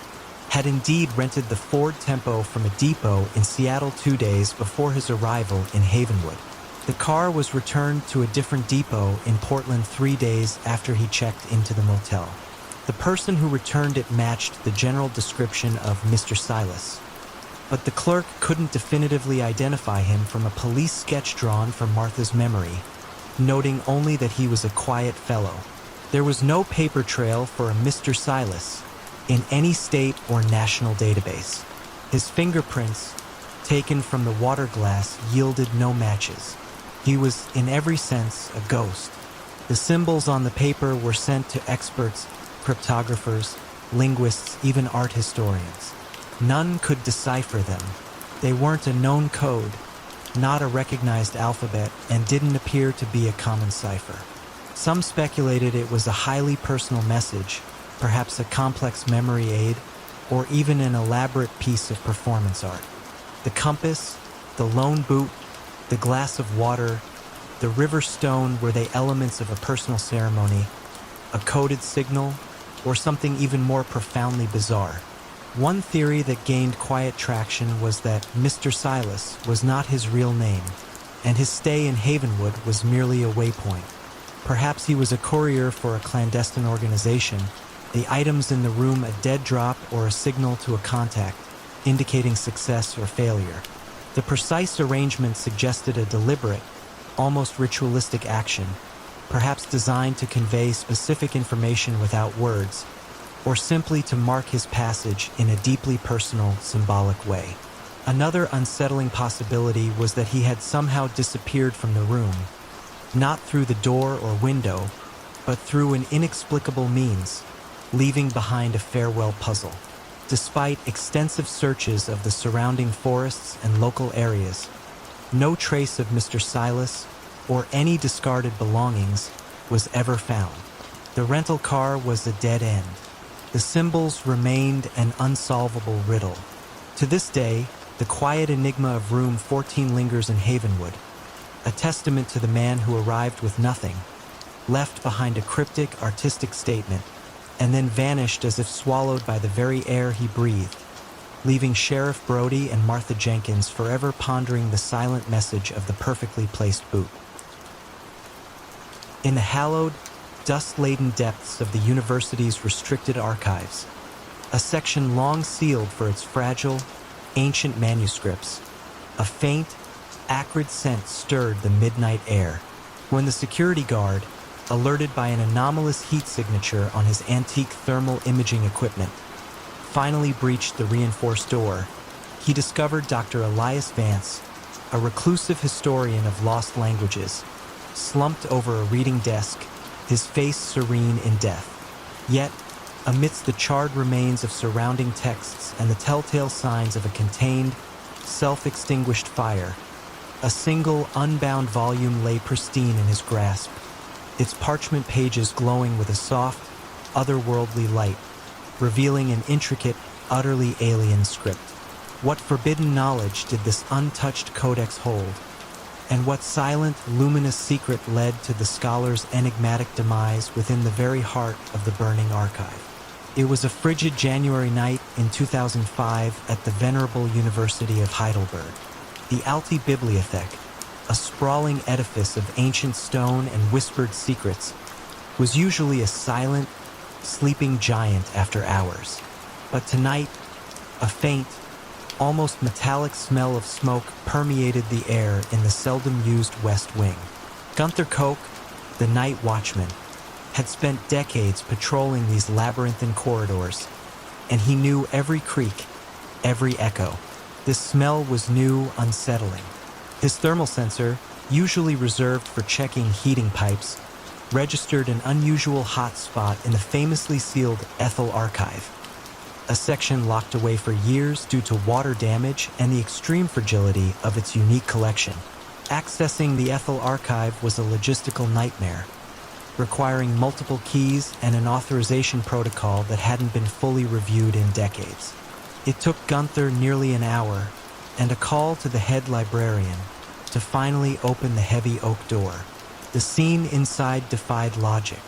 had indeed rented the Ford Tempo from a depot in Seattle 2 days before his arrival in Havenwood. The car was returned to a different depot in Portland 3 days after he checked into the motel. The person who returned it matched the general description of Mr. Silas, but the clerk couldn't definitively identify him from a police sketch drawn from Martha's memory, noting only that he was a quiet fellow. There was no paper trail for a Mr. Silas in any state or national database. His fingerprints, taken from the water glass, yielded no matches. He was, in every sense, a ghost. The symbols on the paper were sent to experts, cryptographers, linguists, even art historians. None could decipher them. They weren't a known code, not a recognized alphabet, and didn't appear to be a common cipher. Some speculated it was a highly personal message, perhaps a complex memory aid, or even an elaborate piece of performance art. The compass, the lone boot, the glass of water, the river stone, were they elements of a personal ceremony, a coded signal, or something even more profoundly bizarre? One theory that gained quiet traction was that Mr. Silas was not his real name, and his stay in Havenwood was merely a waypoint. Perhaps he was a courier for a clandestine organization, the items in the room a dead drop or a signal to a contact, indicating success or failure. The precise arrangement suggested a deliberate, almost ritualistic action, perhaps designed to convey specific information without words, or simply to mark his passage in a deeply personal, symbolic way. Another unsettling possibility was that he had somehow disappeared from the room, not through the door or window, but through an inexplicable means, leaving behind a farewell puzzle. Despite extensive searches of the surrounding forests and local areas, no trace of Mr. Silas or any discarded belongings was ever found. The rental car was a dead end. The symbols remained an unsolvable riddle. To this day, the quiet enigma of room 14 lingers in Havenwood, a testament to the man who arrived with nothing, left behind a cryptic artistic statement, and then vanished as if swallowed by the very air he breathed, leaving Sheriff Brody and Martha Jenkins forever pondering the silent message of the perfectly placed boot. In the hallowed, dust-laden depths of the university's restricted archives, a section long sealed for its fragile, ancient manuscripts, a faint, acrid scent stirred the midnight air. When the security guard, alerted by an anomalous heat signature on his antique thermal imaging equipment, finally breached the reinforced door, he discovered Dr. Elias Vance, a reclusive historian of lost languages, slumped over a reading desk, his face serene in death. Yet, amidst the charred remains of surrounding texts and the telltale signs of a contained, self-extinguished fire, a single unbound volume lay pristine in his grasp, its parchment pages glowing with a soft, otherworldly light, revealing an intricate, utterly alien script. What forbidden knowledge did this untouched codex hold? And what silent, luminous secret led to the scholar's enigmatic demise within the very heart of the burning archive? It was a frigid January night in 2005 at the venerable University of Heidelberg. The Alte Bibliothek, a sprawling edifice of ancient stone and whispered secrets, was usually a silent, sleeping giant after hours. But tonight, a faint, almost metallic smell of smoke permeated the air in the seldom used West Wing. Gunther Koch, the night watchman, had spent decades patrolling these labyrinthine corridors, and he knew every creak, every echo. This smell was new, unsettling. His thermal sensor, usually reserved for checking heating pipes, registered an unusual hot spot in the famously sealed Ethel Archive, a section locked away for years due to water damage and the extreme fragility of its unique collection. Accessing the Ethel Archive was a logistical nightmare, requiring multiple keys and an authorization protocol that hadn't been fully reviewed in decades. It took Gunther nearly an hour and a call to the head librarian to finally open the heavy oak door. The scene inside defied logic.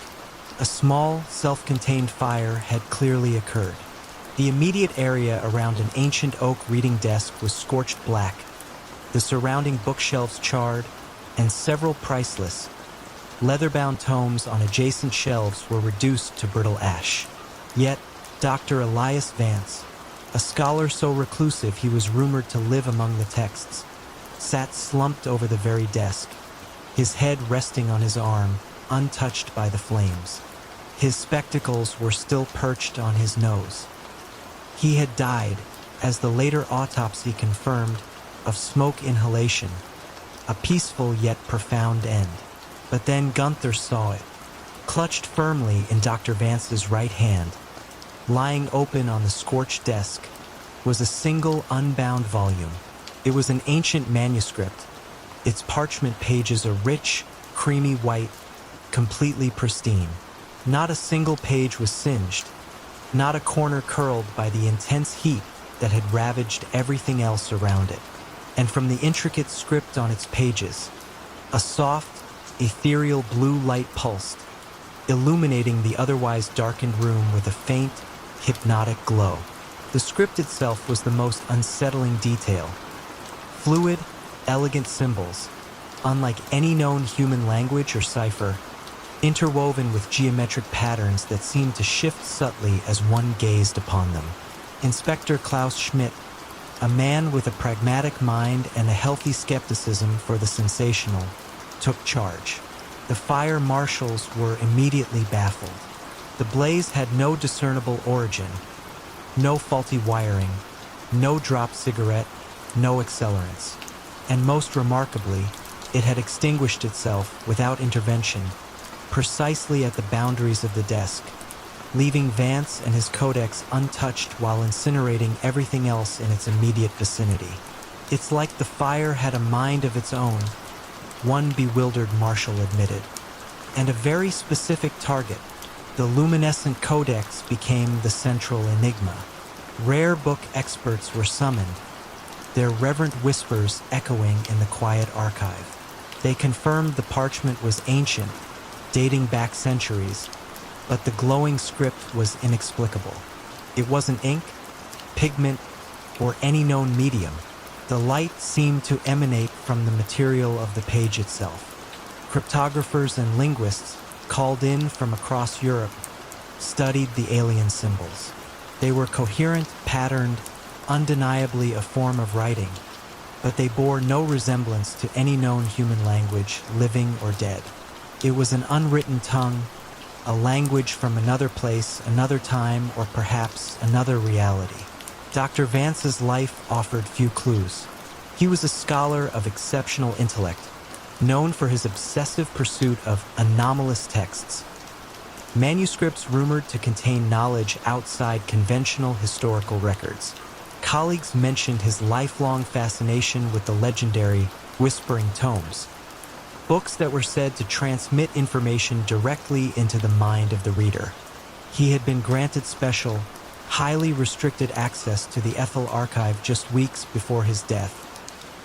A small, self-contained fire had clearly occurred. The immediate area around an ancient oak reading desk was scorched black, the surrounding bookshelves charred, and several priceless, leather-bound tomes on adjacent shelves were reduced to brittle ash. Yet, Dr. Elias Vance, a scholar so reclusive he was rumored to live among the texts, sat slumped over the very desk, his head resting on his arm, untouched by the flames. His spectacles were still perched on his nose. He had died, as the later autopsy confirmed, of smoke inhalation, a peaceful yet profound end. But then Gunther saw it. Clutched firmly in Dr. Vance's right hand, lying open on the scorched desk, was a single unbound volume. It was an ancient manuscript, its parchment pages a rich, creamy white, completely pristine. Not a single page was singed, not a corner curled by the intense heat that had ravaged everything else around it. And from the intricate script on its pages, a soft, ethereal blue light pulsed, illuminating the otherwise darkened room with a faint, hypnotic glow. The script itself was the most unsettling detail. Fluid, elegant symbols, unlike any known human language or cipher, interwoven with geometric patterns that seemed to shift subtly as one gazed upon them. Inspector Klaus Schmidt, a man with a pragmatic mind and a healthy skepticism for the sensational, took charge. The fire marshals were immediately baffled. The blaze had no discernible origin, no faulty wiring, no dropped cigarette, no accelerants. And most remarkably, it had extinguished itself without intervention, precisely at the boundaries of the desk, leaving Vance and his codex untouched while incinerating everything else in its immediate vicinity. It's like the fire had a mind of its own, one bewildered marshal admitted. And a very specific target. The luminescent codex became the central enigma. Rare book experts were summoned, their reverent whispers echoing in the quiet archive. They confirmed the parchment was ancient, dating back centuries, but the glowing script was inexplicable. It wasn't ink, pigment, or any known medium. The light seemed to emanate from the material of the page itself. Cryptographers and linguists, called in from across Europe, studied the alien symbols. They were coherent, patterned, undeniably a form of writing, but they bore no resemblance to any known human language, living or dead. It was an unwritten tongue, a language from another place, another time, or perhaps another reality. Dr. Vance's life offered few clues. He was a scholar of exceptional intellect, known for his obsessive pursuit of anomalous texts, manuscripts rumored to contain knowledge outside conventional historical records. Colleagues mentioned his lifelong fascination with the legendary Whispering Tomes, books that were said to transmit information directly into the mind of the reader. He had been granted special, highly restricted access to the Ethel archive just weeks before his death,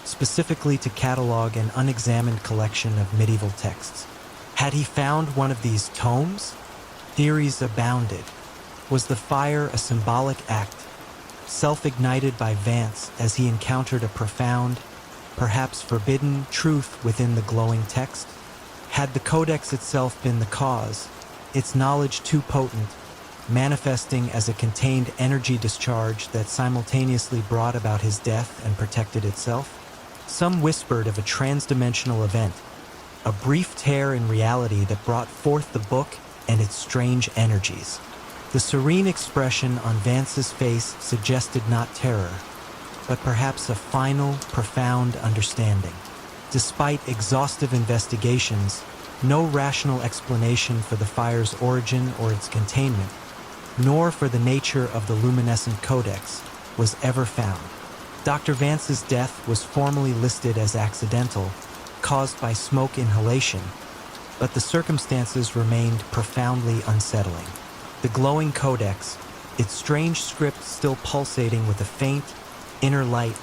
specifically to catalog an unexamined collection of medieval texts. Had he found one of these tomes? Theories abounded. Was the fire a symbolic act, self-ignited by Vance as he encountered a profound, perhaps forbidden, truth within the glowing text? Had the codex itself been the cause, its knowledge too potent, manifesting as a contained energy discharge that simultaneously brought about his death and protected itself? Some whispered of a transdimensional event, a brief tear in reality that brought forth the book and its strange energies. The serene expression on Vance's face suggested not terror, but perhaps a final, profound understanding. Despite exhaustive investigations, no rational explanation for the fire's origin or its containment, nor for the nature of the luminescent codex, was ever found. Dr. Vance's death was formally listed as accidental, caused by smoke inhalation, but the circumstances remained profoundly unsettling. The glowing codex, its strange script still pulsating with a faint, inner light,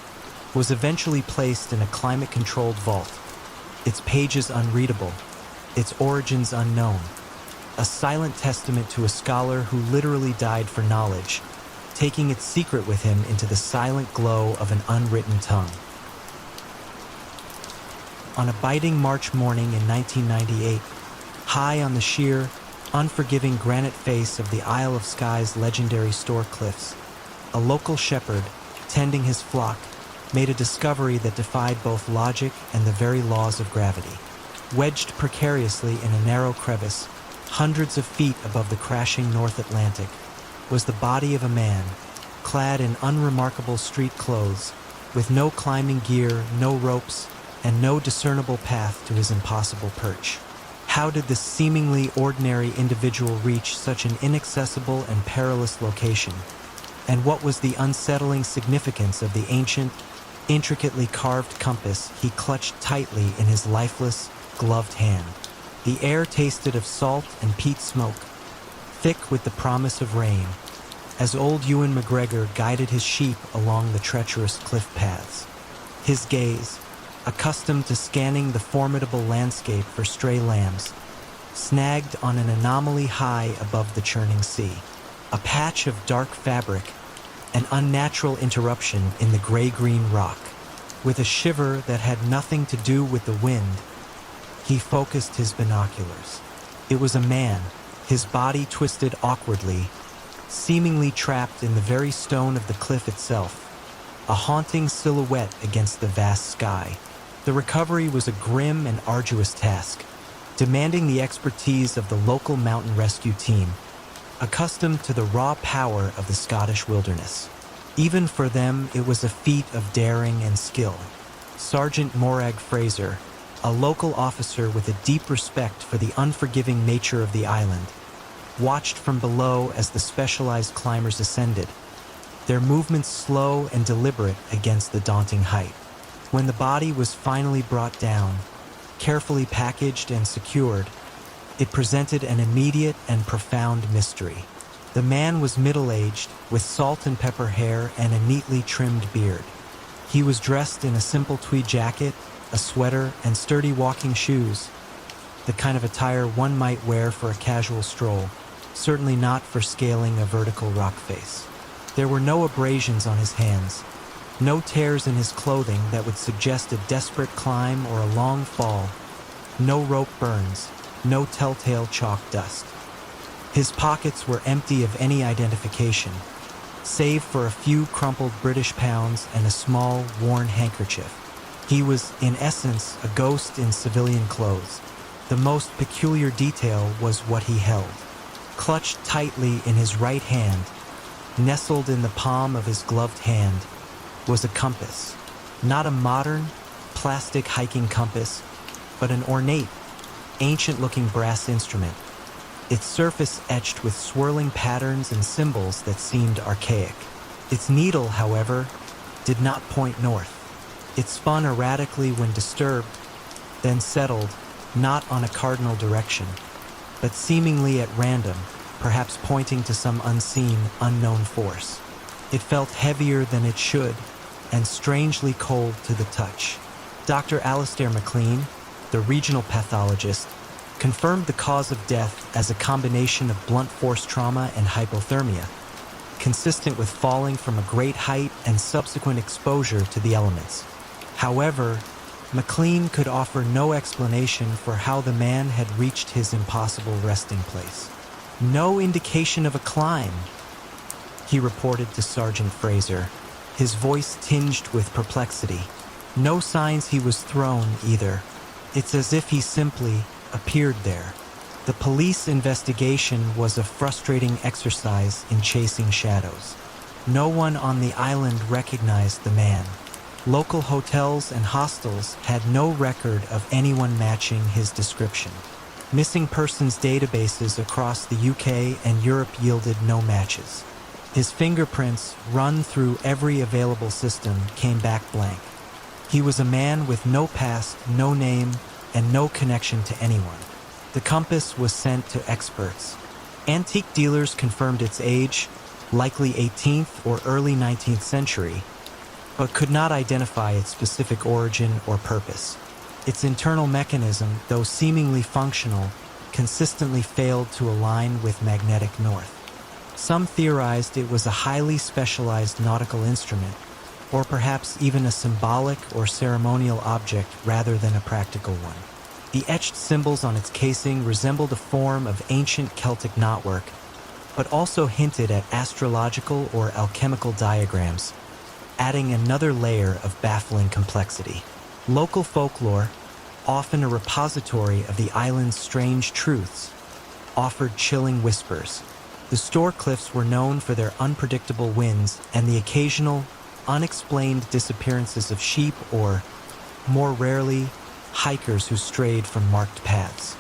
was eventually placed in a climate-controlled vault, its pages unreadable, its origins unknown, a silent testament to a scholar who literally died for knowledge, taking its secret with him into the silent glow of an unwritten tongue. On a biting March morning in 1998, high on the sheer, unforgiving granite face of the Isle of Skye's legendary Store Cliffs, a local shepherd, tending his flock, made a discovery that defied both logic and the very laws of gravity. Wedged precariously in a narrow crevice, hundreds of feet above the crashing North Atlantic, was the body of a man, clad in unremarkable street clothes, with no climbing gear, no ropes, and no discernible path to his impossible perch. How did this seemingly ordinary individual reach such an inaccessible and perilous location? And what was the unsettling significance of the ancient, intricately carved compass he clutched tightly in his lifeless, gloved hand? The air tasted of salt and peat smoke, thick with the promise of rain, as old Ewan McGregor guided his sheep along the treacherous cliff paths. His gaze, accustomed to scanning the formidable landscape for stray lambs, snagged on an anomaly high above the churning sea. A patch of dark fabric, an unnatural interruption in the gray-green rock. With a shiver that had nothing to do with the wind, he focused his binoculars. It was a man, his body twisted awkwardly, seemingly trapped in the very stone of the cliff itself, a haunting silhouette against the vast sky. The recovery was a grim and arduous task, demanding the expertise of the local mountain rescue team, accustomed to the raw power of the Scottish wilderness. Even for them, it was a feat of daring and skill. Sergeant Morag Fraser, a local officer with a deep respect for the unforgiving nature of the island, watched from below as the specialized climbers ascended, their movements slow and deliberate against the daunting height. When the body was finally brought down, carefully packaged and secured, it presented an immediate and profound mystery. The man was middle-aged, with salt and pepper hair and a neatly trimmed beard. He was dressed in a simple tweed jacket, a sweater, and sturdy walking shoes, the kind of attire one might wear for a casual stroll, certainly not for scaling a vertical rock face. There were no abrasions on his hands, no tears in his clothing that would suggest a desperate climb or a long fall, no rope burns, no telltale chalk dust. His pockets were empty of any identification, save for a few crumpled British pounds and a small, worn handkerchief. He was, in essence, a ghost in civilian clothes. The most peculiar detail was what he held. Clutched tightly in his right hand, nestled in the palm of his gloved hand, was a compass. Not a modern, plastic hiking compass, but an ornate, ancient-looking brass instrument, its surface etched with swirling patterns and symbols that seemed archaic. Its needle, however, did not point north. It spun erratically when disturbed, then settled, not on a cardinal direction, but seemingly at random, perhaps pointing to some unseen, unknown force. It felt heavier than it should, and strangely cold to the touch. Dr. Alastair MacLean, the regional pathologist, confirmed the cause of death as a combination of blunt force trauma and hypothermia, consistent with falling from a great height and subsequent exposure to the elements. However, MacLean could offer no explanation for how the man had reached his impossible resting place. No indication of a climb, he reported to Sergeant Fraser, his voice tinged with perplexity. No signs he was thrown either. It's as if he simply appeared there. The police investigation was a frustrating exercise in chasing shadows. No one on the island recognized the man. Local hotels and hostels had no record of anyone matching his description. Missing persons databases across the UK and Europe yielded no matches. His fingerprints, run through every available system, came back blank. He was a man with no past, no name, and no connection to anyone. The compass was sent to experts. Antique dealers confirmed its age, likely 18th or early 19th century, but could not identify its specific origin or purpose. Its internal mechanism, though seemingly functional, consistently failed to align with magnetic north. Some theorized it was a highly specialized nautical instrument, or perhaps even a symbolic or ceremonial object rather than a practical one. The etched symbols on its casing resembled a form of ancient Celtic knotwork, but also hinted at astrological or alchemical diagrams, adding another layer of baffling complexity. Local folklore, often a repository of the island's strange truths, offered chilling whispers. The Store Cliffs were known for their unpredictable winds and the occasional, unexplained disappearances of sheep or, more rarely, hikers who strayed from marked paths.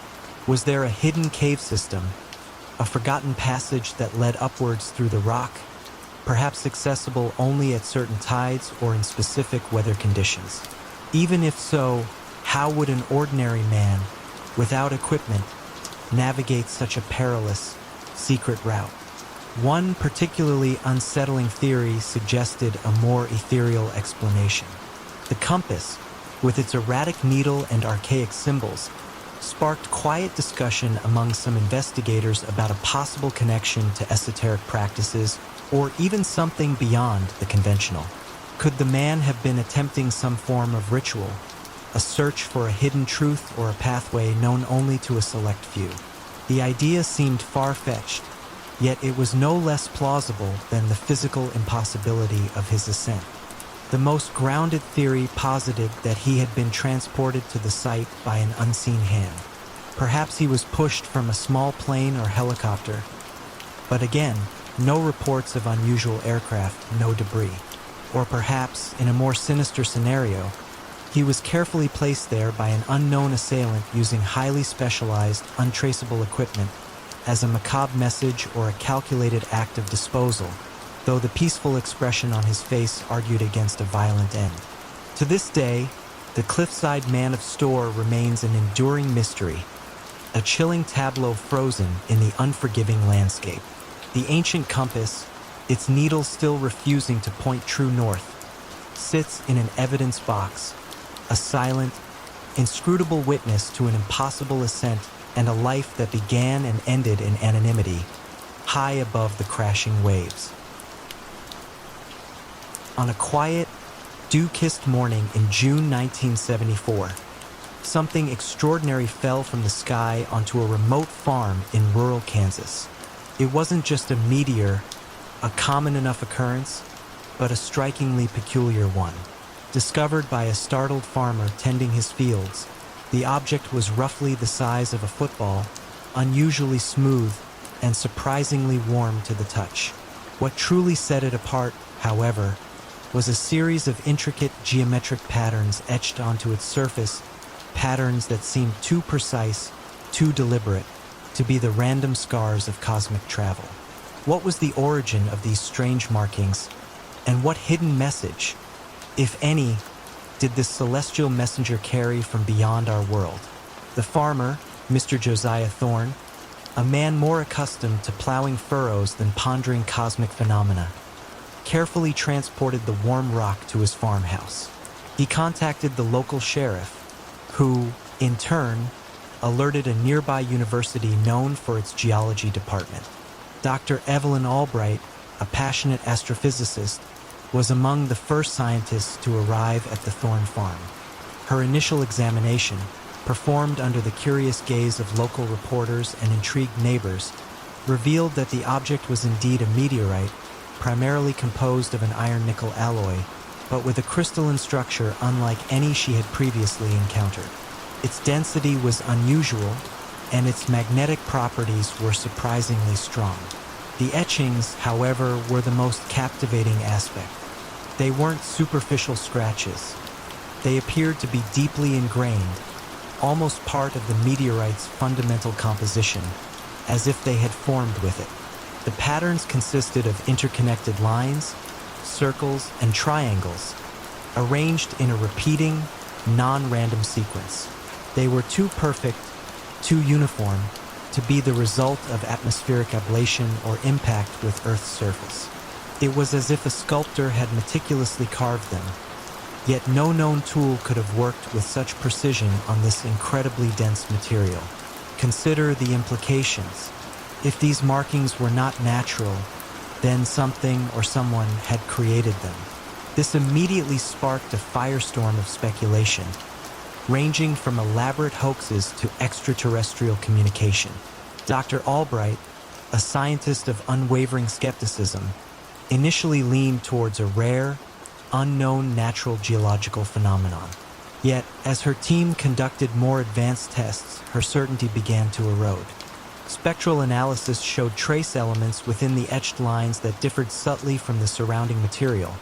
Was there a hidden cave system, a forgotten passage that led upwards through the rock, perhaps accessible only at certain tides or in specific weather conditions? Even if so, how would an ordinary man, without equipment, navigate such a perilous, secret route? One particularly unsettling theory suggested a more ethereal explanation. The compass, with its erratic needle and archaic symbols, sparked quiet discussion among some investigators about a possible connection to esoteric practices or even something beyond the conventional. Could the man have been attempting some form of ritual, a search for a hidden truth or a pathway known only to a select few? The idea seemed far-fetched, yet it was no less plausible than the physical impossibility of his ascent. The most grounded theory posited that he had been transported to the site by an unseen hand. Perhaps he was pushed from a small plane or helicopter, But again, no reports of unusual aircraft, no debris. Or perhaps, in a more sinister scenario, he was carefully placed there by an unknown assailant using highly specialized, untraceable equipment as a macabre message or a calculated act of disposal, though the peaceful expression on his face argued against a violent end. To this day, the cliffside man of Storr remains an enduring mystery, a chilling tableau frozen in the unforgiving landscape. The ancient compass, its needle still refusing to point true north, sits in an evidence box, a silent, inscrutable witness to an impossible ascent and a life that began and ended in anonymity, high above the crashing waves. On a quiet, dew-kissed morning in June 1974, something extraordinary fell from the sky onto a remote farm in rural Kansas. It wasn't just a meteor, a common enough occurrence, but a strikingly peculiar one. Discovered by a startled farmer tending his fields, the object was roughly the size of a football, unusually smooth, and surprisingly warm to the touch. What truly set it apart, however, was a series of intricate geometric patterns etched onto its surface, patterns that seemed too precise, too deliberate, to be the random scars of cosmic travel. What was the origin of these strange markings, and what hidden message, if any, did this celestial messenger carry from beyond our world? The farmer, Mr. Josiah Thorne, a man more accustomed to plowing furrows than pondering cosmic phenomena, carefully transported the warm rock to his farmhouse. He contacted the local sheriff, who, in turn, alerted a nearby university known for its geology department. Dr. Evelyn Albright, a passionate astrophysicist, was among the first scientists to arrive at the Thorne farm. Her initial examination, performed under the curious gaze of local reporters and intrigued neighbors, revealed that the object was indeed a meteorite, primarily composed of an iron-nickel alloy, but with a crystalline structure unlike any she had previously encountered. Its density was unusual, and its magnetic properties were surprisingly strong. The etchings, however, were the most captivating aspect. They weren't superficial scratches. They appeared to be deeply ingrained, almost part of the meteorite's fundamental composition, as if they had formed with it. The patterns consisted of interconnected lines, circles, and triangles, arranged in a repeating, non-random sequence. They were too perfect, too uniform, to be the result of atmospheric ablation or impact with Earth's surface. It was as if a sculptor had meticulously carved them, yet no known tool could have worked with such precision on this incredibly dense material. Consider the implications. If these markings were not natural, then something or someone had created them. This immediately sparked a firestorm of speculation, ranging from elaborate hoaxes to extraterrestrial communication. Dr. Albright, a scientist of unwavering skepticism, initially leaned towards a rare, unknown natural geological phenomenon. Yet, as her team conducted more advanced tests, her certainty began to erode. Spectral analysis showed trace elements within the etched lines that differed subtly from the surrounding material,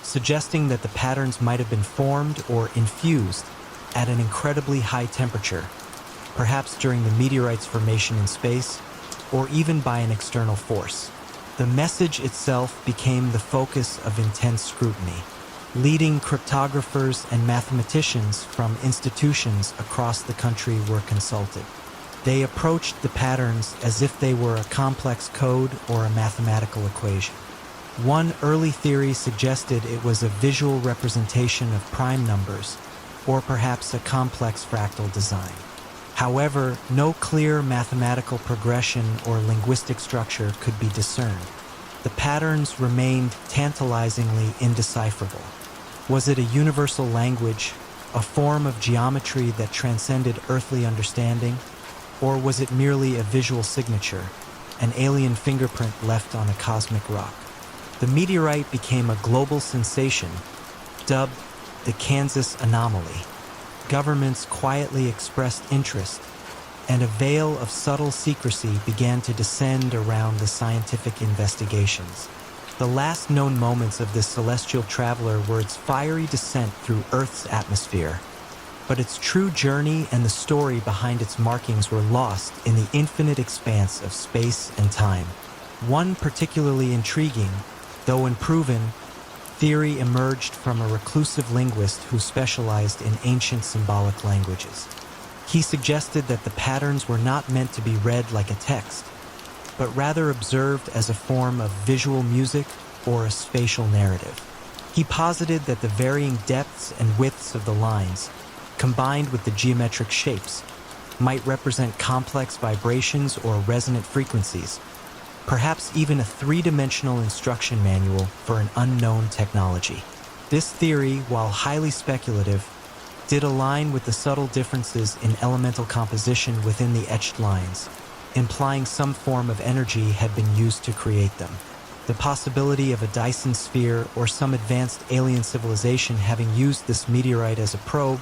suggesting that the patterns might have been formed or infused at an incredibly high temperature, perhaps during the meteorite's formation in space, or even by an external force. The message itself became the focus of intense scrutiny. Leading cryptographers and mathematicians from institutions across the country were consulted. They approached the patterns as if they were a complex code or a mathematical equation. One early theory suggested it was a visual representation of prime numbers, or perhaps a complex fractal design. However, no clear mathematical progression or linguistic structure could be discerned. The patterns remained tantalizingly indecipherable. Was it a universal language, a form of geometry that transcended earthly understanding, or was it merely a visual signature, an alien fingerprint left on a cosmic rock? The meteorite became a global sensation, dubbed the Kansas anomaly. Governments quietly expressed interest, and a veil of subtle secrecy began to descend around the scientific investigations. The last known moments of this celestial traveler were its fiery descent through Earth's atmosphere, but its true journey and the story behind its markings were lost in the infinite expanse of space and time. One particularly intriguing, though unproven, theory emerged from a reclusive linguist who specialized in ancient symbolic languages. He suggested that the patterns were not meant to be read like a text, but rather observed as a form of visual music or a spatial narrative. He posited that the varying depths and widths of the lines, combined with the geometric shapes, might represent complex vibrations or resonant frequencies, perhaps even a three-dimensional instruction manual for an unknown technology. This theory, while highly speculative, did align with the subtle differences in elemental composition within the etched lines, implying some form of energy had been used to create them. The possibility of a Dyson sphere or some advanced alien civilization having used this meteorite as a probe,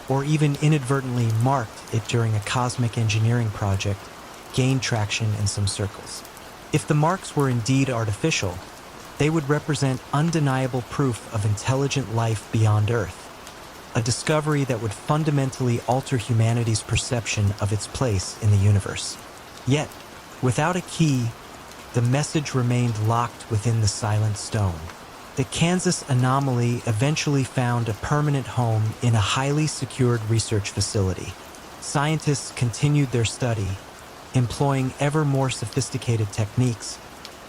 or even inadvertently marked it during a cosmic engineering project, gained traction in some circles. If the marks were indeed artificial, they would represent undeniable proof of intelligent life beyond Earth, a discovery that would fundamentally alter humanity's perception of its place in the universe. Yet, without a key, the message remained locked within the silent stone. The Kansas anomaly eventually found a permanent home in a highly secured research facility. Scientists continued their study, employing ever more sophisticated techniques,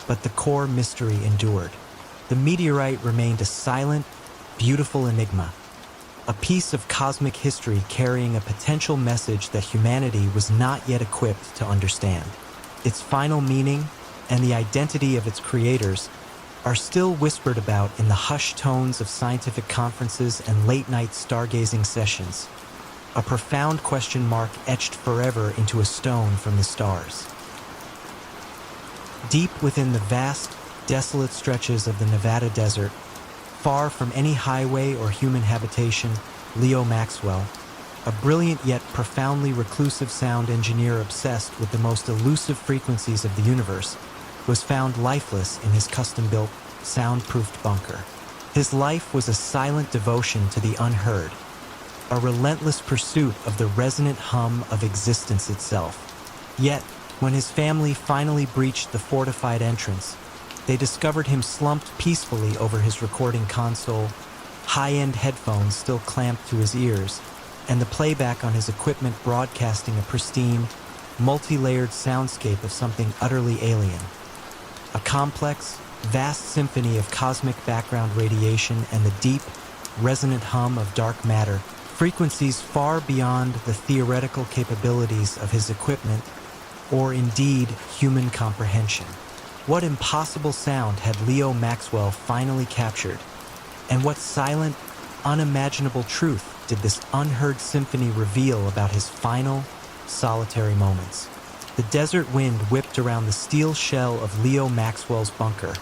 but the core mystery endured. The meteorite remained a silent, beautiful enigma, a piece of cosmic history carrying a potential message that humanity was not yet equipped to understand. Its final meaning and the identity of its creators are still whispered about in the hushed tones of scientific conferences and late-night stargazing sessions, a profound question mark etched forever into a stone from the stars. Deep within the vast, desolate stretches of the Nevada desert, far from any highway or human habitation, Leo Maxwell, a brilliant yet profoundly reclusive sound engineer obsessed with the most elusive frequencies of the universe, was found lifeless in his custom-built, soundproofed bunker. His life was a silent devotion to the unheard, a relentless pursuit of the resonant hum of existence itself. Yet, when his family finally breached the fortified entrance, they discovered him slumped peacefully over his recording console, high-end headphones still clamped to his ears, and the playback on his equipment broadcasting a pristine, multi-layered soundscape of something utterly alien. A complex, vast symphony of cosmic background radiation and the deep, resonant hum of dark matter, frequencies far beyond the theoretical capabilities of his equipment, or indeed human comprehension. What impossible sound had Leo Maxwell finally captured? And what silent, unimaginable truth did this unheard symphony reveal about his final, solitary moments? The desert wind whipped around the steel shell of Leo Maxwell's bunker,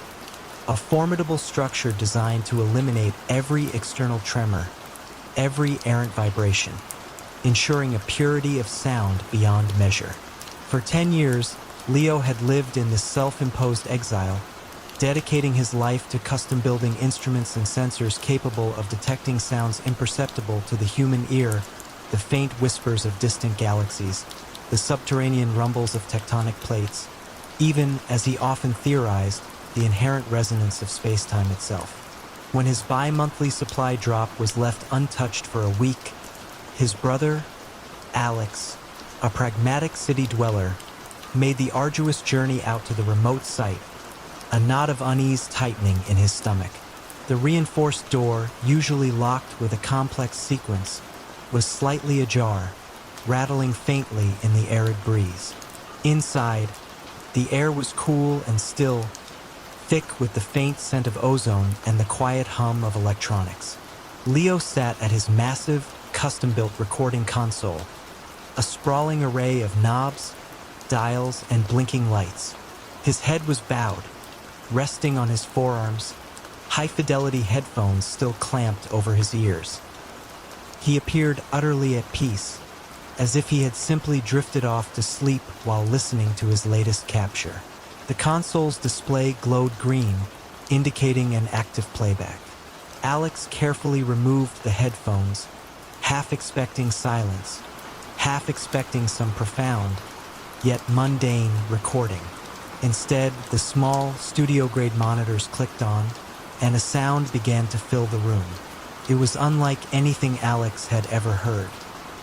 a formidable structure designed to eliminate every external tremor, every errant vibration, ensuring a purity of sound beyond measure. For 10 years, Leo had lived in this self-imposed exile, dedicating his life to custom-building instruments and sensors capable of detecting sounds imperceptible to the human ear, the faint whispers of distant galaxies, the subterranean rumbles of tectonic plates, even, as he often theorized, the inherent resonance of space-time itself. When his bi-monthly supply drop was left untouched for a week, his brother, Alex, a pragmatic city dweller, made the arduous journey out to the remote site, a knot of unease tightening in his stomach. The reinforced door, usually locked with a complex sequence, was slightly ajar, rattling faintly in the arid breeze. Inside, the air was cool and still, thick with the faint scent of ozone and the quiet hum of electronics. Leo sat at his massive, custom-built recording console, a sprawling array of knobs, dials, and blinking lights. His head was bowed, resting on his forearms, high-fidelity headphones still clamped over his ears. He appeared utterly at peace, as if he had simply drifted off to sleep while listening to his latest capture. The console's display glowed green, indicating an active playback. Alex carefully removed the headphones, half expecting silence, half expecting some profound, yet mundane recording. Instead, the small, studio-grade monitors clicked on, and a sound began to fill the room. It was unlike anything Alex had ever heard.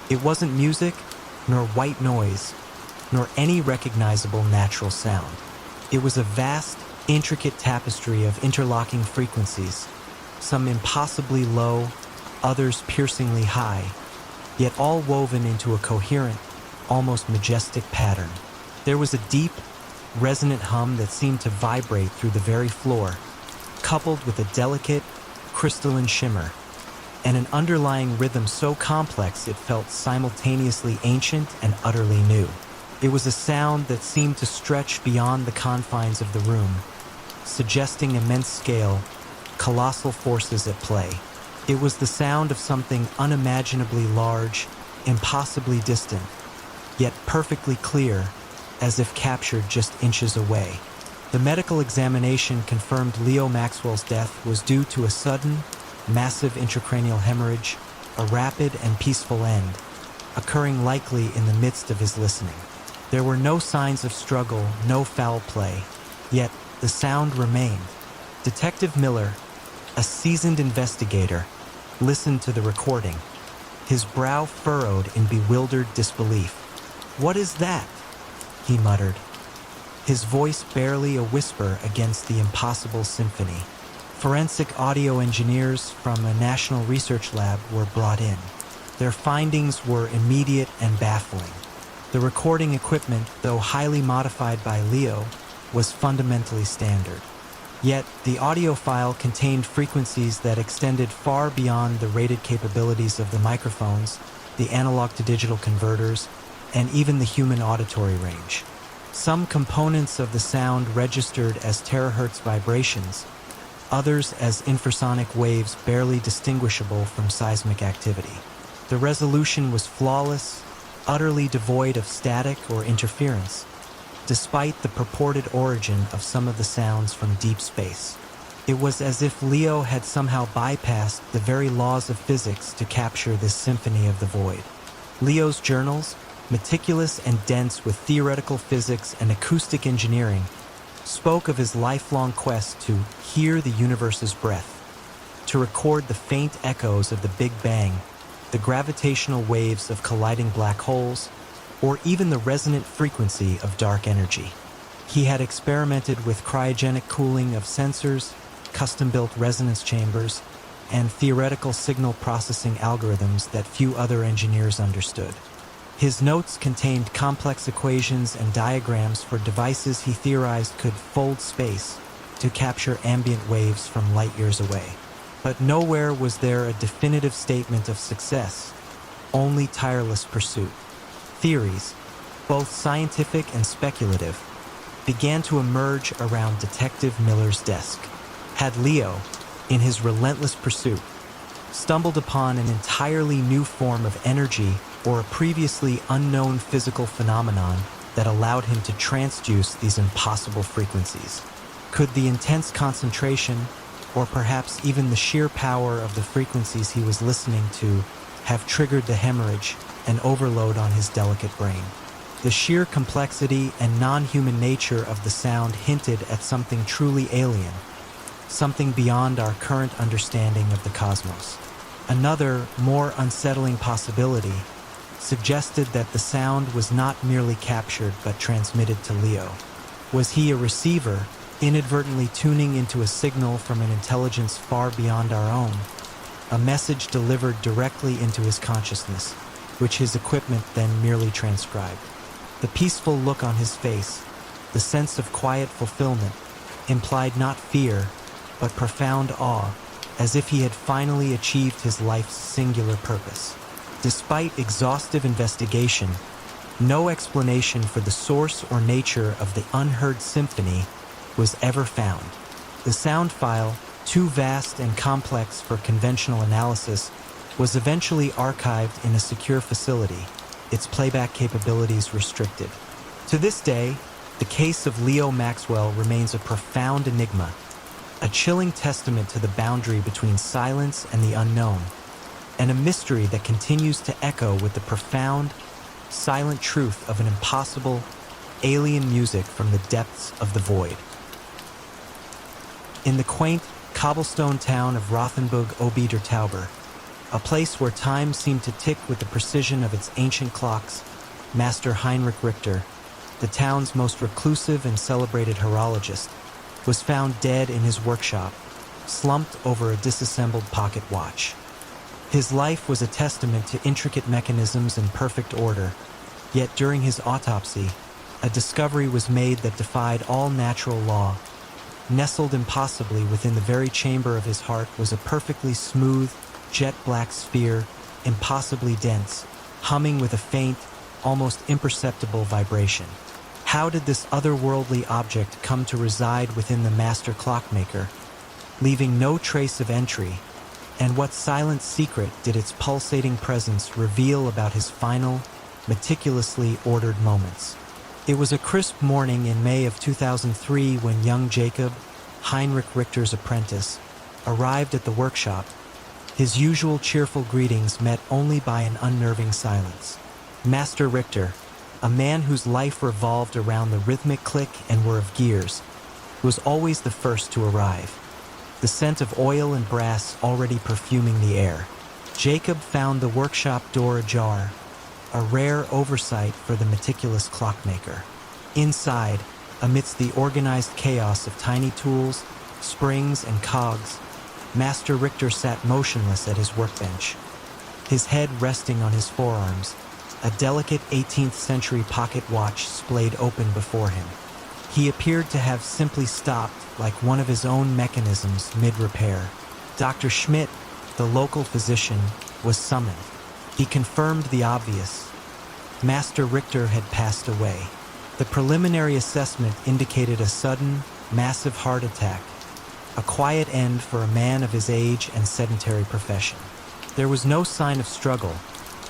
It wasn't music, nor white noise, nor any recognizable natural sound. It was a vast, intricate tapestry of interlocking frequencies, some impossibly low, others piercingly high, yet all woven into a coherent, almost majestic pattern. There was a deep, resonant hum that seemed to vibrate through the very floor, coupled with a delicate, crystalline shimmer, and an underlying rhythm so complex it felt simultaneously ancient and utterly new. It was a sound that seemed to stretch beyond the confines of the room, suggesting immense scale, colossal forces at play. It was the sound of something unimaginably large, impossibly distant, yet perfectly clear, as if captured just inches away. The medical examination confirmed Leo Maxwell's death was due to a sudden, massive intracranial hemorrhage, a rapid and peaceful end, occurring likely in the midst of his listening. There were no signs of struggle, no foul play, yet the sound remained. Detective Miller, a seasoned investigator, listened to the recording, his brow furrowed in bewildered disbelief. "What is that?" he muttered, his voice barely a whisper against the impossible symphony. Forensic audio engineers from a national research lab were brought in. Their findings were immediate and baffling. The recording equipment, though highly modified by Leo, was fundamentally standard. Yet, the audio file contained frequencies that extended far beyond the rated capabilities of the microphones, the analog-to-digital converters, and even the human auditory range. Some components of the sound registered as terahertz vibrations, others as infrasonic waves barely distinguishable from seismic activity. The resolution was flawless, utterly devoid of static or interference, despite the purported origin of some of the sounds from deep space. It was as if Leo had somehow bypassed the very laws of physics to capture this symphony of the void. Leo's journals, meticulous and dense with theoretical physics and acoustic engineering, spoke of his lifelong quest to hear the universe's breath, to record the faint echoes of the Big Bang, the gravitational waves of colliding black holes, or even the resonant frequency of dark energy. He had experimented with cryogenic cooling of sensors, custom-built resonance chambers, and theoretical signal processing algorithms that few other engineers understood. His notes contained complex equations and diagrams for devices he theorized could fold space to capture ambient waves from light years away. But nowhere was there a definitive statement of success, only tireless pursuit. Theories, both scientific and speculative, began to emerge around Detective Miller's desk. Had Leo, in his relentless pursuit, stumbled upon an entirely new form of energy or a previously unknown physical phenomenon that allowed him to transduce these impossible frequencies? Could the intense concentration, or perhaps even the sheer power of the frequencies he was listening to, have triggered the hemorrhage and overload on his delicate brain? The sheer complexity and non-human nature of the sound hinted at something truly alien, something beyond our current understanding of the cosmos. Another, more unsettling possibility suggested that the sound was not merely captured but transmitted to Leo. Was he a receiver, inadvertently tuning into a signal from an intelligence far beyond our own, a message delivered directly into his consciousness, which his equipment then merely transcribed? The peaceful look on his face, the sense of quiet fulfillment, implied not fear, but profound awe, as if he had finally achieved his life's singular purpose. Despite exhaustive investigation, no explanation for the source or nature of the unheard symphony was ever found. The sound file, too vast and complex for conventional analysis, was eventually archived in a secure facility, its playback capabilities restricted. To this day, the case of Leo Maxwell remains a profound enigma, a chilling testament to the boundary between silence and the unknown, and a mystery that continues to echo with the profound, silent truth of an impossible, alien music from the depths of the void. In the quaint, cobblestone town of Rothenburg ob der Tauber, a place where time seemed to tick with the precision of its ancient clocks, Master Heinrich Richter, the town's most reclusive and celebrated horologist, was found dead in his workshop, slumped over a disassembled pocket watch. His life was a testament to intricate mechanisms and perfect order, yet during his autopsy, a discovery was made that defied all natural law. Nestled impossibly within the very chamber of his heart was a perfectly smooth, jet-black sphere, impossibly dense, humming with a faint, almost imperceptible vibration. How did this otherworldly object come to reside within the master clockmaker, leaving no trace of entry, and what silent secret did its pulsating presence reveal about his final, meticulously ordered moments? It was a crisp morning in May of 2003 when young Jacob, Heinrich Richter's apprentice, arrived at the workshop, his usual cheerful greetings met only by an unnerving silence. Master Richter, a man whose life revolved around the rhythmic click and whir of gears, was always the first to arrive, the scent of oil and brass already perfuming the air. Jacob found the workshop door ajar, a rare oversight for the meticulous clockmaker. Inside, amidst the organized chaos of tiny tools, springs, and cogs, Master Richter sat motionless at his workbench, his head resting on his forearms, a delicate 18th century pocket watch splayed open before him. He appeared to have simply stopped like one of his own mechanisms mid-repair. Dr. Schmidt, the local physician, was summoned. He confirmed the obvious. Master Richter had passed away. The preliminary assessment indicated a sudden, massive heart attack, a quiet end for a man of his age and sedentary profession. There was no sign of struggle,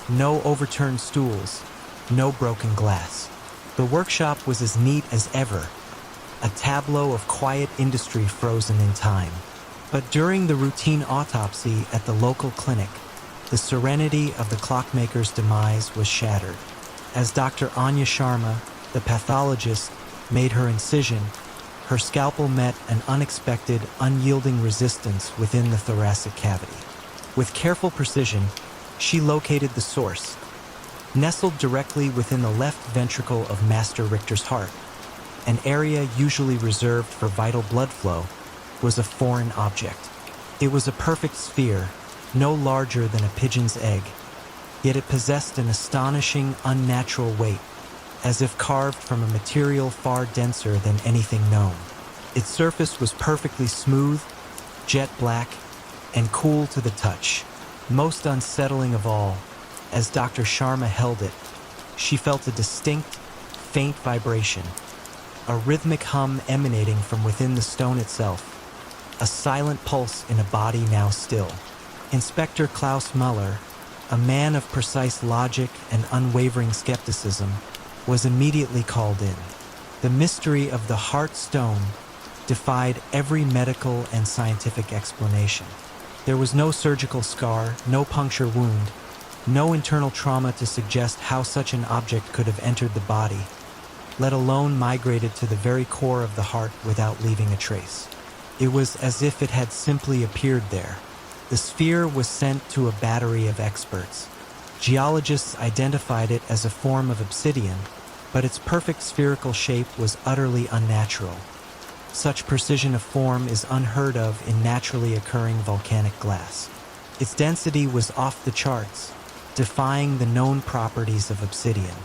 no overturned stools, no broken glass. The workshop was as neat as ever, a tableau of quiet industry frozen in time. But during the routine autopsy at the local clinic, the serenity of the clockmaker's demise was shattered. As Dr. Anya Sharma, the pathologist, made her incision, her scalpel met an unexpected, unyielding resistance within the thoracic cavity. With careful precision, she located the source. Nestled directly within the left ventricle of Master Richter's heart, an area usually reserved for vital blood flow, was a foreign object. It was a perfect sphere, no larger than a pigeon's egg, yet it possessed an astonishing, unnatural weight, as if carved from a material far denser than anything known. Its surface was perfectly smooth, jet black, and cool to the touch. Most unsettling of all, as Dr. Sharma held it, she felt a distinct, faint vibration, a rhythmic hum emanating from within the stone itself, a silent pulse in a body now still. Inspector Klaus Muller, a man of precise logic and unwavering skepticism, was immediately called in. The mystery of the heart stone defied every medical and scientific explanation. There was no surgical scar, no puncture wound, no internal trauma to suggest how such an object could have entered the body, let alone migrated to the very core of the heart without leaving a trace. It was as if it had simply appeared there. The sphere was sent to a battery of experts. Geologists identified it as a form of obsidian, but its perfect spherical shape was utterly unnatural. Such precision of form is unheard of in naturally occurring volcanic glass. Its density was off the charts, defying the known properties of obsidian.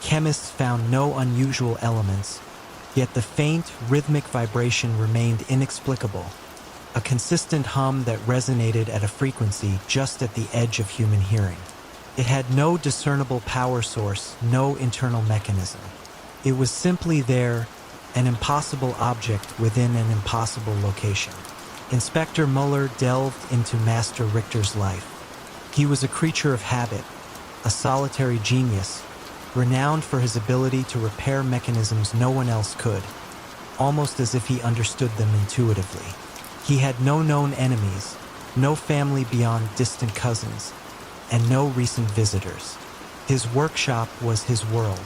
Chemists found no unusual elements, yet the faint, rhythmic vibration remained inexplicable, a consistent hum that resonated at a frequency just at the edge of human hearing. It had no discernible power source, no internal mechanism. It was simply there, an impossible object within an impossible location. Inspector Muller delved into Master Richter's life. He was a creature of habit, a solitary genius, renowned for his ability to repair mechanisms no one else could, almost as if he understood them intuitively. He had no known enemies, no family beyond distant cousins, and no recent visitors. His workshop was his world.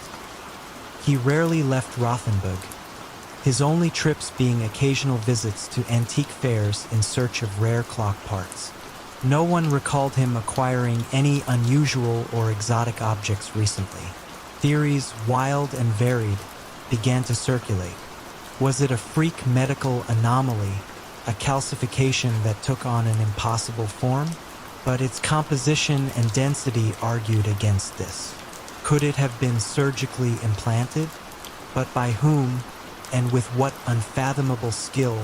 He rarely left Rothenburg, his only trips being occasional visits to antique fairs in search of rare clock parts. No one recalled him acquiring any unusual or exotic objects recently. Theories, wild and varied, began to circulate. Was it a freak medical anomaly, a calcification that took on an impossible form? But its composition and density argued against this. Could it have been surgically implanted? But by whom, and with what unfathomable skill,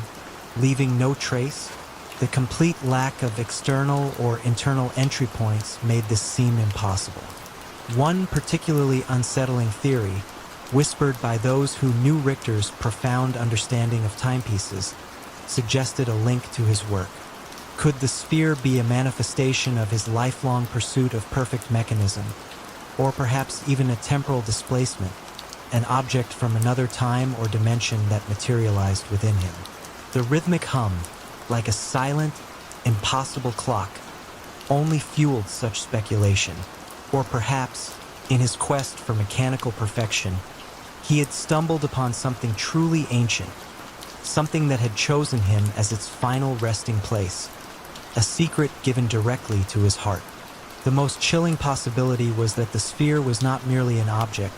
leaving no trace? The complete lack of external or internal entry points made this seem impossible. One particularly unsettling theory, whispered by those who knew Richter's profound understanding of timepieces, suggested a link to his work. Could the sphere be a manifestation of his lifelong pursuit of perfect mechanism, or perhaps even a temporal displacement, an object from another time or dimension that materialized within him? The rhythmic hum, like a silent, impossible clock, only fueled such speculation. Or perhaps, in his quest for mechanical perfection, he had stumbled upon something truly ancient, something that had chosen him as its final resting place, a secret given directly to his heart. The most chilling possibility was that the sphere was not merely an object,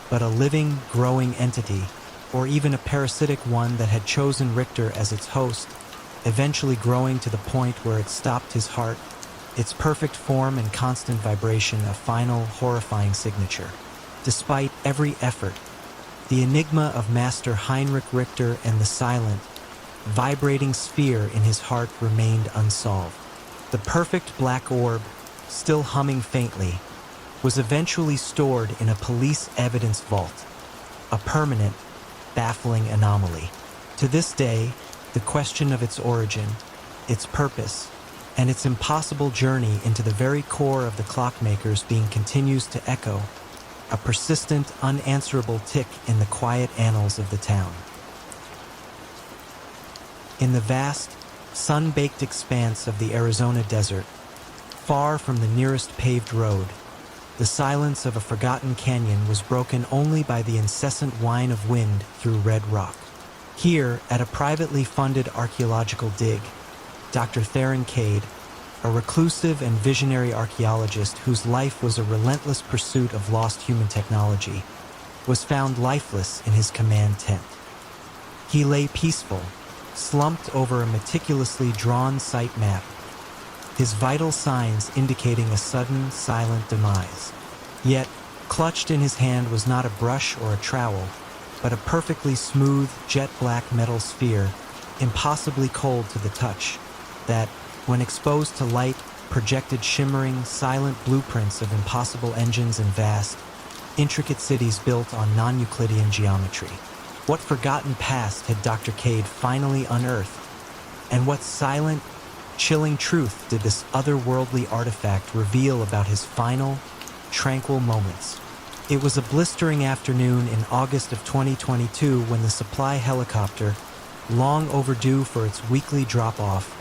but a living, growing entity, or even a parasitic one that had chosen Richter as its host, eventually growing to the point where it stopped his heart, its perfect form and constant vibration a final, horrifying signature. Despite every effort, the enigma of Master Heinrich Richter and the silent, vibrating sphere in his heart remained unsolved. The perfect black orb, still humming faintly, was eventually stored in a police evidence vault, a permanent, baffling anomaly. To this day, the question of its origin, its purpose, and its impossible journey into the very core of the clockmaker's being continues to echo, a persistent, unanswerable tick in the quiet annals of the town. In the vast, sun-baked expanse of the Arizona desert, far from the nearest paved road, the silence of a forgotten canyon was broken only by the incessant whine of wind through red rock. Here, at a privately funded archaeological dig, Dr. Theron Cade, a reclusive and visionary archaeologist whose life was a relentless pursuit of lost human technology, was found lifeless in his command tent. He lay peaceful, slumped over a meticulously drawn site map, his vital signs indicating a sudden, silent demise. Yet, clutched in his hand was not a brush or a trowel, but a perfectly smooth, jet-black metal sphere, impossibly cold to the touch, that, when exposed to light, projected shimmering, silent blueprints of impossible engines and vast, intricate cities built on non-Euclidean geometry. What forgotten past had Dr. Cade finally unearthed? And what silent, chilling truth did this otherworldly artifact reveal about his final, tranquil moments? It was a blistering afternoon in August of 2022 when the supply helicopter, long overdue for its weekly drop-off,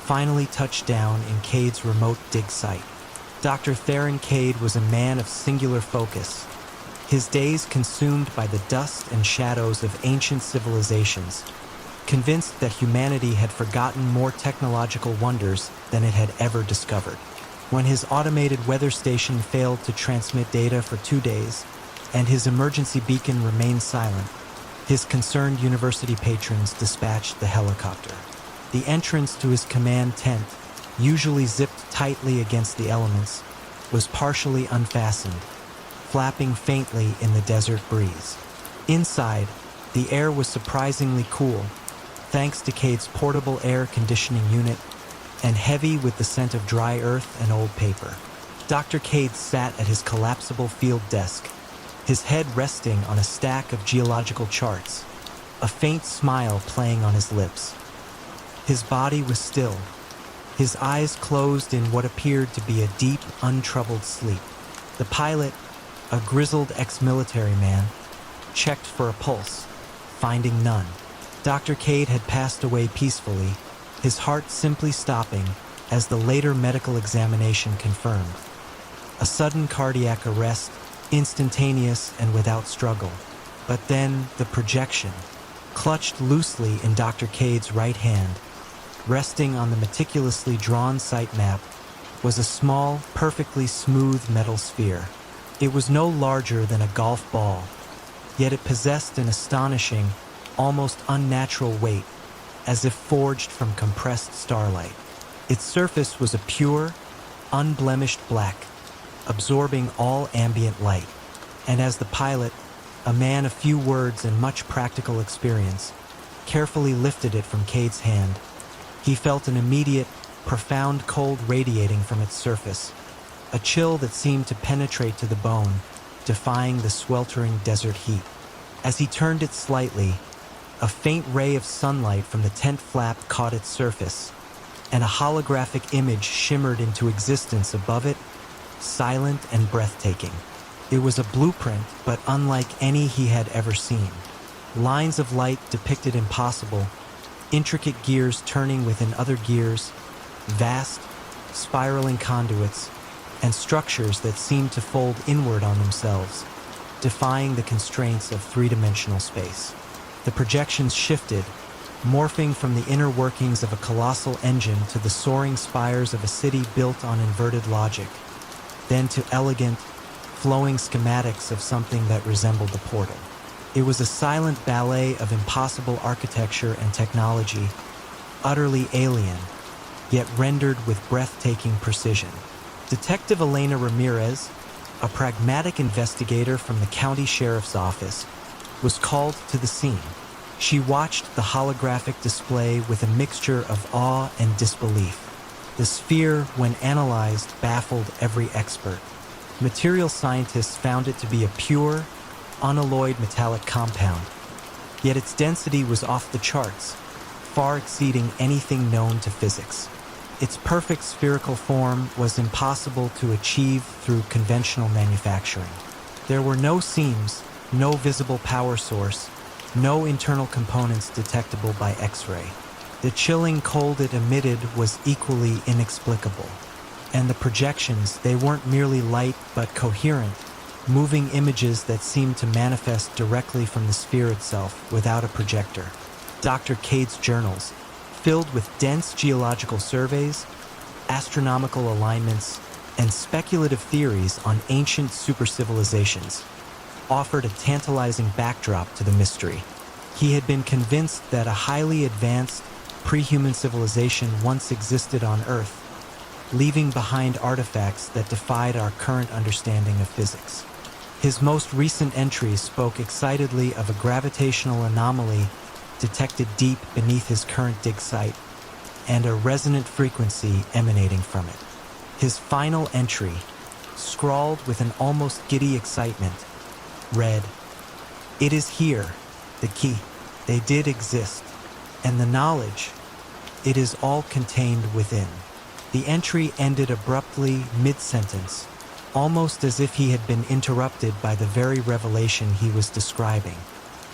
finally touched down in Cade's remote dig site. Dr. Theron Cade was a man of singular focus, his days consumed by the dust and shadows of ancient civilizations, convinced that humanity had forgotten more technological wonders than it had ever discovered. When his automated weather station failed to transmit data for 2 days, and his emergency beacon remained silent, his concerned university patrons dispatched the helicopter. The entrance to his command tent, usually zipped tightly against the elements, was partially unfastened, flapping faintly in the desert breeze. Inside, the air was surprisingly cool, thanks to Cade's portable air conditioning unit, and heavy with the scent of dry earth and old paper. Dr. Cade sat at his collapsible field desk, his head resting on a stack of geological charts, a faint smile playing on his lips. His body was still, his eyes closed in what appeared to be a deep, untroubled sleep. The pilot, a grizzled ex-military man, checked for a pulse, finding none. Dr. Cade had passed away peacefully, his heart simply stopping as the later medical examination confirmed. A sudden cardiac arrest, instantaneous and without struggle. But then the projection, clutched loosely in Dr. Cade's right hand, resting on the meticulously drawn site map, was a small, perfectly smooth metal sphere. It was no larger than a golf ball, yet it possessed an astonishing, almost unnatural weight, as if forged from compressed starlight. Its surface was a pure, unblemished black, absorbing all ambient light, and as the pilot, a man of few words and much practical experience, carefully lifted it from Cade's hand, he felt an immediate, profound cold radiating from its surface, a chill that seemed to penetrate to the bone, defying the sweltering desert heat. As he turned it slightly, a faint ray of sunlight from the tent flap caught its surface, and a holographic image shimmered into existence above it, silent and breathtaking. It was a blueprint, but unlike any he had ever seen. Lines of light depicted impossible, intricate gears turning within other gears, vast, spiraling conduits, and structures that seemed to fold inward on themselves, defying the constraints of three-dimensional space. The projections shifted, morphing from the inner workings of a colossal engine to the soaring spires of a city built on inverted logic, then to elegant, flowing schematics of something that resembled the portal. It was a silent ballet of impossible architecture and technology, utterly alien, yet rendered with breathtaking precision. Detective Elena Ramirez, a pragmatic investigator from the county sheriff's office, was called to the scene. She watched the holographic display with a mixture of awe and disbelief. The sphere, when analyzed, baffled every expert. Material scientists found it to be a pure, unalloyed metallic compound, yet its density was off the charts, far exceeding anything known to physics. Its perfect spherical form was impossible to achieve through conventional manufacturing. There were no seams, no visible power source, no internal components detectable by X-ray. The chilling cold it emitted was equally inexplicable. And the projections, they weren't merely light but coherent, moving images that seemed to manifest directly from the sphere itself without a projector. Dr. Cade's journals, filled with dense geological surveys, astronomical alignments, and speculative theories on ancient supercivilizations, offered a tantalizing backdrop to the mystery. He had been convinced that a highly advanced, pre-human civilization once existed on Earth, leaving behind artifacts that defied our current understanding of physics. His most recent entries spoke excitedly of a gravitational anomaly detected deep beneath his current dig site, and a resonant frequency emanating from it. His final entry, scrawled with an almost giddy excitement, read, "It is here, the key. They did exist, and the knowledge, it is all contained within." The entry ended abruptly mid-sentence, almost as if he had been interrupted by the very revelation he was describing.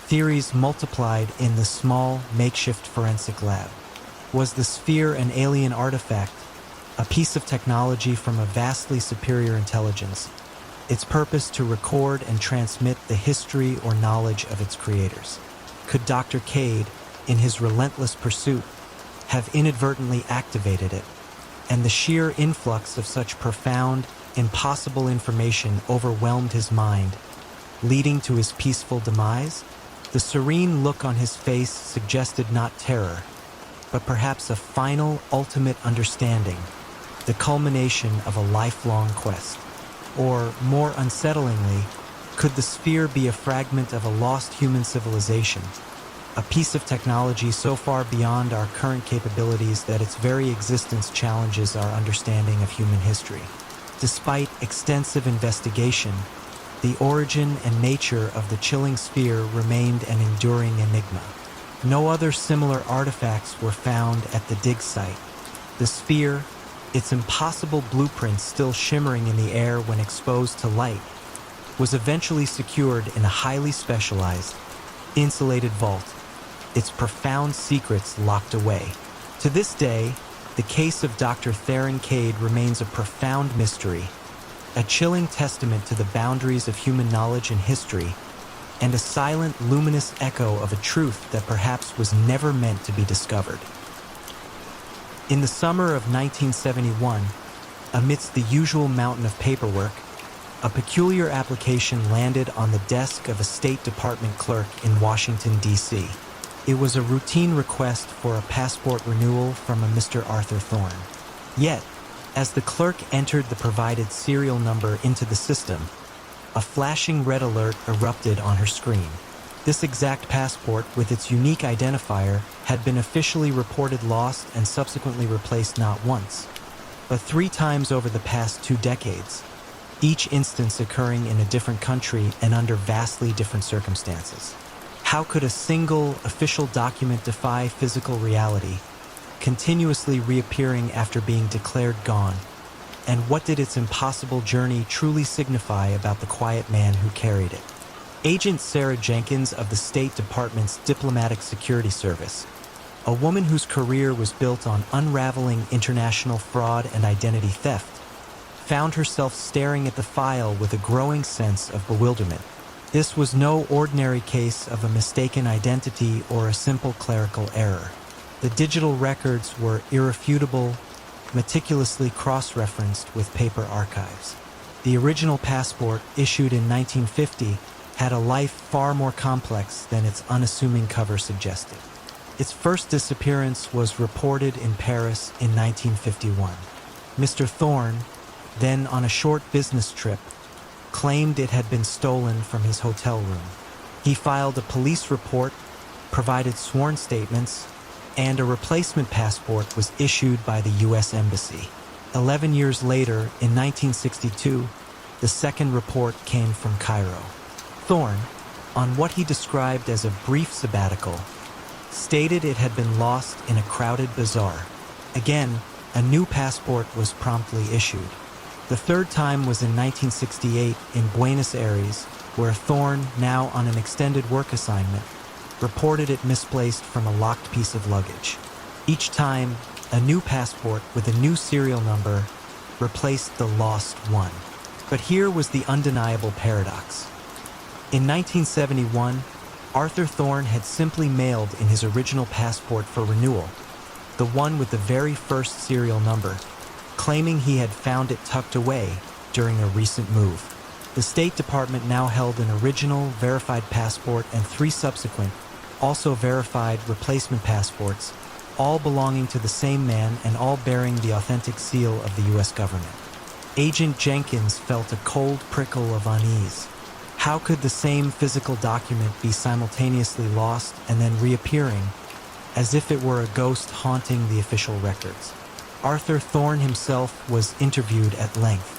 Theories multiplied in the small, makeshift forensic lab. Was the sphere an alien artifact, a piece of technology from a vastly superior intelligence, its purpose to record and transmit the history or knowledge of its creators? Could Dr. Cade, in his relentless pursuit, have inadvertently activated it, and the sheer influx of such profound, impossible information overwhelmed his mind, leading to his peaceful demise? The serene look on his face suggested not terror, but perhaps a final, ultimate understanding, the culmination of a lifelong quest. Or, more unsettlingly, could the sphere be a fragment of a lost human civilization, a piece of technology so far beyond our current capabilities that its very existence challenges our understanding of human history? Despite extensive investigation, the origin and nature of the chilling sphere remained an enduring enigma. No other similar artifacts were found at the dig site. The sphere, its impossible blueprint still shimmering in the air when exposed to light, was eventually secured in a highly specialized, insulated vault, its profound secrets locked away. To this day, the case of Dr. Theron Cade remains a profound mystery, a chilling testament to the boundaries of human knowledge and history, and a silent, luminous echo of a truth that perhaps was never meant to be discovered. In the summer of 1971, amidst the usual mountain of paperwork, a peculiar application landed on the desk of a State Department clerk in Washington, D.C. It was a routine request for a passport renewal from a Mr. Arthur Thorne. Yet, as the clerk entered the provided serial number into the system, a flashing red alert erupted on her screen. This exact passport, with its unique identifier, had been officially reported lost and subsequently replaced not once, but 3 times over the past 2 decades, each instance occurring in a different country and under vastly different circumstances. How could a single official document defy physical reality, continuously reappearing after being declared gone? And what did its impossible journey truly signify about the quiet man who carried it? Agent Sarah Jenkins of the State Department's Diplomatic Security Service, a woman whose career was built on unraveling international fraud and identity theft, found herself staring at the file with a growing sense of bewilderment. This was no ordinary case of a mistaken identity or a simple clerical error. The digital records were irrefutable, meticulously cross-referenced with paper archives. The original passport, issued in 1950, had a life far more complex than its unassuming cover suggested. Its first disappearance was reported in Paris in 1951. Mr. Thorne, then on a short business trip, claimed it had been stolen from his hotel room. He filed a police report, provided sworn statements, and a replacement passport was issued by the U.S. Embassy. 11 years later, in 1962, the second report came from Cairo. Thorne, on what he described as a brief sabbatical, stated it had been lost in a crowded bazaar. Again, a new passport was promptly issued. The third time was in 1968 in Buenos Aires, where Thorne, now on an extended work assignment, reported it misplaced from a locked piece of luggage. Each time, a new passport with a new serial number replaced the lost one. But here was the undeniable paradox. In 1971, Arthur Thorne had simply mailed in his original passport for renewal, the one with the very first serial number, claiming he had found it tucked away during a recent move. The State Department now held an original, verified passport and 3 subsequent, also verified replacement passports, all belonging to the same man and all bearing the authentic seal of the U.S. government. Agent Jenkins felt a cold prickle of unease. How could the same physical document be simultaneously lost and then reappearing, as if it were a ghost haunting the official records? Arthur Thorne himself was interviewed at length.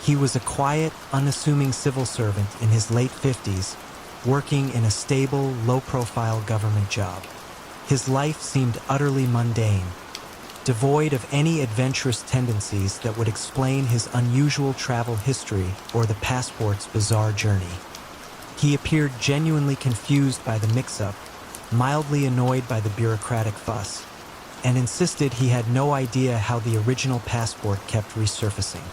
He was a quiet, unassuming civil servant in his late 50s, working in a stable, low-profile government job. His life seemed utterly mundane, devoid of any adventurous tendencies that would explain his unusual travel history or the passport's bizarre journey. He appeared genuinely confused by the mix-up, mildly annoyed by the bureaucratic fuss, and insisted he had no idea how the original passport kept resurfacing.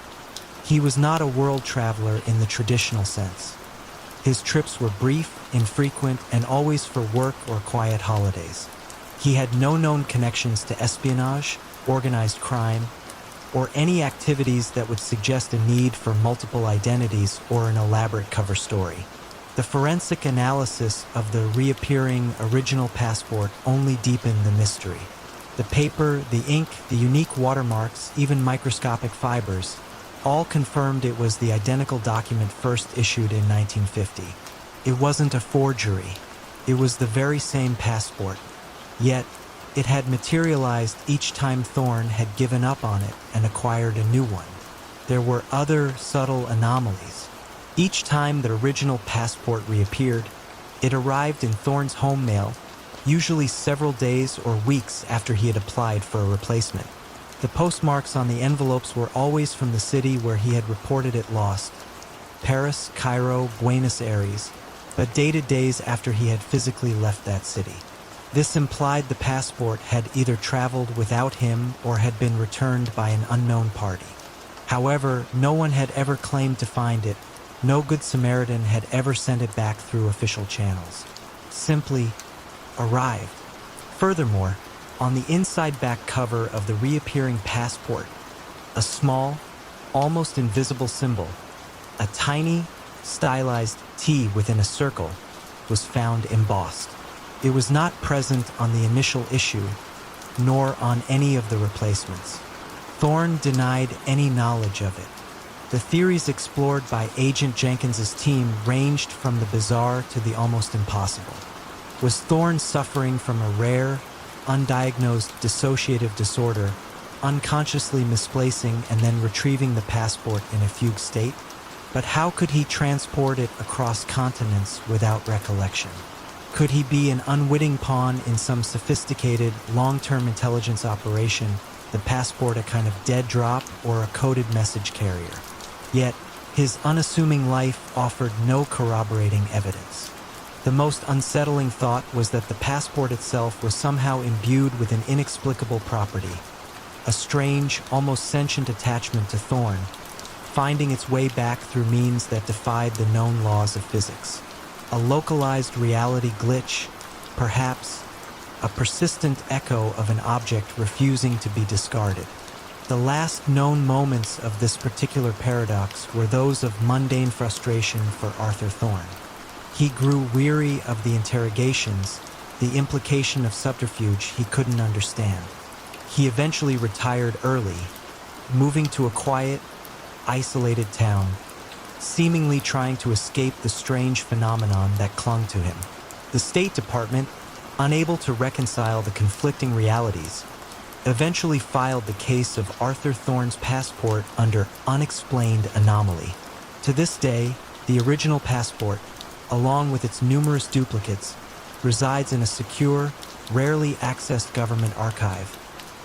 He was not a world traveler in the traditional sense. His trips were brief, infrequent, and always for work or quiet holidays. He had no known connections to espionage, organized crime, or any activities that would suggest a need for multiple identities or an elaborate cover story. The forensic analysis of the reappearing original passport only deepened the mystery. The paper, the ink, the unique watermarks, even microscopic fibers, all confirmed it was the identical document first issued in 1950. It wasn't a forgery. It was the very same passport. Yet, it had materialized each time Thorne had given up on it and acquired a new one. There were other subtle anomalies. Each time the original passport reappeared, it arrived in Thorne's home mail, usually several days or weeks after he had applied for a replacement. The postmarks on the envelopes were always from the city where he had reported it lost: Paris, Cairo, Buenos Aires, but dated days after he had physically left that city. This implied the passport had either traveled without him or had been returned by an unknown party. However, no one had ever claimed to find it. No Good Samaritan had ever sent it back through official channels. Simply arrived. Furthermore, on the inside back cover of the reappearing passport, a small, almost invisible symbol, a tiny, stylized T within a circle, was found embossed. It was not present on the initial issue, nor on any of the replacements. Thorne denied any knowledge of it. The theories explored by Agent Jenkins's team ranged from the bizarre to the almost impossible. Was Thorne suffering from a rare, undiagnosed dissociative disorder, unconsciously misplacing and then retrieving the passport in a fugue state? But how could he transport it across continents without recollection? Could he be an unwitting pawn in some sophisticated, long-term intelligence operation, the passport a kind of dead drop or a coded message carrier? Yet, his unassuming life offered no corroborating evidence. The most unsettling thought was that the passport itself was somehow imbued with an inexplicable property, a strange, almost sentient attachment to Thorne, finding its way back through means that defied the known laws of physics. A localized reality glitch, perhaps, a persistent echo of an object refusing to be discarded. The last known moments of this particular paradox were those of mundane frustration for Arthur Thorne. He grew weary of the interrogations, the implication of subterfuge he couldn't understand. He eventually retired early, moving to a quiet, isolated town, seemingly trying to escape the strange phenomenon that clung to him. The State Department, unable to reconcile the conflicting realities, eventually filed the case of Arthur Thorne's passport under unexplained anomaly. To this day, the original passport, along with its numerous duplicates, resides in a secure, rarely accessed government archive,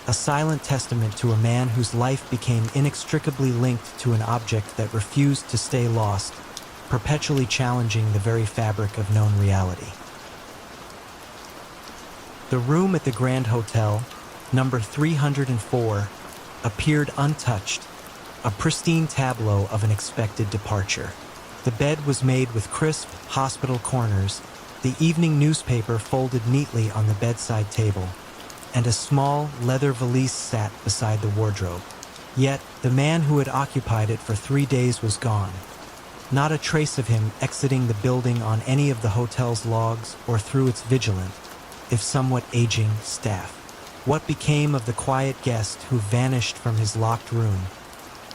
a silent testament to a man whose life became inextricably linked to an object that refused to stay lost, perpetually challenging the very fabric of known reality. The room at the Grand Hotel, number 304, appeared untouched, a pristine tableau of an expected departure. The bed was made with crisp, hospital corners, the evening newspaper folded neatly on the bedside table, and a small leather valise sat beside the wardrobe. Yet, the man who had occupied it for 3 days was gone. Not a trace of him exiting the building on any of the hotel's logs or through its vigilant, if somewhat aging, staff. What became of the quiet guest who vanished from his locked room,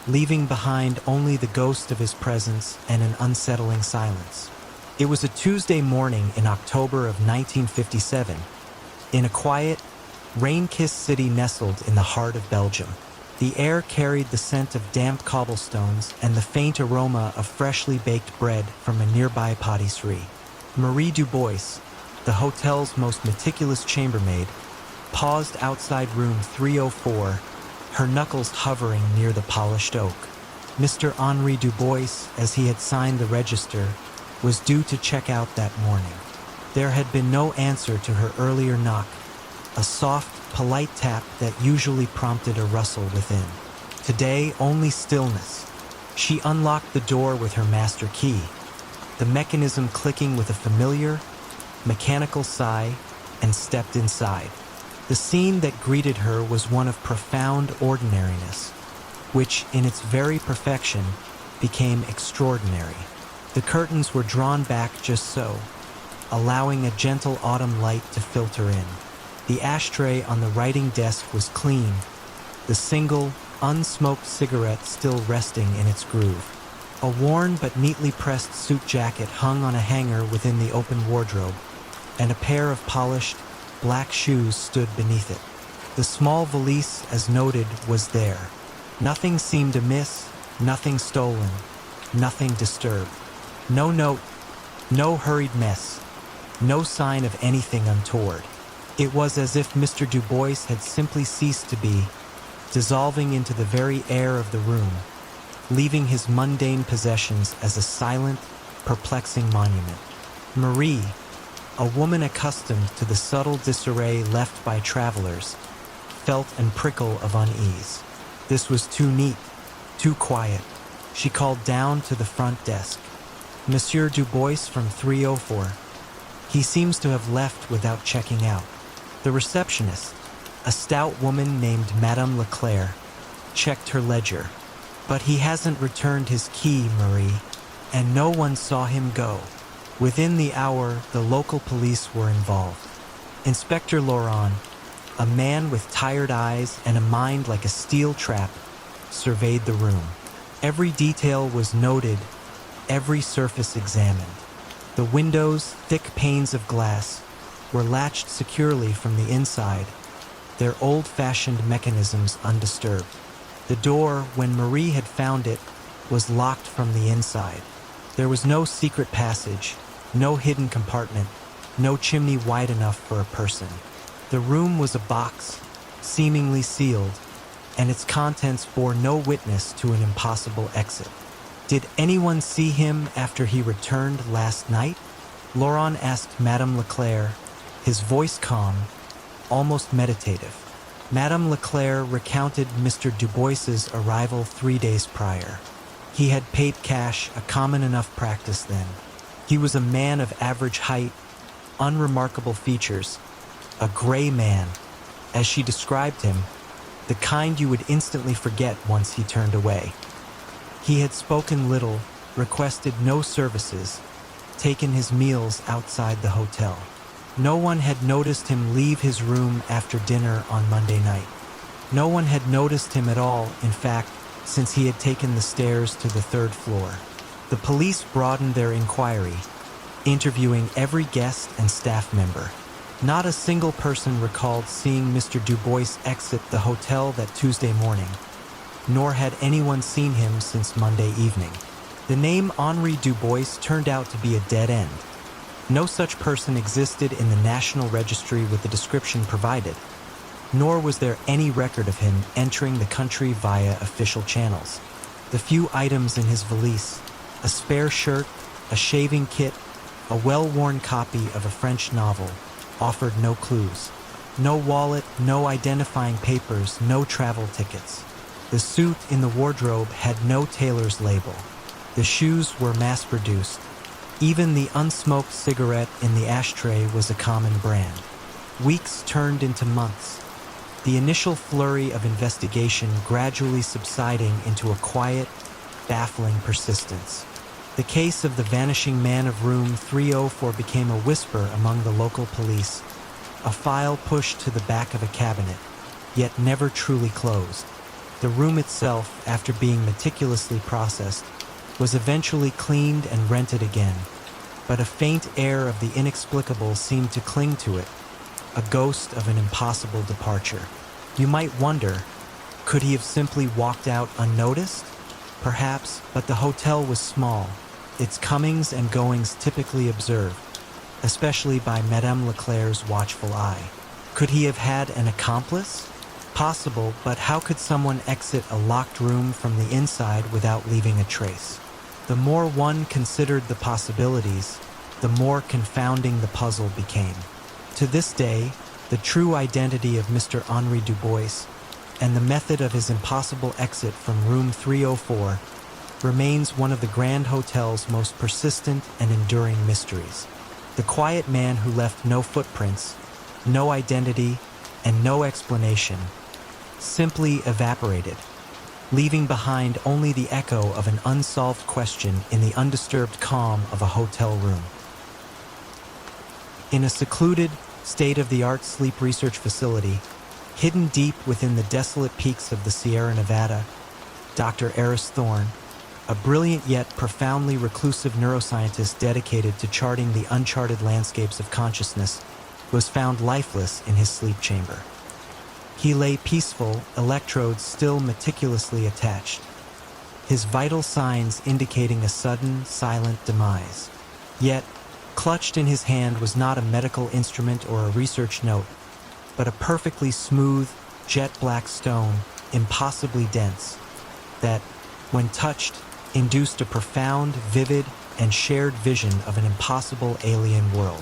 leaving behind only the ghost of his presence and an unsettling silence? It was a Tuesday morning in October of 1957, in a quiet, rain-kissed city nestled in the heart of Belgium. The air carried the scent of damp cobblestones and the faint aroma of freshly baked bread from a nearby pâtisserie. Marie Dubois, the hotel's most meticulous chambermaid, paused outside room 304, her knuckles hovering near the polished oak. Mr. Henri Dubois, as he had signed the register, was due to check out that morning. There had been no answer to her earlier knock, a soft, polite tap that usually prompted a rustle within. Today, only stillness. She unlocked the door with her master key, the mechanism clicking with a familiar, mechanical sigh, and stepped inside. The scene that greeted her was one of profound ordinariness, which, in its very perfection, became extraordinary. The curtains were drawn back just so, allowing a gentle autumn light to filter in. The ashtray on the writing desk was clean, the single, unsmoked cigarette still resting in its groove. A worn but neatly pressed suit jacket hung on a hanger within the open wardrobe, and a pair of polished, black shoes stood beneath it. The small valise, as noted, was there. Nothing seemed amiss, nothing stolen, nothing disturbed. No note, no hurried mess, no sign of anything untoward. It was as if Mr. Dubois had simply ceased to be, dissolving into the very air of the room, leaving his mundane possessions as a silent, perplexing monument. Marie, a woman accustomed to the subtle disarray left by travelers, felt a prickle of unease. This was too neat, too quiet. She called down to the front desk. Monsieur Dubois from 304. He seems to have left without checking out. The receptionist, a stout woman named Madame Leclerc, checked her ledger. But he hasn't returned his key, Marie, and no one saw him go. Within the hour, the local police were involved. Inspector Laurent, a man with tired eyes and a mind like a steel trap, surveyed the room. Every detail was noted, every surface examined. The windows, thick panes of glass, were latched securely from the inside, their old-fashioned mechanisms undisturbed. The door, when Marie had found it, was locked from the inside. There was no secret passage, no hidden compartment, no chimney wide enough for a person. The room was a box, seemingly sealed, and its contents bore no witness to an impossible exit. Did anyone see him after he returned last night? Laurent asked Madame Leclerc, his voice calm, almost meditative. Madame Leclerc recounted Mr. Dubois's arrival 3 days prior. He had paid cash, a common enough practice then. He was a man of average height, unremarkable features, a gray man, as she described him, the kind you would instantly forget once he turned away. He had spoken little, requested no services, taken his meals outside the hotel. No one had noticed him leave his room after dinner on Monday night. No one had noticed him at all, in fact, since he had taken the stairs to the 3rd floor. The police broadened their inquiry, interviewing every guest and staff member. Not a single person recalled seeing Mr. Dubois exit the hotel that Tuesday morning, nor had anyone seen him since Monday evening. The name Henri Dubois turned out to be a dead end. No such person existed in the National Registry with the description provided, nor was there any record of him entering the country via official channels. The few items in his valise, a spare shirt, a shaving kit, a well-worn copy of a French novel, offered no clues. No wallet, no identifying papers, no travel tickets. The suit in the wardrobe had no tailor's label. The shoes were mass-produced. Even the unsmoked cigarette in the ashtray was a common brand. Weeks turned into months, the initial flurry of investigation gradually subsiding into a quiet, baffling persistence. The case of the vanishing man of room 304 became a whisper among the local police, a file pushed to the back of a cabinet, yet never truly closed. The room itself, after being meticulously processed, was eventually cleaned and rented again, but a faint air of the inexplicable seemed to cling to it, a ghost of an impossible departure. You might wonder, could he have simply walked out unnoticed? Perhaps, but the hotel was small, its comings and goings typically observed, especially by Madame Leclerc's watchful eye. Could he have had an accomplice? Possible, but how could someone exit a locked room from the inside without leaving a trace? The more one considered the possibilities, the more confounding the puzzle became. To this day, the true identity of Mr. Henri Dubois and the method of his impossible exit from room 304 remains one of the Grand Hotel's most persistent and enduring mysteries. The quiet man who left no footprints, no identity, and no explanation simply evaporated, leaving behind only the echo of an unsolved question in the undisturbed calm of a hotel room. In a secluded, state-of-the-art sleep research facility, hidden deep within the desolate peaks of the Sierra Nevada, Dr. Eris Thorne, a brilliant yet profoundly reclusive neuroscientist dedicated to charting the uncharted landscapes of consciousness, was found lifeless in his sleep chamber. He lay peaceful, electrodes still meticulously attached, his vital signs indicating a sudden, silent demise. Yet, clutched in his hand was not a medical instrument or a research note, but a perfectly smooth, jet-black stone impossibly dense, that, when touched, induced a profound, vivid, and shared vision of an impossible alien world.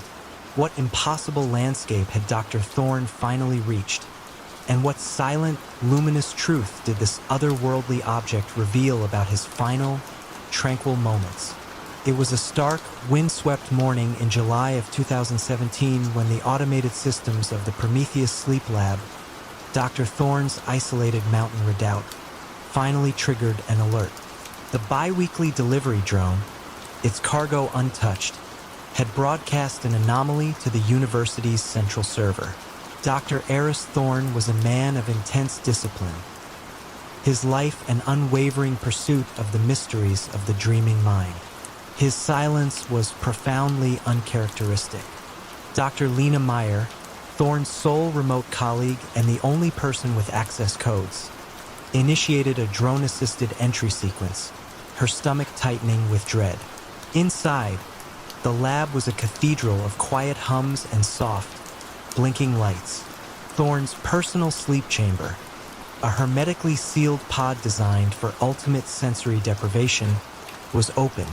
What impossible landscape had Dr. Thorne finally reached? And what silent, luminous truth did this otherworldly object reveal about his final, tranquil moments? It was a stark, windswept morning in July of 2017 when the automated systems of the Prometheus Sleep Lab, Dr. Thorne's isolated mountain redoubt, finally triggered an alert. The bi-weekly delivery drone, its cargo untouched, had broadcast an anomaly to the university's central server. Dr. Eris Thorne was a man of intense discipline, his life an unwavering pursuit of the mysteries of the dreaming mind. His silence was profoundly uncharacteristic. Dr. Lena Meyer, Thorne's sole remote colleague and the only person with access codes, initiated a drone-assisted entry sequence, her stomach tightening with dread. Inside, the lab was a cathedral of quiet hums and soft, blinking lights. Thorne's personal sleep chamber, a hermetically sealed pod designed for ultimate sensory deprivation, was open.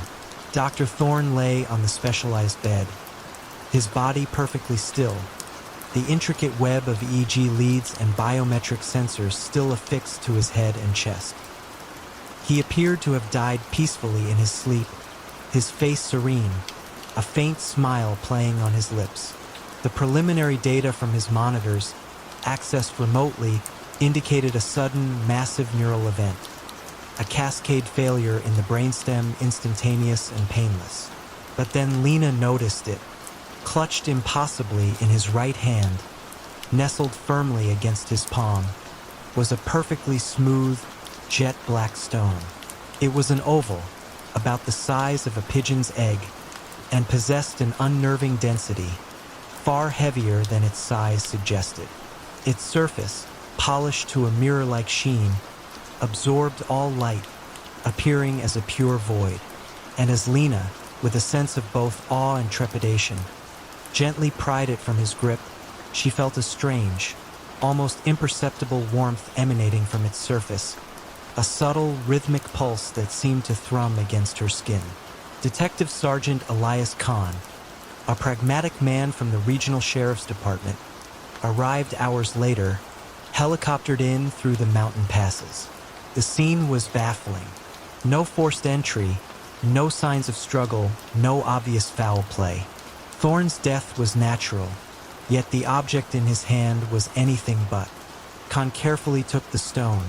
Dr. Thorne lay on the specialized bed, his body perfectly still, the intricate web of EEG leads and biometric sensors still affixed to his head and chest. He appeared to have died peacefully in his sleep, his face serene, a faint smile playing on his lips. The preliminary data from his monitors, accessed remotely, indicated a sudden, massive neural event, a cascade failure in the brainstem, instantaneous and painless. But then Lena noticed it, clutched impossibly in his right hand, nestled firmly against his palm, was a perfectly smooth, jet-black stone. It was an oval, about the size of a pigeon's egg, and possessed an unnerving density, far heavier than its size suggested. Its surface, polished to a mirror-like sheen, absorbed all light, appearing as a pure void. And as Lena, with a sense of both awe and trepidation, gently pried it from his grip, she felt a strange, almost imperceptible warmth emanating from its surface, a subtle, rhythmic pulse that seemed to thrum against her skin. Detective Sergeant Elias Khan, a pragmatic man from the Regional Sheriff's Department, arrived hours later, helicoptered in through the mountain passes. The scene was baffling. No forced entry, no signs of struggle, no obvious foul play. Thorne's death was natural, yet the object in his hand was anything but. Khan carefully took the stone,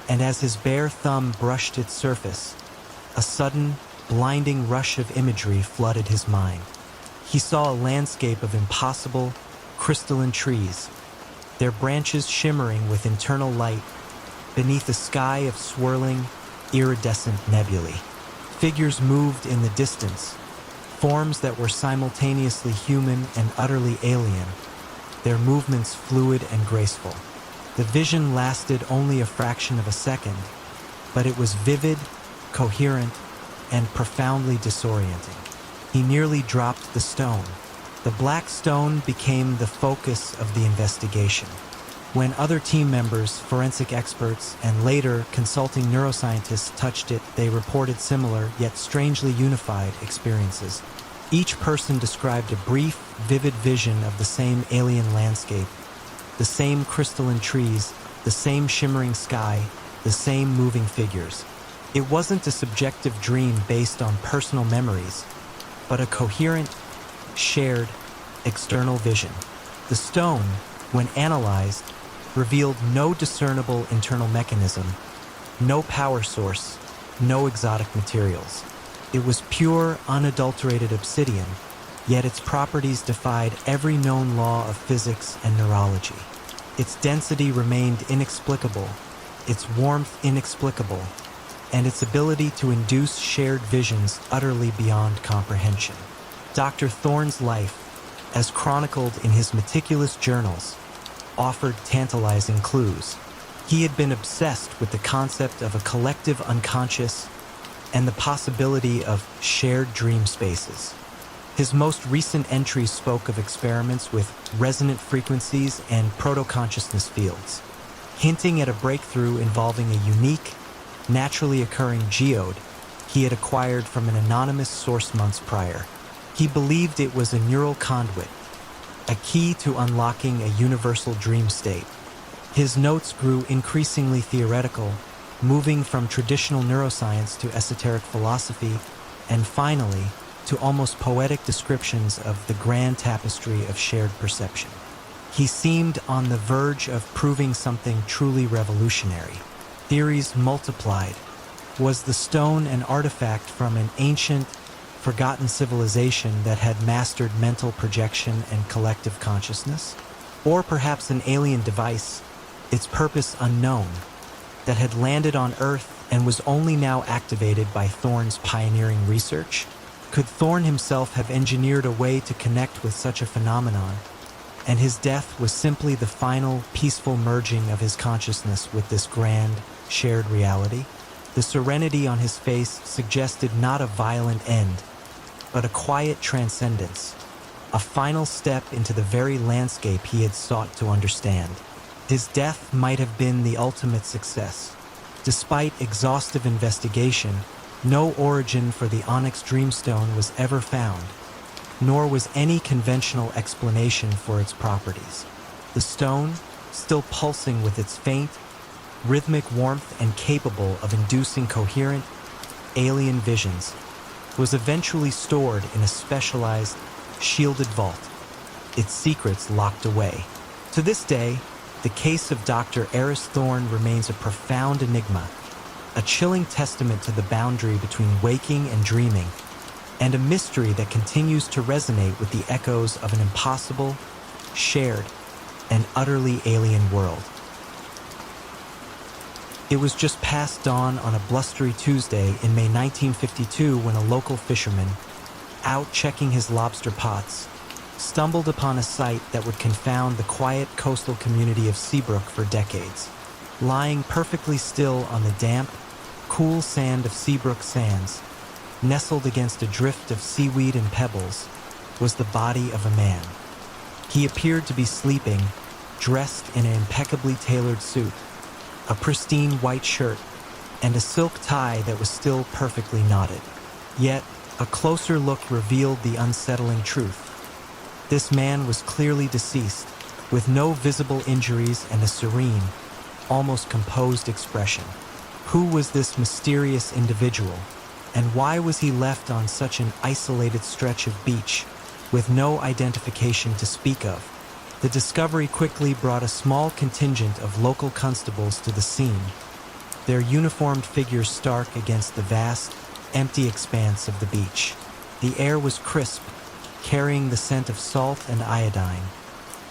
and as his bare thumb brushed its surface, a sudden, blinding rush of imagery flooded his mind. He saw a landscape of impossible, crystalline trees, their branches shimmering with internal light beneath a sky of swirling, iridescent nebulae. Figures moved in the distance, forms that were simultaneously human and utterly alien, their movements fluid and graceful. The vision lasted only a fraction of a second, but it was vivid, coherent, and profoundly disorienting. He nearly dropped the stone. The black stone became the focus of the investigation. When other team members, forensic experts, and later consulting neuroscientists touched it, they reported similar, yet strangely unified, experiences. Each person described a brief, vivid vision of the same alien landscape, the same crystalline trees, the same shimmering sky, the same moving figures. It wasn't a subjective dream based on personal memories, but a coherent, shared, external vision. The stone, when analyzed, revealed no discernible internal mechanism, no power source, no exotic materials. It was pure, unadulterated obsidian, yet its properties defied every known law of physics and neurology. Its density remained inexplicable, its warmth inexplicable, and its ability to induce shared visions utterly beyond comprehension. Dr. Thorne's life, as chronicled in his meticulous journals, offered tantalizing clues. He had been obsessed with the concept of a collective unconscious and the possibility of shared dream spaces. His most recent entries spoke of experiments with resonant frequencies and proto-consciousness fields. hinting at a breakthrough involving a unique, naturally occurring geode he had acquired from an anonymous source months prior. He believed it was a neural conduit, a key to unlocking a universal dream state. His notes grew increasingly theoretical, moving from traditional neuroscience to esoteric philosophy, and finally, to almost poetic descriptions of the grand tapestry of shared perception. He seemed on the verge of proving something truly revolutionary. Theories multiplied. Was the stone an artifact from an ancient, forgotten civilization that had mastered mental projection and collective consciousness? Or perhaps an alien device, its purpose unknown, that had landed on Earth and was only now activated by Thorne's pioneering research? Could Thorne himself have engineered a way to connect with such a phenomenon, and his death was simply the final, peaceful merging of his consciousness with this grand, shared reality? The serenity on his face suggested not a violent end, but a quiet transcendence, a final step into the very landscape he had sought to understand. His death might have been the ultimate success. Despite exhaustive investigation, no origin for the onyx dreamstone was ever found, nor was any conventional explanation for its properties. The stone, still pulsing with its faint, rhythmic warmth and capable of inducing coherent, alien visions, was eventually stored in a specialized, shielded vault, its secrets locked away. To this day, the case of Dr. Eris Thorne remains a profound enigma, a chilling testament to the boundary between waking and dreaming, and a mystery that continues to resonate with the echoes of an impossible, shared, and utterly alien world. It was just past dawn on a blustery Tuesday in May 1952 when a local fisherman, out checking his lobster pots, stumbled upon a sight that would confound the quiet coastal community of Seabrook for decades. Lying perfectly still on the damp, cool sand of Seabrook sands, nestled against a drift of seaweed and pebbles, was the body of a man. He appeared to be sleeping, dressed in an impeccably tailored suit, a pristine white shirt, and a silk tie that was still perfectly knotted. Yet, a closer look revealed the unsettling truth. This man was clearly deceased, with no visible injuries and a serene, almost composed expression. Who was this mysterious individual, and why was he left on such an isolated stretch of beach, with no identification to speak of? The discovery quickly brought a small contingent of local constables to the scene, their uniformed figures stark against the vast, empty expanse of the beach. The air was crisp, carrying the scent of salt and iodine,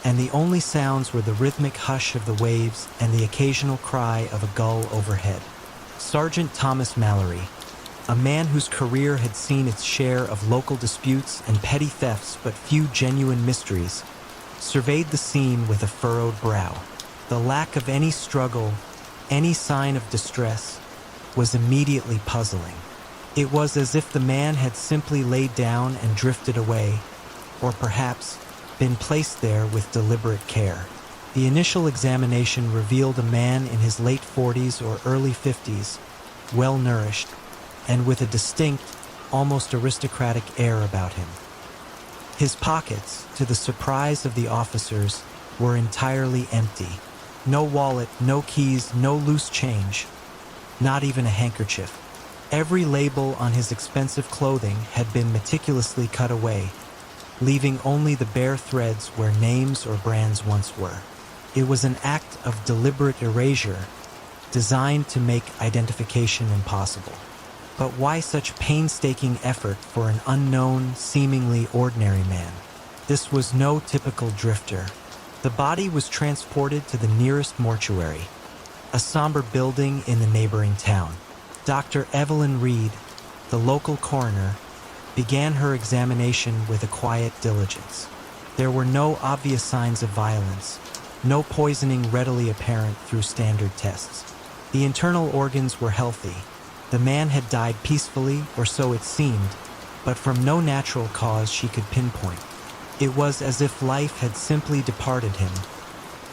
and the only sounds were the rhythmic hush of the waves and the occasional cry of a gull overhead. Sergeant Thomas Mallory, a man whose career had seen its share of local disputes and petty thefts but few genuine mysteries, surveyed the scene with a furrowed brow. The lack of any struggle, any sign of distress, was immediately puzzling. It was as if the man had simply laid down and drifted away, or perhaps been placed there with deliberate care. The initial examination revealed a man in his late 40s or early 50s, well-nourished, and with a distinct, almost aristocratic air about him. His pockets, to the surprise of the officers, were entirely empty. No wallet, no keys, no loose change, not even a handkerchief. Every label on his expensive clothing had been meticulously cut away, leaving only the bare threads where names or brands once were. It was an act of deliberate erasure, designed to make identification impossible. But why such painstaking effort for an unknown, seemingly ordinary man? This was no typical drifter. The body was transported to the nearest mortuary, a somber building in the neighboring town. Dr. Evelyn Reed, the local coroner, began her examination with a quiet diligence. There were no obvious signs of violence, no poisoning readily apparent through standard tests. The internal organs were healthy. The man had died peacefully, or so it seemed, but from no natural cause she could pinpoint. It was as if life had simply departed him,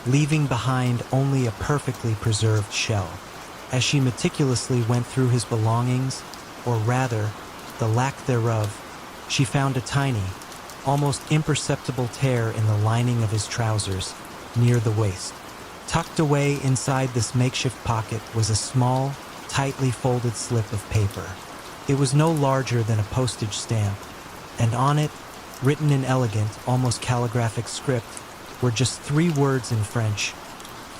leaving behind only a perfectly preserved shell. As she meticulously went through his belongings, or rather, the lack thereof, she found a tiny, almost imperceptible tear in the lining of his trousers, near the waist. Tucked away inside this makeshift pocket was a small, tightly folded slip of paper. It was no larger than a postage stamp, and on it, written in elegant, almost calligraphic script, were just 3 words in French: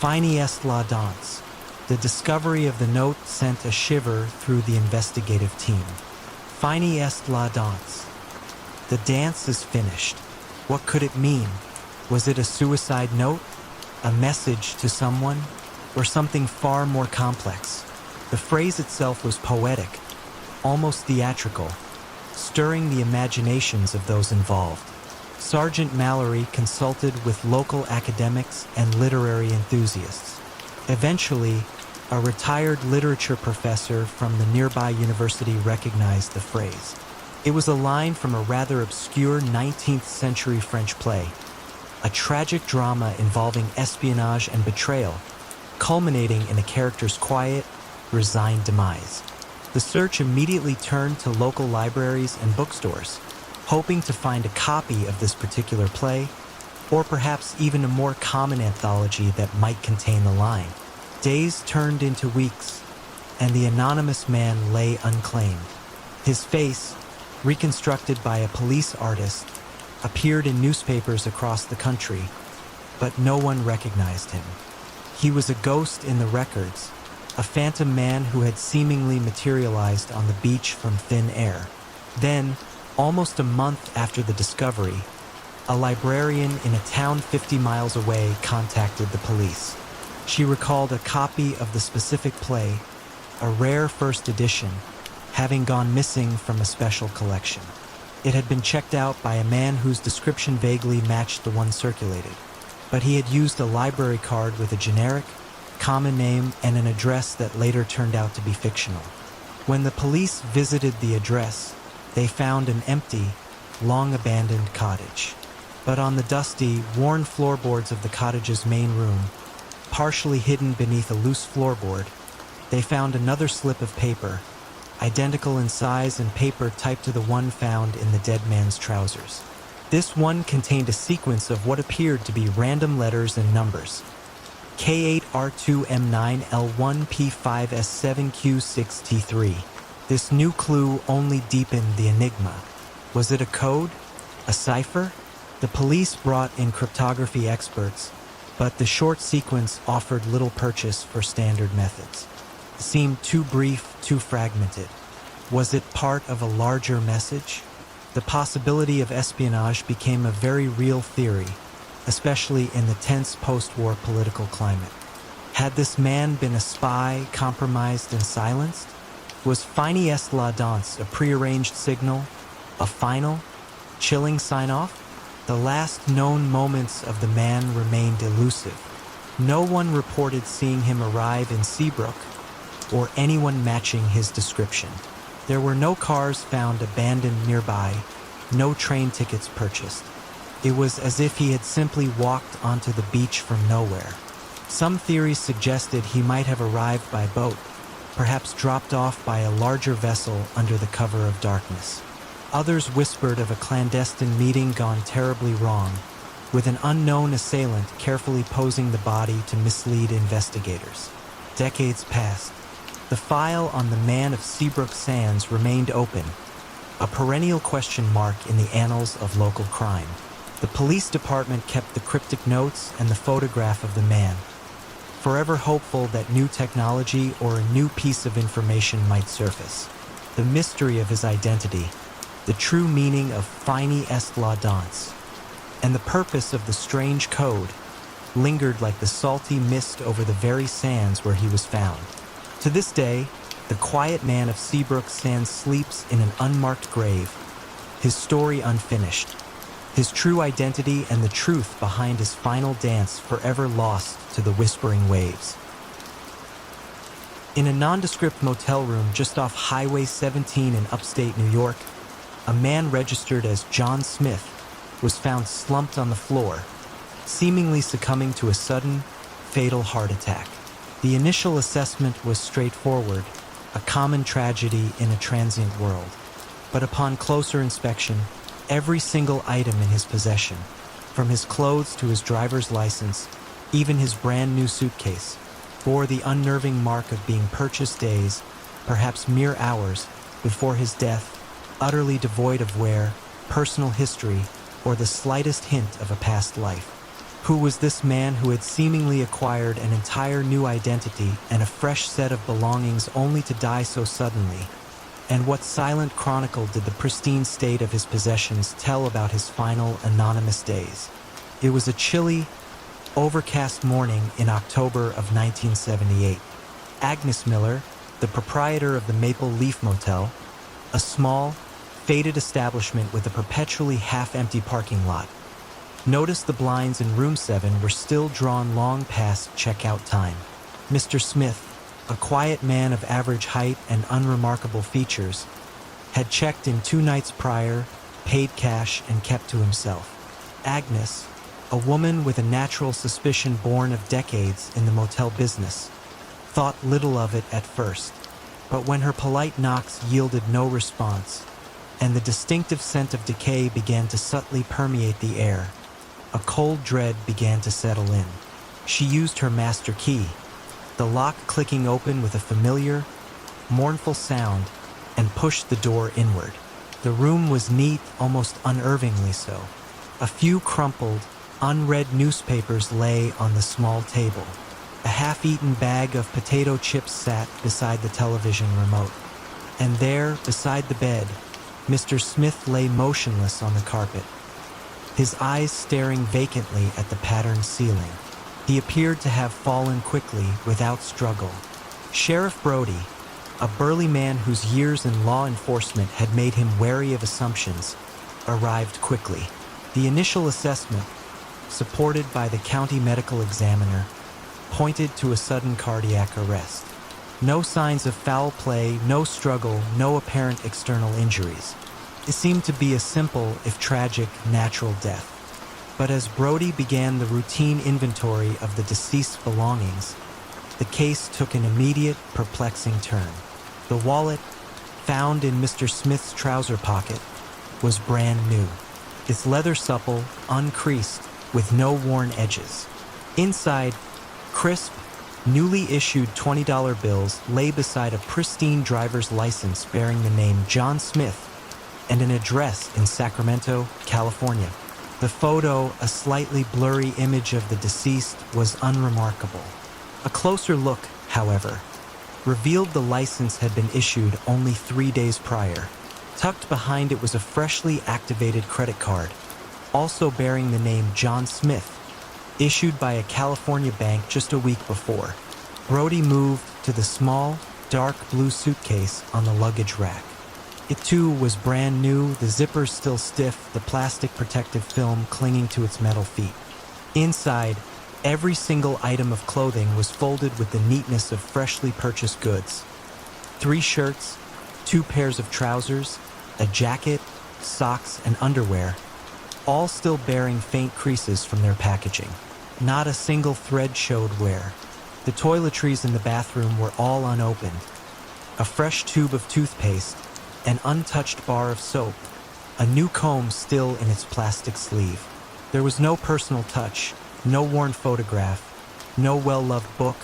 Fini est la danse. The discovery of the note sent a shiver through the investigative team. Fini est la danse. The dance is finished. What could it mean? Was it a suicide note? A message to someone? Or something far more complex? The phrase itself was poetic, almost theatrical, stirring the imaginations of those involved. Sergeant Mallory consulted with local academics and literary enthusiasts. Eventually, a retired literature professor from the nearby university recognized the phrase. It was a line from a rather obscure 19th century French play, a tragic drama involving espionage and betrayal, culminating in a character's quiet, resigned demise. The search immediately turned to local libraries and bookstores, hoping to find a copy of this particular play, or perhaps even a more common anthology that might contain the line. Days turned into weeks, and the anonymous man lay unclaimed. His face, reconstructed by a police artist, appeared in newspapers across the country, but no one recognized him. He was a ghost in the records, a phantom man who had seemingly materialized on the beach from thin air. Then, almost a month after the discovery, a librarian in a town 50 miles away contacted the police. She recalled a copy of the specific play, a rare first edition, having gone missing from a special collection. It had been checked out by a man whose description vaguely matched the one circulated, but he had used a library card with a generic, common name and an address that later turned out to be fictional. When the police visited the address, they found an empty, long-abandoned cottage. But on the dusty, worn floorboards of the cottage's main room, partially hidden beneath a loose floorboard, they found another slip of paper, identical in size and paper typed to the one found in the dead man's trousers. This one contained a sequence of what appeared to be random letters and numbers. K8R2M9L1P5S7Q6T3. This new clue only deepened the enigma. Was it a code? A cipher? The police brought in cryptography experts, but the short sequence offered little purchase for standard methods. It seemed too brief, too fragmented. Was it part of a larger message? The possibility of espionage became a very real theory, especially in the tense post-war political climate. Had this man been a spy, compromised and silenced? Was Fini est la danse a prearranged signal? A final, chilling sign-off? The last known moments of the man remained elusive. No one reported seeing him arrive in Seabrook, or anyone matching his description. There were no cars found abandoned nearby, no train tickets purchased. It was as if he had simply walked onto the beach from nowhere. Some theories suggested he might have arrived by boat, perhaps dropped off by a larger vessel under the cover of darkness. Others whispered of a clandestine meeting gone terribly wrong, with an unknown assailant carefully posing the body to mislead investigators. Decades passed. The file on the man of Seabrook Sands remained open, a perennial question mark in the annals of local crime. The police department kept the cryptic notes and the photograph of the man, forever hopeful that new technology or a new piece of information might surface. The mystery of his identity, the true meaning of Fini est la danse, and the purpose of the strange code lingered like the salty mist over the very sands where he was found. To this day, the quiet man of Seabrook Sands sleeps in an unmarked grave, his story unfinished, his true identity and the truth behind his final dance forever lost to the whispering waves. In a nondescript motel room just off Highway 17 in upstate New York, a man registered as John Smith was found slumped on the floor, seemingly succumbing to a sudden, fatal heart attack. The initial assessment was straightforward, a common tragedy in a transient world. But upon closer inspection, every single item in his possession, from his clothes to his driver's license, even his brand new suitcase, bore the unnerving mark of being purchased days, perhaps mere hours, before his death, utterly devoid of wear, personal history, or the slightest hint of a past life. Who was this man who had seemingly acquired an entire new identity and a fresh set of belongings only to die so suddenly? And what silent chronicle did the pristine state of his possessions tell about his final anonymous days? It was a chilly, overcast morning in October of 1978. Agnes Miller, the proprietor of the Maple Leaf Motel, a small, faded establishment with a perpetually half-empty parking lot, noticed the blinds in room 7 were still drawn long past checkout time. Mr. Smith, a quiet man of average height and unremarkable features, had checked in 2 nights prior, paid cash, and kept to himself. Agnes, a woman with a natural suspicion born of decades in the motel business, thought little of it at first, but when her polite knocks yielded no response, and the distinctive scent of decay began to subtly permeate the air, a cold dread began to settle in. She used her master key, the lock clicking open with a familiar, mournful sound, and pushed the door inward. The room was neat, almost unnervingly so. A few crumpled, unread newspapers lay on the small table. A half-eaten bag of potato chips sat beside the television remote. And there, beside the bed, Mr. Smith lay motionless on the carpet, his eyes staring vacantly at the patterned ceiling. He appeared to have fallen quickly, without struggle. Sheriff Brody, a burly man whose years in law enforcement had made him wary of assumptions, arrived quickly. The initial assessment, supported by the county medical examiner, pointed to a sudden cardiac arrest. No signs of foul play, no struggle, no apparent external injuries. It seemed to be a simple, if tragic, natural death. But as Brody began the routine inventory of the deceased's belongings, the case took an immediate, perplexing turn. The wallet, found in Mr. Smith's trouser pocket, was brand new. Its leather supple, uncreased, with no worn edges. Inside, crisp, newly issued $20 bills lay beside a pristine driver's license bearing the name John Smith and an address in Sacramento, California. The photo, a slightly blurry image of the deceased, was unremarkable. A closer look, however, revealed the license had been issued only 3 days prior. Tucked behind it was a freshly activated credit card, also bearing the name John Smith, issued by a California bank just a week before. Brody moved to the small, dark blue suitcase on the luggage rack. It too was brand new, the zippers still stiff, the plastic protective film clinging to its metal feet. Inside, every single item of clothing was folded with the neatness of freshly purchased goods. 3 shirts, 2 pairs of trousers, a jacket, socks, and underwear, all still bearing faint creases from their packaging. Not a single thread showed wear. The toiletries in the bathroom were all unopened. A fresh tube of toothpaste, an untouched bar of soap, a new comb still in its plastic sleeve. There was no personal touch, no worn photograph, no well-loved book,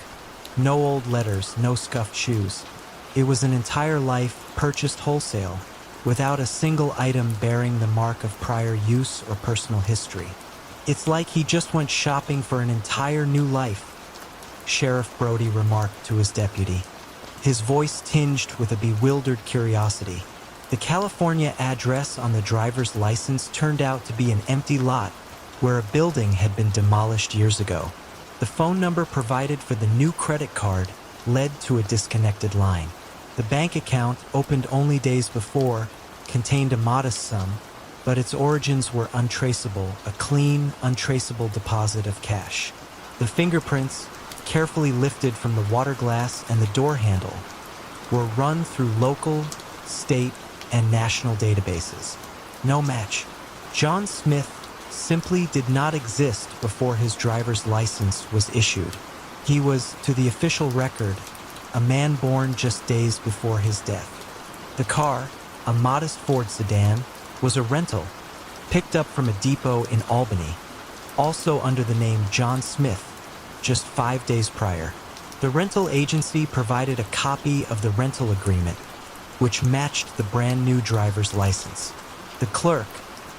no old letters, no scuffed shoes. It was an entire life purchased wholesale, without a single item bearing the mark of prior use or personal history. It's like he just went shopping for an entire new life, Sheriff Brody remarked to his deputy, his voice tinged with a bewildered curiosity. The California address on the driver's license turned out to be an empty lot where a building had been demolished years ago. The phone number provided for the new credit card led to a disconnected line. The bank account, opened only days before, contained a modest sum, but its origins were untraceable, a clean, untraceable deposit of cash. The fingerprints, carefully lifted from the water glass and the door handle, were run through local, state, and national databases. No match. John Smith simply did not exist before his driver's license was issued. He was, to the official record, a man born just days before his death. The car, a modest Ford sedan, was a rental, picked up from a depot in Albany, also under the name John Smith, just 5 days prior. The rental agency provided a copy of the rental agreement, which matched the brand new driver's license. The clerk,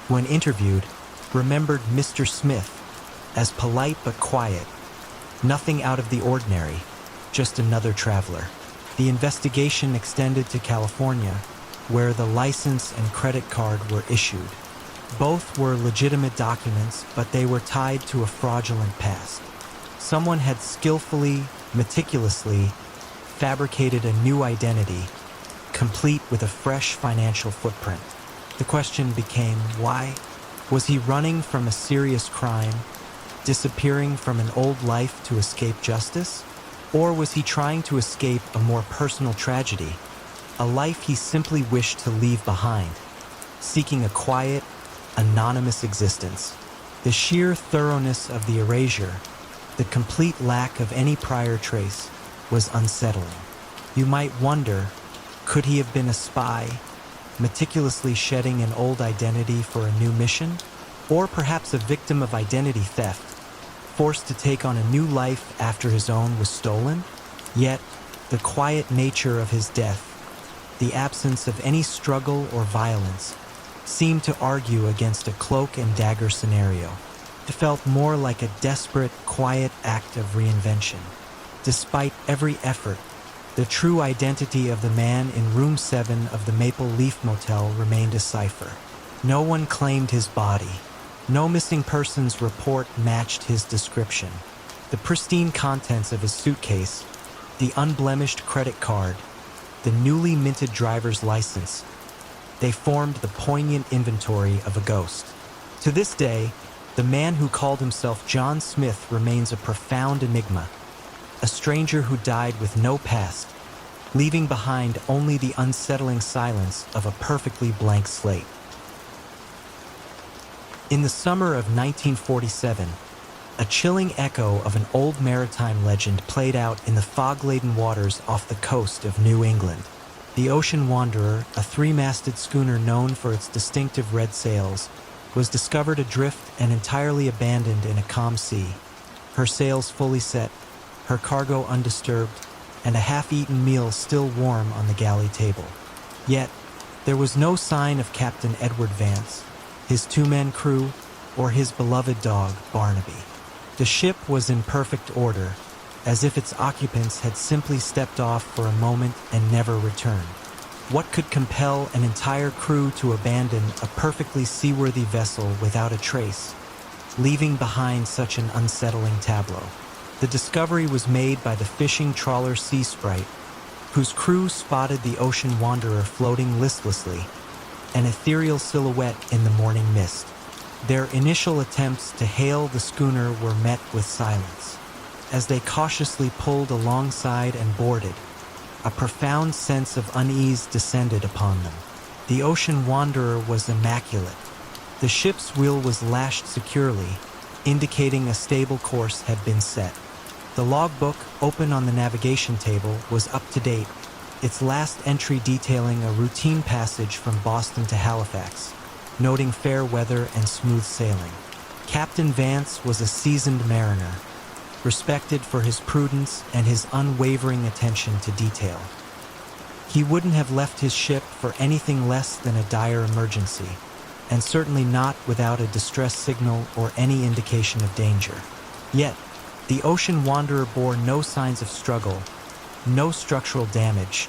when interviewed, remembered Mr. Smith as polite but quiet, nothing out of the ordinary, just another traveler. The investigation extended to California, where the license and credit card were issued. Both were legitimate documents, but they were tied to a fraudulent past. Someone had skillfully, meticulously fabricated a new identity, complete with a fresh financial footprint. The question became, why? Was he running from a serious crime, disappearing from an old life to escape justice? Or was he trying to escape a more personal tragedy, a life he simply wished to leave behind, seeking a quiet, anonymous existence? The sheer thoroughness of the erasure, the complete lack of any prior trace, was unsettling. You might wonder, could he have been a spy, meticulously shedding an old identity for a new mission? Or perhaps a victim of identity theft, forced to take on a new life after his own was stolen? Yet, the quiet nature of his death, the absence of any struggle or violence, seemed to argue against a cloak and dagger scenario. It felt more like a desperate, quiet act of reinvention. Despite every effort, the true identity of the man in room 7 of the Maple Leaf Motel remained a cipher. No one claimed his body. No missing persons report matched his description. The pristine contents of his suitcase, the unblemished credit card, the newly minted driver's license, they formed the poignant inventory of a ghost. To this day, the man who called himself John Smith remains a profound enigma, a stranger who died with no past, leaving behind only the unsettling silence of a perfectly blank slate. In the summer of 1947, a chilling echo of an old maritime legend played out in the fog-laden waters off the coast of New England. The Ocean Wanderer, a 3-masted schooner known for its distinctive red sails, was discovered adrift and entirely abandoned in a calm sea, her sails fully set, her cargo undisturbed, and a half-eaten meal still warm on the galley table. Yet, there was no sign of Captain Edward Vance, his 2-man crew, or his beloved dog, Barnaby. The ship was in perfect order, as if its occupants had simply stepped off for a moment and never returned. What could compel an entire crew to abandon a perfectly seaworthy vessel without a trace, leaving behind such an unsettling tableau? The discovery was made by the fishing trawler Sea Sprite, whose crew spotted the Ocean Wanderer floating listlessly, an ethereal silhouette in the morning mist. Their initial attempts to hail the schooner were met with silence. As they cautiously pulled alongside and boarded, a profound sense of unease descended upon them. The Ocean Wanderer was immaculate. The ship's wheel was lashed securely, indicating a stable course had been set. The logbook, open on the navigation table, was up to date, its last entry detailing a routine passage from Boston to Halifax, noting fair weather and smooth sailing. Captain Vance was a seasoned mariner, respected for his prudence and his unwavering attention to detail. He wouldn't have left his ship for anything less than a dire emergency, and certainly not without a distress signal or any indication of danger. Yet, the Ocean Wanderer bore no signs of struggle, no structural damage,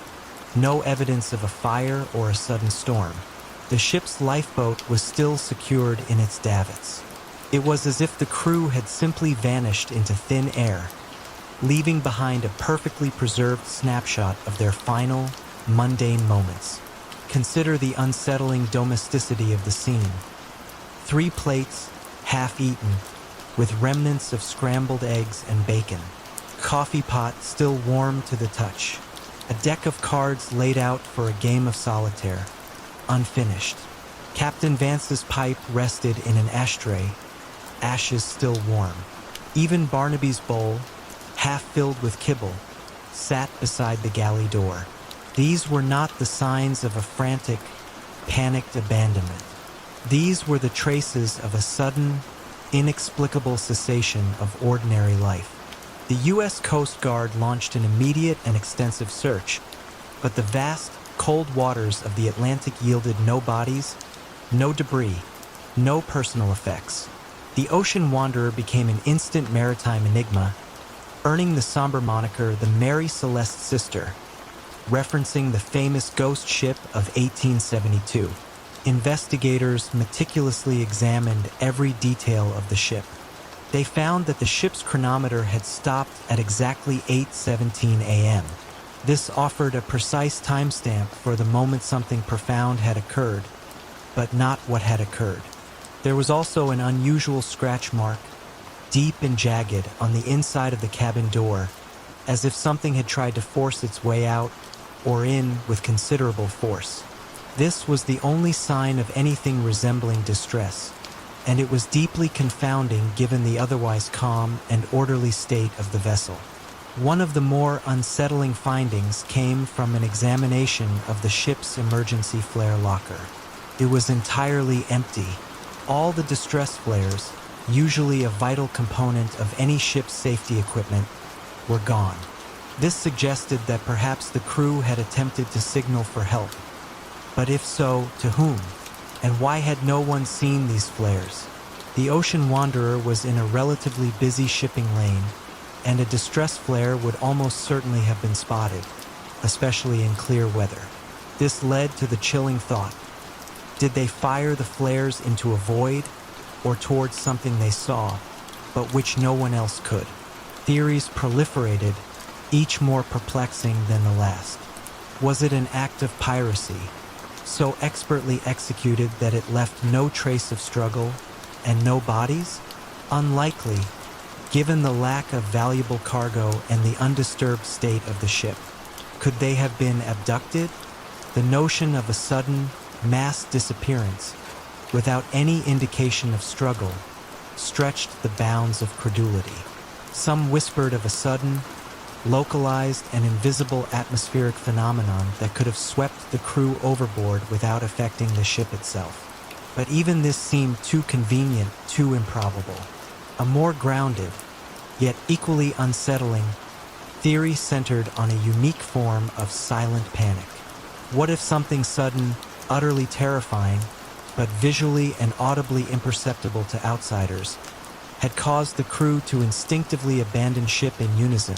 no evidence of a fire or a sudden storm. The ship's lifeboat was still secured in its davits. It was as if the crew had simply vanished into thin air, leaving behind a perfectly preserved snapshot of their final, mundane moments. Consider the unsettling domesticity of the scene. 3 plates, half-eaten, with remnants of scrambled eggs and bacon. Coffee pot still warm to the touch. A deck of cards laid out for a game of solitaire, unfinished. Captain Vance's pipe rested in an ashtray, ashes still warm. Even Barnaby's bowl, half filled with kibble, sat beside the galley door. These were not the signs of a frantic, panicked abandonment. These were the traces of a sudden, inexplicable cessation of ordinary life. The U.S. Coast Guard launched an immediate and extensive search, but the vast, cold waters of the Atlantic yielded no bodies, no debris, no personal effects. The Ocean Wanderer became an instant maritime enigma, earning the somber moniker the Mary Celeste Sister, referencing the famous ghost ship of 1872. Investigators meticulously examined every detail of the ship. They found that the ship's chronometer had stopped at exactly 8:17 a.m. This offered a precise timestamp for the moment something profound had occurred, but not what had occurred. There was also an unusual scratch mark, deep and jagged, on the inside of the cabin door, as if something had tried to force its way out or in with considerable force. This was the only sign of anything resembling distress, and it was deeply confounding given the otherwise calm and orderly state of the vessel. One of the more unsettling findings came from an examination of the ship's emergency flare locker. It was entirely empty. All the distress flares, usually a vital component of any ship's safety equipment, were gone. This suggested that perhaps the crew had attempted to signal for help. But if so, to whom? And why had no one seen these flares? The Ocean Wanderer was in a relatively busy shipping lane, and a distress flare would almost certainly have been spotted, especially in clear weather. This led to the chilling thought: did they fire the flares into a void, or towards something they saw, but which no one else could? Theories proliferated, each more perplexing than the last. Was it an act of piracy, so expertly executed that it left no trace of struggle and no bodies? Unlikely, given the lack of valuable cargo and the undisturbed state of the ship. Could they have been abducted? The notion of a sudden, mass disappearance, without any indication of struggle, stretched the bounds of credulity. Some whispered of a sudden, localized and invisible atmospheric phenomenon that could have swept the crew overboard without affecting the ship itself. But even this seemed too convenient, too improbable. A more grounded, yet equally unsettling, theory centered on a unique form of silent panic. What if something sudden, utterly terrifying, but visually and audibly imperceptible to outsiders, had caused the crew to instinctively abandon ship in unison,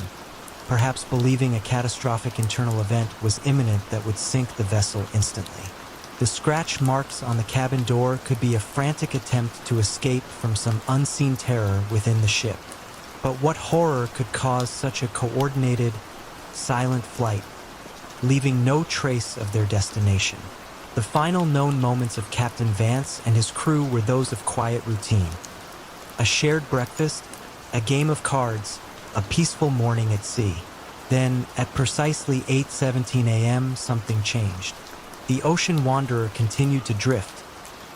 perhaps believing a catastrophic internal event was imminent that would sink the vessel instantly? The scratch marks on the cabin door could be a frantic attempt to escape from some unseen terror within the ship. But what horror could cause such a coordinated, silent flight, leaving no trace of their destination? The final known moments of Captain Vance and his crew were those of quiet routine. A shared breakfast, a game of cards, a peaceful morning at sea. Then, at precisely 8:17 a.m., something changed. The Ocean Wanderer continued to drift,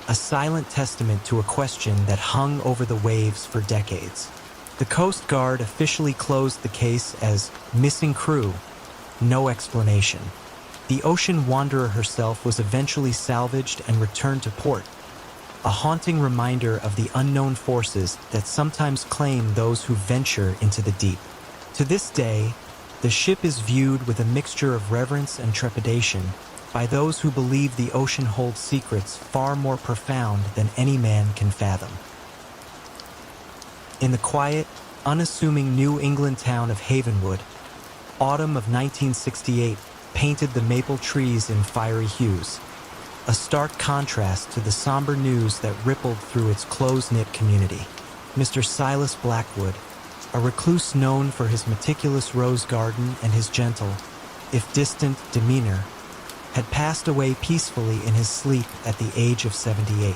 a silent testament to a question that hung over the waves for decades. The Coast Guard officially closed the case as missing crew, no explanation. The Ocean Wanderer herself was eventually salvaged and returned to port, a haunting reminder of the unknown forces that sometimes claim those who venture into the deep. To this day, the ship is viewed with a mixture of reverence and trepidation by those who believe the ocean holds secrets far more profound than any man can fathom. In the quiet, unassuming New England town of Havenwood, autumn of 1968 painted the maple trees in fiery hues, a stark contrast to the somber news that rippled through its close-knit community. Mr. Silas Blackwood, a recluse known for his meticulous rose garden and his gentle, if distant, demeanor, had passed away peacefully in his sleep at the age of 78.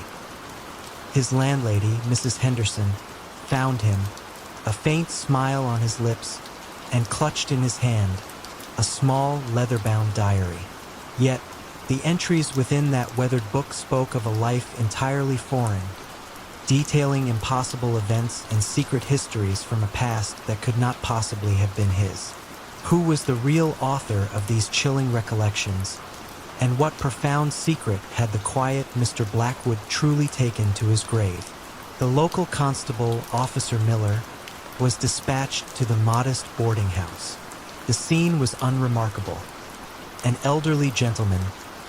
His landlady, Mrs. Henderson, found him, a faint smile on his lips, and clutched in his hand a small leather-bound diary. Yet, The entries within that weathered book spoke of a life entirely foreign, detailing impossible events and secret histories from a past that could not possibly have been his. Who was the real author of these chilling recollections, and what profound secret had the quiet Mr. Blackwood truly taken to his grave? The local constable, Officer Miller, was dispatched to the modest boarding house. The scene was unremarkable. An elderly gentleman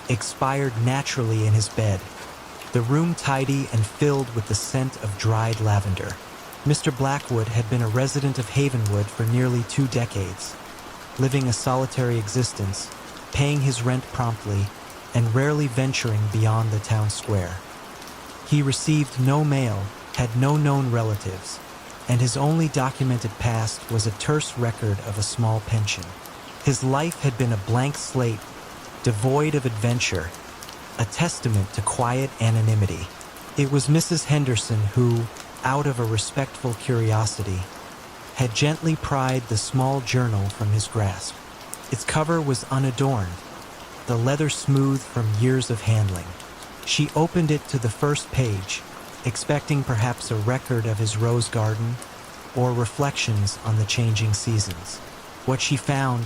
expired naturally in his bed, the room tidy and filled with the scent of dried lavender. Mr. Blackwood had been a resident of Havenwood for nearly 2 decades, living a solitary existence, paying his rent promptly, and rarely venturing beyond the town square. He received no mail, had no known relatives, and his only documented past was a terse record of a small pension. His life had been a blank slate, devoid of adventure, a testament to quiet anonymity. It was Mrs. Henderson who, out of a respectful curiosity, had gently pried the small journal from his grasp. Its cover was unadorned, the leather smooth from years of handling. She opened it to the first page, expecting perhaps a record of his rose garden or reflections on the changing seasons. What she found,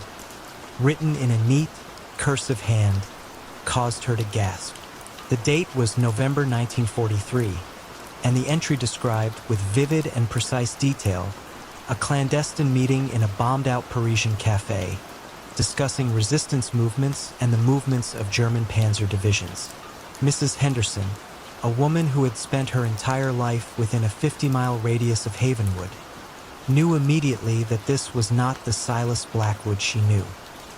written in a neat, cursive hand, caused her to gasp. The date was November 1943, and the entry described, with vivid and precise detail, a clandestine meeting in a bombed-out Parisian café, discussing resistance movements and the movements of German panzer divisions. Mrs. Henderson, a woman who had spent her entire life within a 50-mile radius of Havenwood, knew immediately that this was not the Silas Blackwood she knew.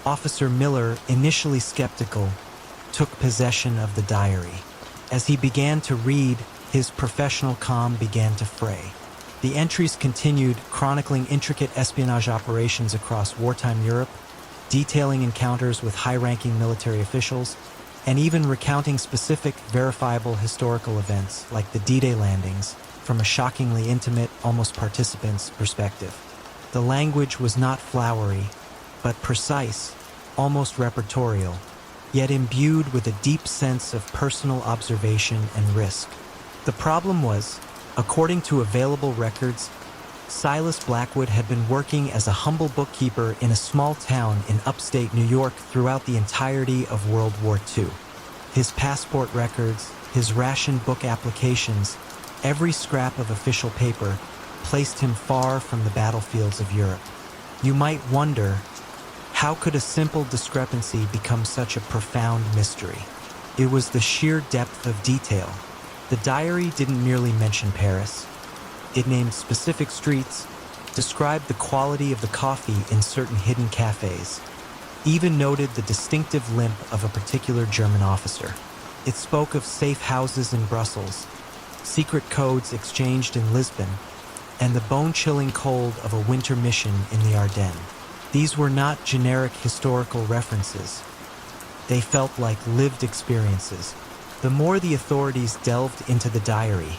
Officer Miller, initially skeptical, took possession of the diary. As he began to read, his professional calm began to fray. The entries continued, chronicling intricate espionage operations across wartime Europe, detailing encounters with high-ranking military officials, and even recounting specific, verifiable historical events like the D-Day landings from a shockingly intimate, almost participant's perspective. The language was not flowery, but precise, almost repertorial, yet imbued with a deep sense of personal observation and risk. The problem was, according to available records, Silas Blackwood had been working as a humble bookkeeper in a small town in upstate New York throughout the entirety of World War II. His passport records, his ration book applications, every scrap of official paper placed him far from the battlefields of Europe. You might wonder, how could a simple discrepancy become such a profound mystery? It was the sheer depth of detail. The diary didn't merely mention Paris. It named specific streets, described the quality of the coffee in certain hidden cafes, even noted the distinctive limp of a particular German officer. It spoke of safe houses in Brussels, secret codes exchanged in Lisbon, and the bone-chilling cold of a winter mission in the Ardennes. These were not generic historical references. They felt like lived experiences. The more the authorities delved into the diary,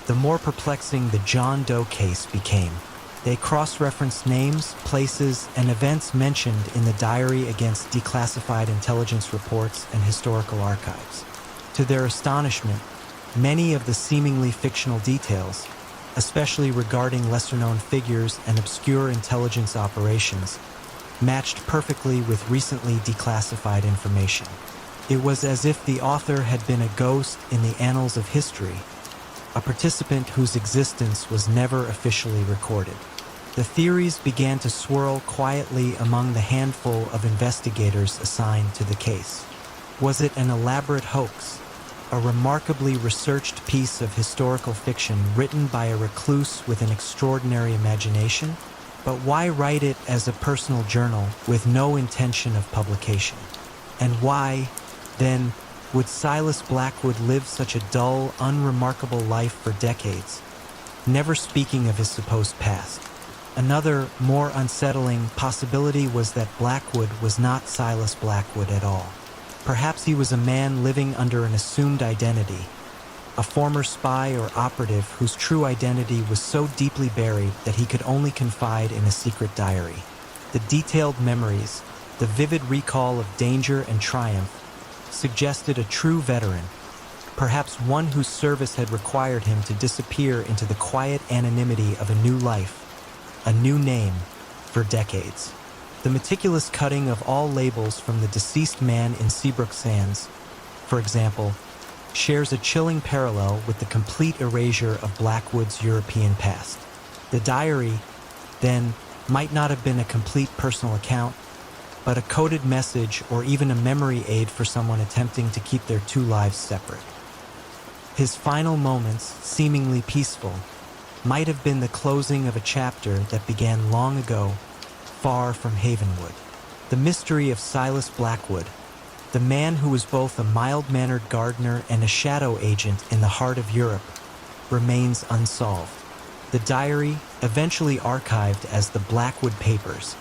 the more perplexing the John Doe case became. They cross-referenced names, places, and events mentioned in the diary against declassified intelligence reports and historical archives. To their astonishment, many of the seemingly fictional details, especially regarding lesser-known figures and obscure intelligence operations, matched perfectly with recently declassified information. It was as if the author had been a ghost in the annals of history, a participant whose existence was never officially recorded. The theories began to swirl quietly among the handful of investigators assigned to the case. Was it an elaborate hoax, a remarkably researched piece of historical fiction written by a recluse with an extraordinary imagination? But why write it as a personal journal with no intention of publication? And why, then, would Silas Blackwood live such a dull, unremarkable life for decades, never speaking of his supposed past? Another, more unsettling possibility was that Blackwood was not Silas Blackwood at all. Perhaps he was a man living under an assumed identity, a former spy or operative whose true identity was so deeply buried that he could only confide in a secret diary. The detailed memories, the vivid recall of danger and triumph, suggested a true veteran, perhaps one whose service had required him to disappear into the quiet anonymity of a new life, a new name, for decades. The meticulous cutting of all labels from the deceased man in Seabrook Sands, for example, shares a chilling parallel with the complete erasure of Blackwood's European past. The diary, then, might not have been a complete personal account, but a coded message or even a memory aid for someone attempting to keep their two lives separate. His final moments, seemingly peaceful, might have been the closing of a chapter that began long ago, far from Havenwood. The mystery of Silas Blackwood, the man who was both a mild-mannered gardener and a shadow agent in the heart of Europe, remains unsolved. The diary, eventually archived as the Blackwood Papers,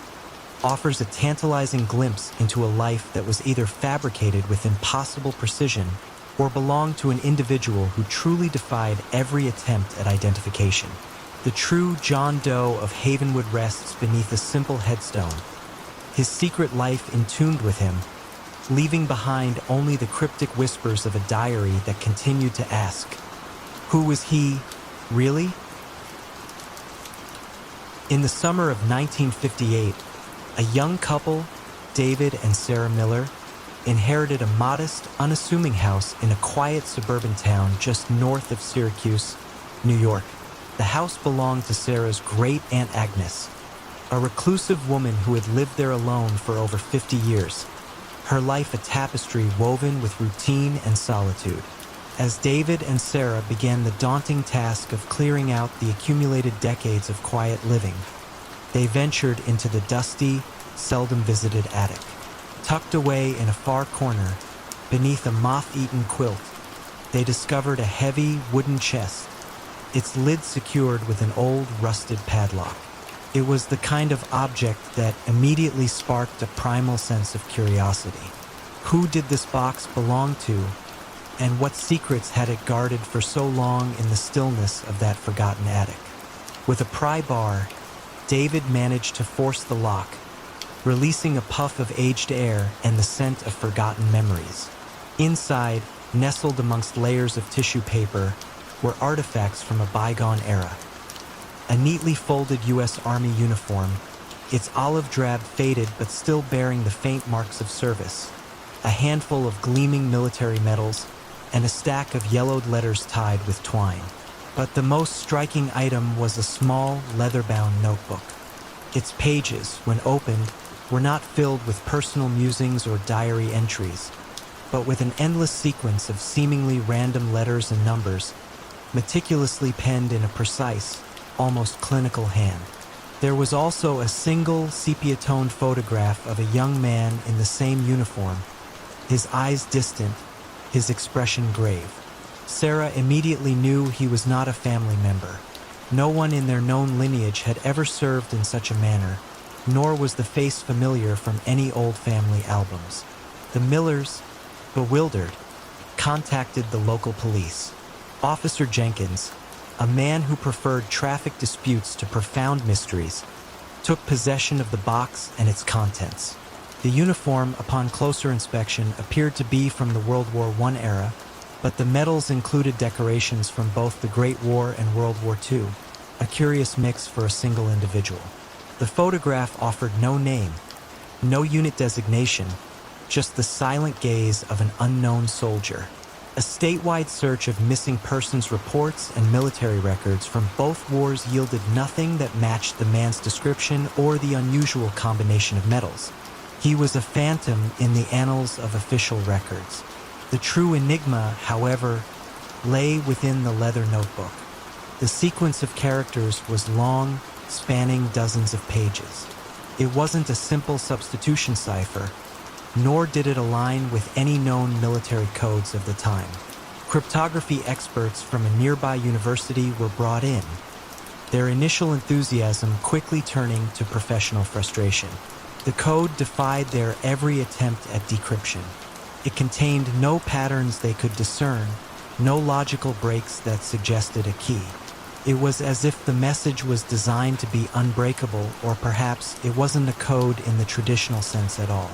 offers a tantalizing glimpse into a life that was either fabricated with impossible precision or belonged to an individual who truly defied every attempt at identification. The true John Doe of Havenwood rests beneath a simple headstone, his secret life entombed with him, leaving behind only the cryptic whispers of a diary that continued to ask, who was he, really? In the summer of 1958, a young couple, David and Sarah Miller, inherited a modest, unassuming house in a quiet suburban town just north of Syracuse, New York. The house belonged to Sarah's great-aunt Agnes, a reclusive woman who had lived there alone for over 50 years, her life a tapestry woven with routine and solitude. As David and Sarah began the daunting task of clearing out the accumulated decades of quiet living, they ventured into the dusty, seldom-visited attic. Tucked away in a far corner, beneath a moth-eaten quilt, they discovered a heavy wooden chest, its lid secured with an old, rusted padlock. It was the kind of object that immediately sparked a primal sense of curiosity. Who did this box belong to, and what secrets had it guarded for so long in the stillness of that forgotten attic? With a pry bar, David managed to force the lock, releasing a puff of aged air and the scent of forgotten memories. Inside, nestled amongst layers of tissue paper, were artifacts from a bygone era. A neatly folded U.S. Army uniform, its olive drab faded but still bearing the faint marks of service, a handful of gleaming military medals, and a stack of yellowed letters tied with twine. But the most striking item was a small, leather-bound notebook. Its pages, when opened, were not filled with personal musings or diary entries, but with an endless sequence of seemingly random letters and numbers, meticulously penned in a precise, almost clinical hand. There was also a single sepia-toned photograph of a young man in the same uniform, his eyes distant, his expression grave. Sarah immediately knew he was not a family member. No one in their known lineage had ever served in such a manner, nor was the face familiar from any old family albums. The Millers, bewildered, contacted the local police. Officer Jenkins, a man who preferred traffic disputes to profound mysteries, took possession of the box and its contents. The uniform, upon closer inspection, appeared to be from the World War I era, but the medals included decorations from both the Great War and World War II, a curious mix for a single individual. The photograph offered no name, no unit designation, just the silent gaze of an unknown soldier. A statewide search of missing persons reports and military records from both wars yielded nothing that matched the man's description or the unusual combination of medals. He was a phantom in the annals of official records. The true enigma, however, lay within the leather notebook. The sequence of characters was long, spanning dozens of pages. It wasn't a simple substitution cipher, nor did it align with any known military codes of the time. Cryptography experts from a nearby university were brought in, their initial enthusiasm quickly turning to professional frustration. The code defied their every attempt at decryption. It contained no patterns they could discern, no logical breaks that suggested a key. It was as if the message was designed to be unbreakable, or perhaps it wasn't a code in the traditional sense at all.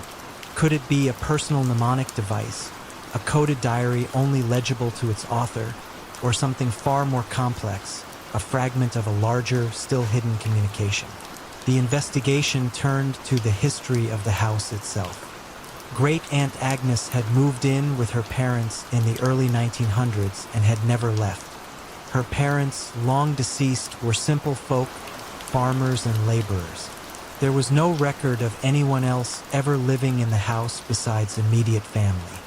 Could it be a personal mnemonic device, a coded diary only legible to its author, or something far more complex, a fragment of a larger, still hidden communication. The investigation turned to the history of the house itself. Great Aunt Agnes had moved in with her parents in the early 1900s and had never left. Her parents, long deceased, were simple folk, farmers and laborers. There was no record of anyone else ever living in the house besides immediate family.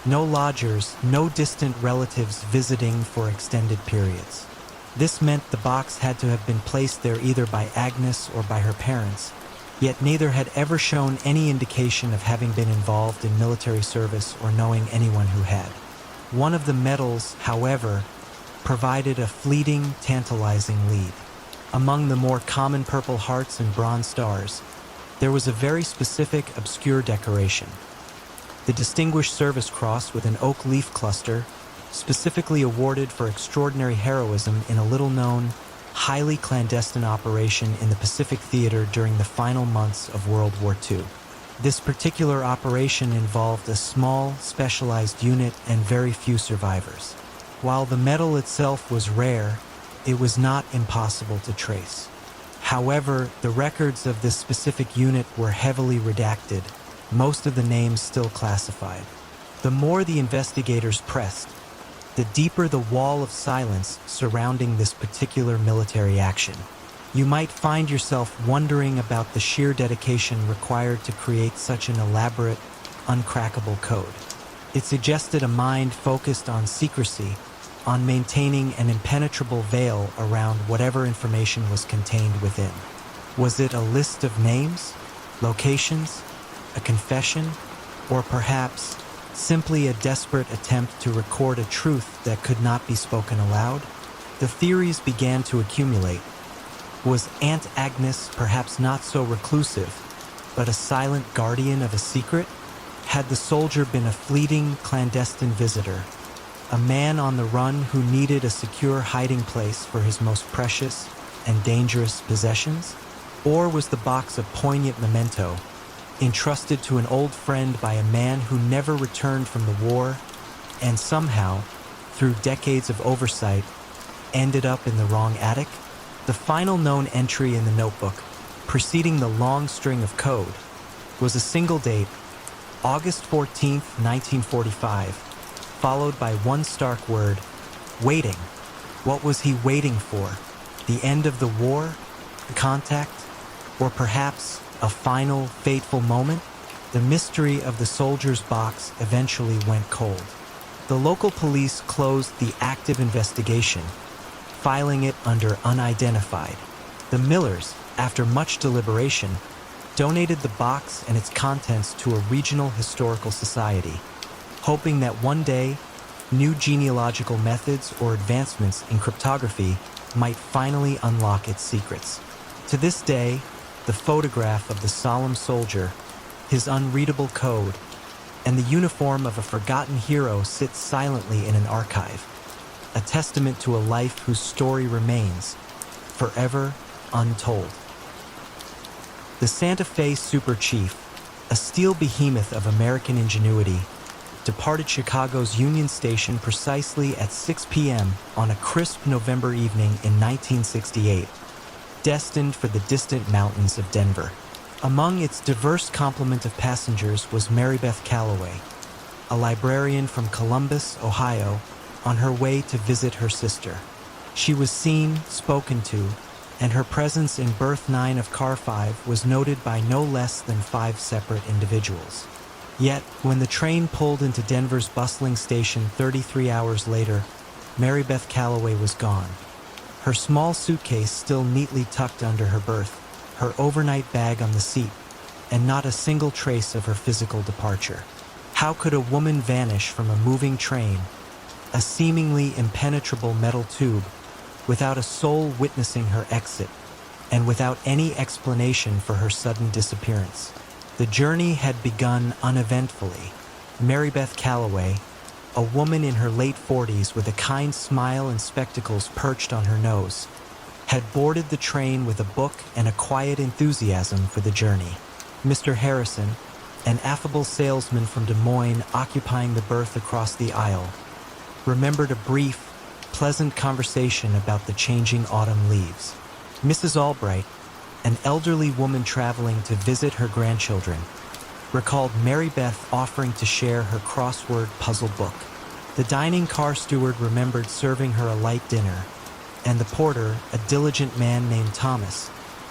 No lodgers, no distant relatives visiting for extended periods. This meant the box had to have been placed there either by Agnes or by her parents, yet neither had ever shown any indication of having been involved in military service or knowing anyone who had. One of the medals, however, provided a fleeting, tantalizing lead. Among the more common Purple Hearts and Bronze Stars, there was a very specific, obscure decoration. The Distinguished Service Cross with an oak leaf cluster, specifically awarded for extraordinary heroism in a little-known, highly clandestine operation in the Pacific Theater during the final months of World War II. This particular operation involved a small, specialized unit and very few survivors. While the medal itself was rare, it was not impossible to trace. However, the records of this specific unit were heavily redacted, most of the names still classified. The more the investigators pressed, the deeper the wall of silence surrounding this particular military action. You might find yourself wondering about the sheer dedication required to create such an elaborate, uncrackable code. It suggested a mind focused on secrecy, on maintaining an impenetrable veil around whatever information was contained within. Was it a list of names, locations, a confession, or perhaps simply a desperate attempt to record a truth that could not be spoken aloud? The theories began to accumulate. Was Aunt Agnes perhaps not so reclusive, but a silent guardian of a secret? Had the soldier been a fleeting, clandestine visitor, a man on the run who needed a secure hiding place for his most precious and dangerous possessions? Or was the box a poignant memento, entrusted to an old friend by a man who never returned from the war and somehow, through decades of oversight, ended up in the wrong attic? The final known entry in the notebook, preceding the long string of code, was a single date, August 14, 1945, followed by one stark word, waiting. What was he waiting for? The end of the war? Contact? Or perhaps a final, fateful moment? The mystery of the soldier's box eventually went cold. The local police closed the active investigation, filing it under unidentified. The Millers, after much deliberation, donated the box and its contents to a regional historical society, hoping that one day, new genealogical methods or advancements in cryptography might finally unlock its secrets. To this day, the photograph of the solemn soldier, his unreadable code, and the uniform of a forgotten hero sits silently in an archive, a testament to a life whose story remains, forever untold. The Santa Fe Super Chief, a steel behemoth of American ingenuity, departed Chicago's Union Station precisely at 6 p.m. on a crisp November evening in 1968, destined for the distant mountains of Denver. Among its diverse complement of passengers was Mary Beth Calloway, a librarian from Columbus, Ohio, on her way to visit her sister. She was seen, spoken to, and her presence in berth 9 of car 5 was noted by no less than 5 separate individuals. Yet, when the train pulled into Denver's bustling station 33 hours later, Mary Beth Calloway was gone. Her small suitcase still neatly tucked under her berth, her overnight bag on the seat, and not a single trace of her physical departure. How could a woman vanish from a moving train, a seemingly impenetrable metal tube, without a soul witnessing her exit, and without any explanation for her sudden disappearance? The journey had begun uneventfully. Mary Beth Calloway, a woman in her late 40s with a kind smile and spectacles perched on her nose, had boarded the train with a book and a quiet enthusiasm for the journey. Mr. Harrison, an affable salesman from Des Moines occupying the berth across the aisle, remembered a brief, pleasant conversation about the changing autumn leaves. Mrs. Albright, an elderly woman traveling to visit her grandchildren, recalled Mary Beth offering to share her crossword puzzle book. The dining car steward remembered serving her a light dinner, and the porter, a diligent man named Thomas,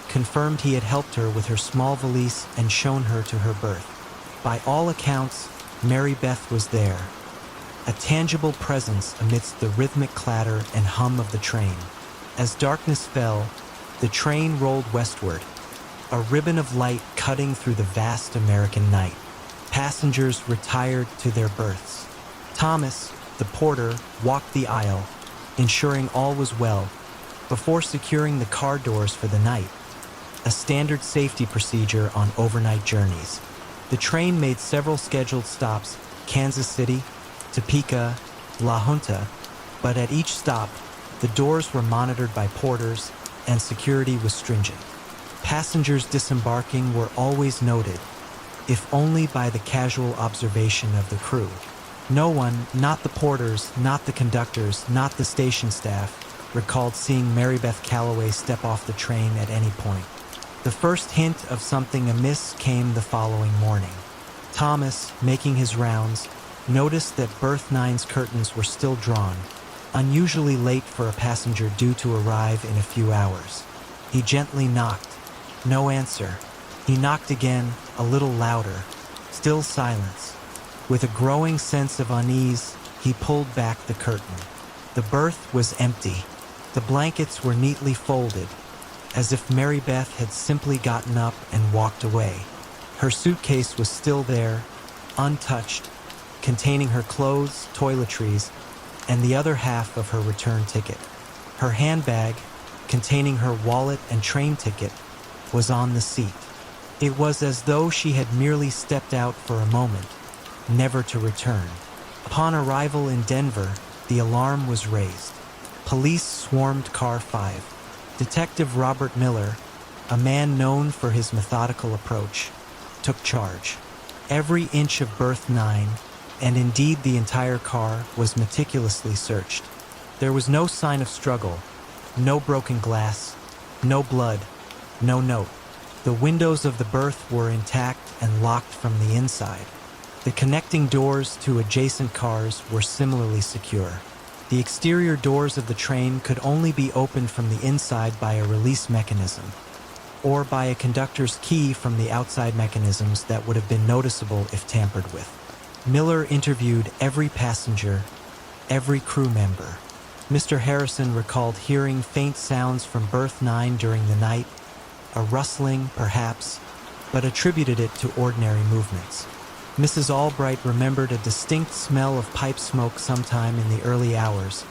confirmed he had helped her with her small valise and shown her to her berth. By all accounts, Mary Beth was there, a tangible presence amidst the rhythmic clatter and hum of the train. As darkness fell, the train rolled westward, a ribbon of light cutting through the vast American night. Passengers retired to their berths. Thomas, the porter, walked the aisle, ensuring all was well, before securing the car doors for the night, a standard safety procedure on overnight journeys. The train made several scheduled stops: Kansas City, Topeka, La Junta, but at each stop, the doors were monitored by porters and security was stringent. Passengers disembarking were always noted, if only by the casual observation of the crew. No one, not the porters, not the conductors, not the station staff, recalled seeing Mary Beth Calloway step off the train at any point. The first hint of something amiss came the following morning. Thomas, making his rounds, noticed that berth 9's curtains were still drawn, unusually late for a passenger due to arrive in a few hours. He gently knocked. No answer. He knocked again, a little louder. Still silence. With a growing sense of unease, he pulled back the curtain. The berth was empty. The blankets were neatly folded, as if Mary Beth had simply gotten up and walked away. Her suitcase was still there, untouched, containing her clothes, toiletries, and the other half of her return ticket. Her handbag, containing her wallet and train ticket, was on the seat. It was as though she had merely stepped out for a moment, never to return. Upon arrival in Denver, the alarm was raised. Police swarmed Car 5. Detective Robert Miller, a man known for his methodical approach, took charge. Every inch of berth 9, and indeed the entire car, was meticulously searched. There was no sign of struggle, no broken glass, no blood, no note. The windows of the berth were intact and locked from the inside. The connecting doors to adjacent cars were similarly secure. The exterior doors of the train could only be opened from the inside by a release mechanism, or by a conductor's key from the outside mechanisms that would have been noticeable if tampered with. Miller interviewed every passenger, every crew member. Mr. Harrison recalled hearing faint sounds from berth 9 during the night, a rustling, perhaps, but attributed it to ordinary movements. Mrs. Albright remembered a distinct smell of pipe smoke sometime in the early hours,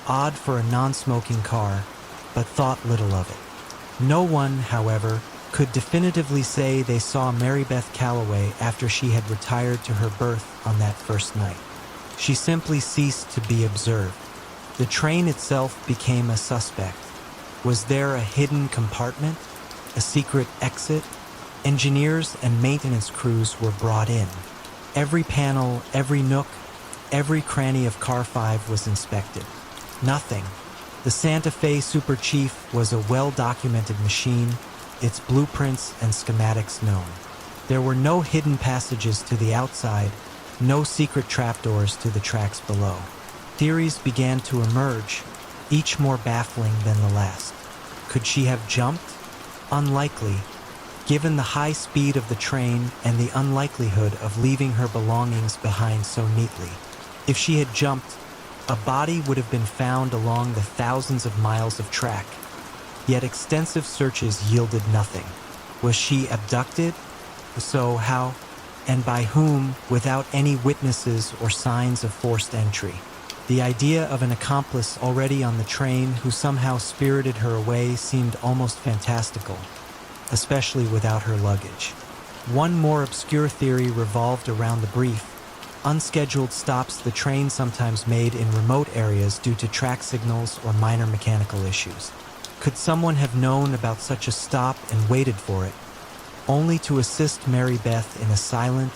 odd for a non-smoking car, but thought little of it. No one, however, could definitively say they saw Mary Beth Calloway after she had retired to her berth on that first night. She simply ceased to be observed. The train itself became a suspect. Was there a hidden compartment? A secret exit? Engineers and maintenance crews were brought in. Every panel, every nook, every cranny of Car 5 was inspected. Nothing. The Santa Fe Super Chief was a well-documented machine, its blueprints and schematics known. There were no hidden passages to the outside, no secret trapdoors to the tracks below. Theories began to emerge, each more baffling than the last. Could she have jumped? Unlikely, given the high speed of the train and the unlikelihood of leaving her belongings behind so neatly. If she had jumped, a body would have been found along the thousands of miles of track. Yet extensive searches yielded nothing. Was she abducted? So how, and by whom, without any witnesses or signs of forced entry? The idea of an accomplice already on the train who somehow spirited her away seemed almost fantastical, especially without her luggage. One more obscure theory revolved around the brief, unscheduled stops the train sometimes made in remote areas due to track signals or minor mechanical issues. Could someone have known about such a stop and waited for it? only to assist Mary Beth in a silent,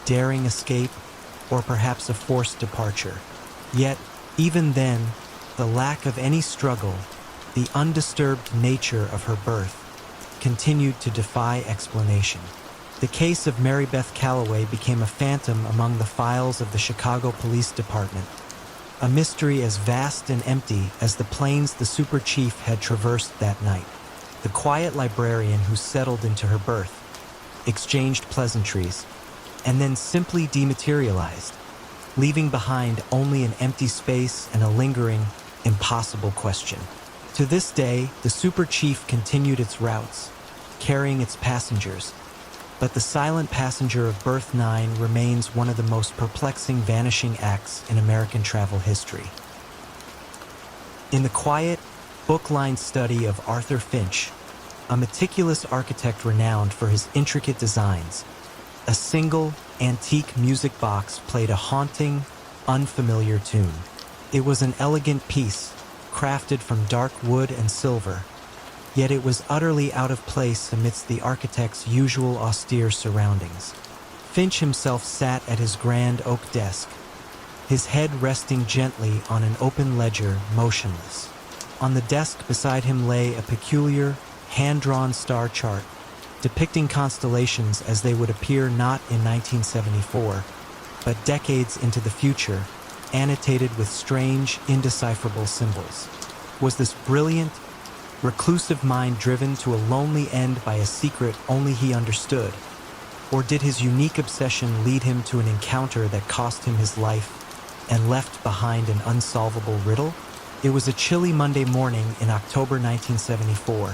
daring escape, or perhaps a forced departure. Yet, even then, the lack of any struggle, the undisturbed nature of her birth, continued to defy explanation. The case of Mary Beth Calloway became a phantom among the files of the Chicago Police Department, a mystery as vast and empty as the plains the super chief had traversed that night. The quiet librarian who settled into her berth, exchanged pleasantries, and then simply dematerialized, leaving behind only an empty space and a lingering, impossible question. To this day, the super chief continued its routes, carrying its passengers, but the silent passenger of Berth 9 remains one of the most perplexing vanishing acts in American travel history. In the quiet, book-lined study of Arthur Finch, a meticulous architect renowned for his intricate designs, a single, antique music box played a haunting, unfamiliar tune. It was an elegant piece, crafted from dark wood and silver, yet it was utterly out of place amidst the architect's usual austere surroundings. Finch himself sat at his grand oak desk, his head resting gently on an open ledger, motionless. On the desk beside him lay a peculiar, hand-drawn star chart, depicting constellations as they would appear not in 1974, but decades into the future, annotated with strange, indecipherable symbols. Was this brilliant, reclusive mind driven to a lonely end by a secret only he understood? Or did his unique obsession lead him to an encounter that cost him his life and left behind an unsolvable riddle? It was a chilly Monday morning in October 1974,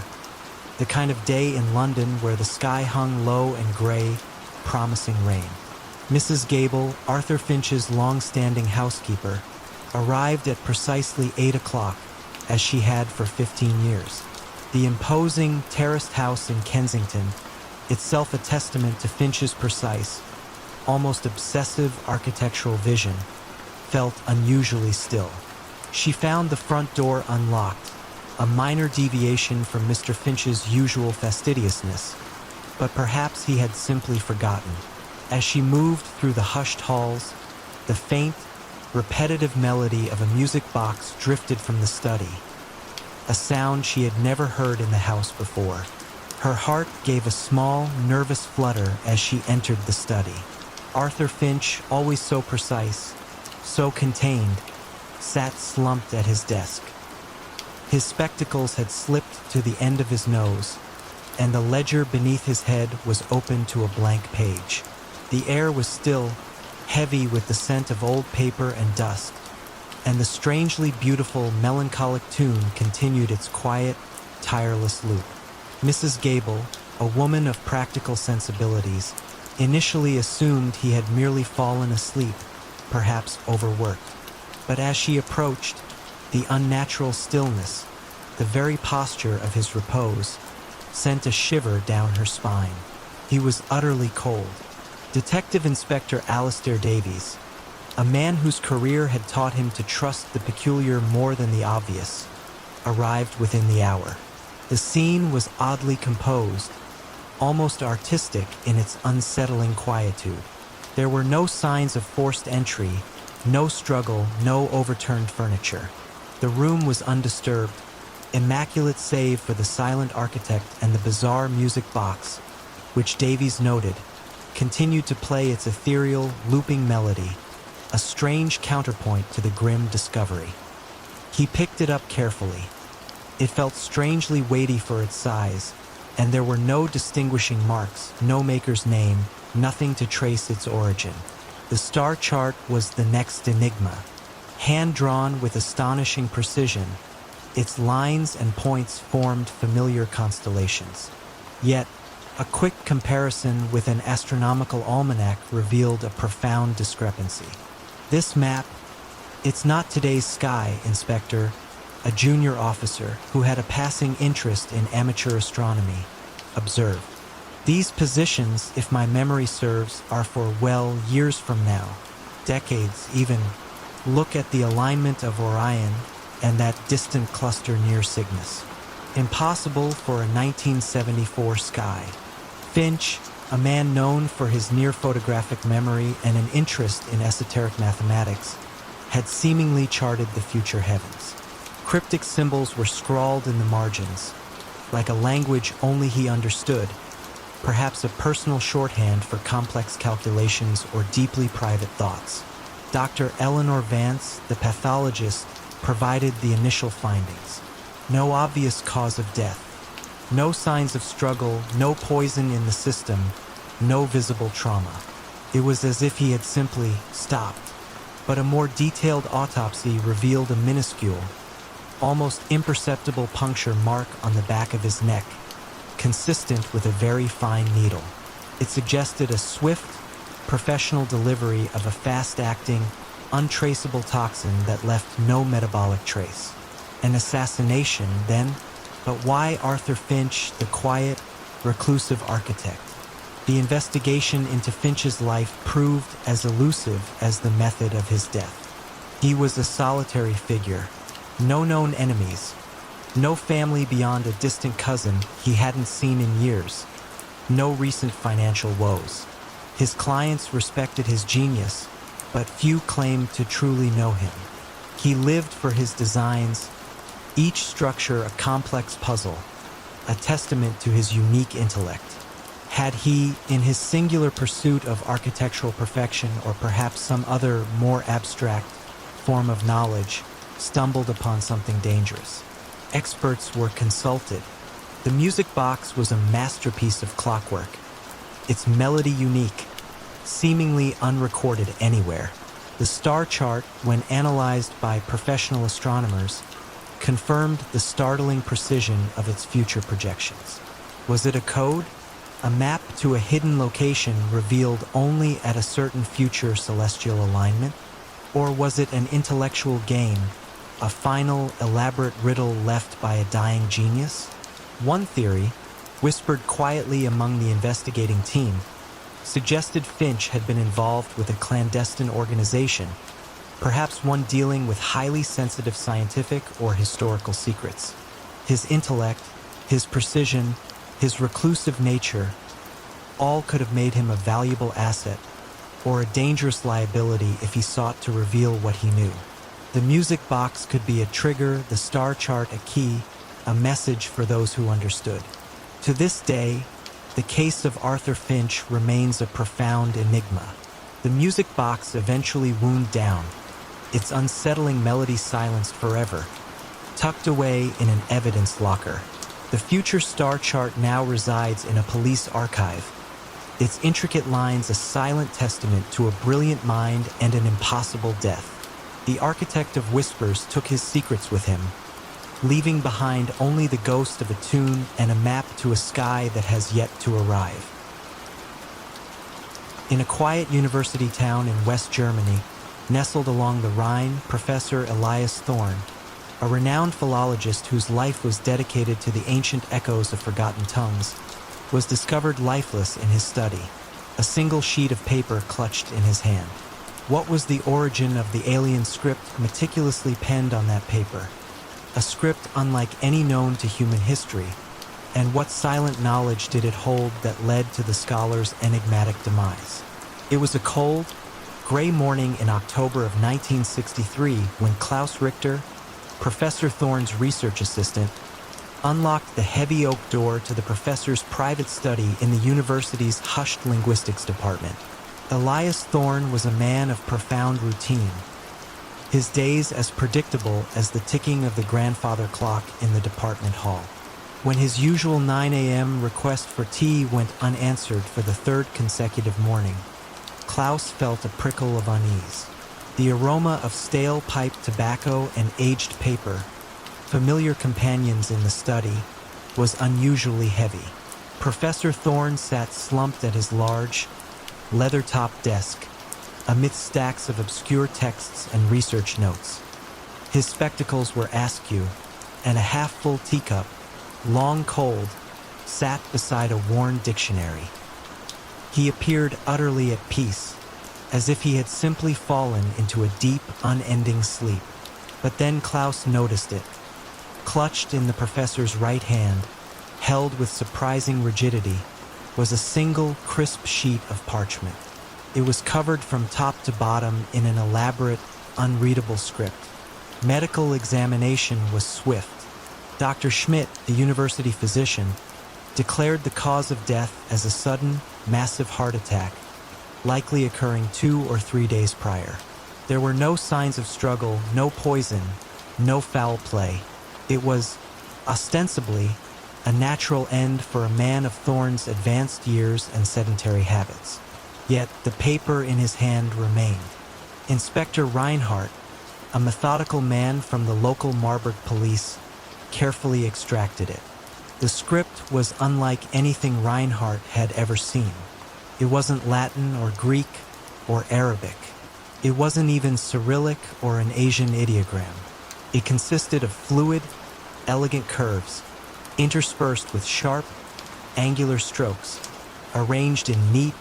the kind of day in London where the sky hung low and gray, promising rain. Mrs. Gable, Arthur Finch's long-standing housekeeper, arrived at precisely 8 o'clock, as she had for 15 years. The imposing, terraced house in Kensington, itself a testament to Finch's precise, almost obsessive architectural vision, felt unusually still. She found the front door unlocked, a minor deviation from Mr. Finch's usual fastidiousness, but perhaps he had simply forgotten. As she moved through the hushed halls, the faint, repetitive melody of a music box drifted from the study, a sound she had never heard in the house before. Her heart gave a small, nervous flutter as she entered the study. Arthur Finch, always so precise, so contained, sat slumped at his desk. His spectacles had slipped to the end of his nose, and the ledger beneath his head was open to a blank page. The air was still, heavy with the scent of old paper and dust, and the strangely beautiful, melancholic tune continued its quiet, tireless loop. Mrs. Gable, a woman of practical sensibilities, initially assumed he had merely fallen asleep, perhaps overworked. But as she approached, the unnatural stillness, the very posture of his repose, sent a shiver down her spine. He was utterly cold. Detective Inspector Alastair Davies, a man whose career had taught him to trust the peculiar more than the obvious, arrived within the hour. The scene was oddly composed, almost artistic in its unsettling quietude. There were no signs of forced entry, no struggle, no overturned furniture. The room was undisturbed, immaculate save for the silent architect and the bizarre music box, which Davies noted, continued to play its ethereal, looping melody, a strange counterpoint to the grim discovery. He picked it up carefully. It felt strangely weighty for its size, and there were no distinguishing marks, no maker's name, nothing to trace its origin. The star chart was the next enigma. Hand-drawn with astonishing precision, its lines and points formed familiar constellations. Yet, a quick comparison with an astronomical almanac revealed a profound discrepancy. This map, it's not today's sky, Inspector, a junior officer who had a passing interest in amateur astronomy, observed. These positions, if my memory serves, are for, well, years from now, decades even. Look at the alignment of Orion and that distant cluster near Cygnus. Impossible for a 1974 sky. Finch, a man known for his near-photographic memory and an interest in esoteric mathematics, had seemingly charted the future heavens. Cryptic symbols were scrawled in the margins, like a language only he understood, perhaps a personal shorthand for complex calculations or deeply private thoughts. Dr. Eleanor Vance, the pathologist, provided the initial findings. No obvious cause of death. No signs of struggle, no poison in the system, no visible trauma. It was as if he had simply stopped. But a more detailed autopsy revealed a minuscule, almost imperceptible puncture mark on the back of his neck, consistent with a very fine needle. It suggested a swift, professional delivery of a fast-acting, untraceable toxin that left no metabolic trace. An assassination, then? But why Arthur Finch, the quiet, reclusive architect? The investigation into Finch's life proved as elusive as the method of his death. He was a solitary figure. No known enemies. No family beyond a distant cousin he hadn't seen in years. No recent financial woes. His clients respected his genius, but few claimed to truly know him. He lived for his designs, each structure a complex puzzle, a testament to his unique intellect. Had he, in his singular pursuit of architectural perfection or perhaps some other, more abstract form of knowledge, stumbled upon something dangerous? Experts were consulted. The music box was a masterpiece of clockwork, its melody unique, seemingly unrecorded anywhere. The star chart, when analyzed by professional astronomers, confirmed the startling precision of its future projections. Was it a code? A map to a hidden location revealed only at a certain future celestial alignment? Or was it an intellectual game, a final, elaborate riddle left by a dying genius? One theory, whispered quietly among the investigating team, suggested Finch had been involved with a clandestine organization, perhaps one dealing with highly sensitive scientific or historical secrets. His intellect, his precision, his reclusive nature, all could have made him a valuable asset or a dangerous liability if he sought to reveal what he knew. The music box could be a trigger, the star chart a key, a message for those who understood. To this day, the case of Arthur Finch remains a profound enigma. The music box eventually wound down, its unsettling melody silenced forever, tucked away in an evidence locker. The future star chart now resides in a police archive, its intricate lines a silent testament to a brilliant mind and an impossible death. The architect of whispers took his secrets with him, leaving behind only the ghost of a tune and a map to a sky that has yet to arrive. In a quiet university town in West Germany, nestled along the Rhine, Professor Elias Thorn, a renowned philologist whose life was dedicated to the ancient echoes of forgotten tongues, was discovered lifeless in his study, a single sheet of paper clutched in his hand. What was the origin of the alien script meticulously penned on that paper? A script unlike any known to human history, and what silent knowledge did it hold that led to the scholar's enigmatic demise? It was a cold, gray morning in October of 1963 when Klaus Richter, Professor Thorn's research assistant, unlocked the heavy oak door to the professor's private study in the university's hushed linguistics department. Elias Thorn was a man of profound routine, his days as predictable as the ticking of the grandfather clock in the department hall. When his usual 9 a.m. request for tea went unanswered for the third consecutive morning, Klaus felt a prickle of unease. The aroma of stale pipe tobacco and aged paper, familiar companions in the study, was unusually heavy. Professor Thorn sat slumped at his large, leather-topped desk, amidst stacks of obscure texts and research notes. His spectacles were askew, and a half-full teacup, long cold, sat beside a worn dictionary. He appeared utterly at peace, as if he had simply fallen into a deep, unending sleep. But then Klaus noticed it. Clutched in the professor's right hand, held with surprising rigidity, was a single, crisp sheet of parchment. It was covered from top to bottom in an elaborate, unreadable script. Medical examination was swift. Dr. Schmidt, the university physician, declared the cause of death as a sudden, massive heart attack, likely occurring 2 or 3 days prior. There were no signs of struggle, no poison, no foul play. It was, ostensibly, a natural end for a man of Thorne's advanced years and sedentary habits. Yet the paper in his hand remained. Inspector Reinhardt, a methodical man from the local Marburg police, carefully extracted it. The script was unlike anything Reinhardt had ever seen. It wasn't Latin or Greek or Arabic. It wasn't even Cyrillic or an Asian ideogram. It consisted of fluid, elegant curves, interspersed with sharp, angular strokes, arranged in neat,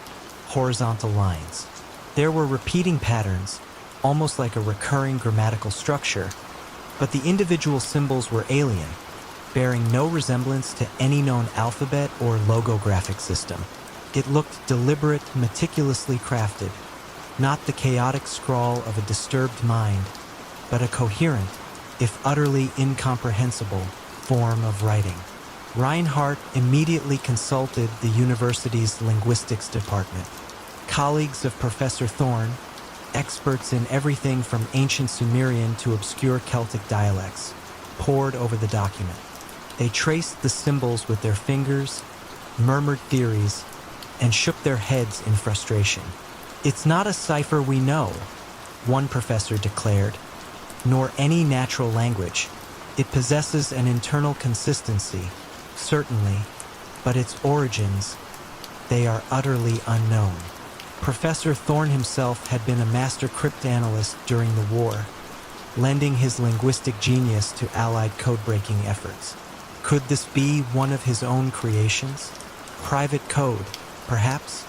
horizontal lines. There were repeating patterns, almost like a recurring grammatical structure, but the individual symbols were alien, bearing no resemblance to any known alphabet or logographic system. It looked deliberate, meticulously crafted, not the chaotic scrawl of a disturbed mind, but a coherent, if utterly incomprehensible, form of writing. Reinhardt immediately consulted the university's linguistics department. Colleagues of Professor Thorne, experts in everything from ancient Sumerian to obscure Celtic dialects, pored over the document. They traced the symbols with their fingers, murmured theories, and shook their heads in frustration. "It's not a cipher we know," one professor declared, "nor any natural language. It possesses an internal consistency, certainly, but its origins, they are utterly unknown." Professor Thorne himself had been a master cryptanalyst during the war, lending his linguistic genius to Allied code-breaking efforts. Could this be one of his own creations? Private code, perhaps?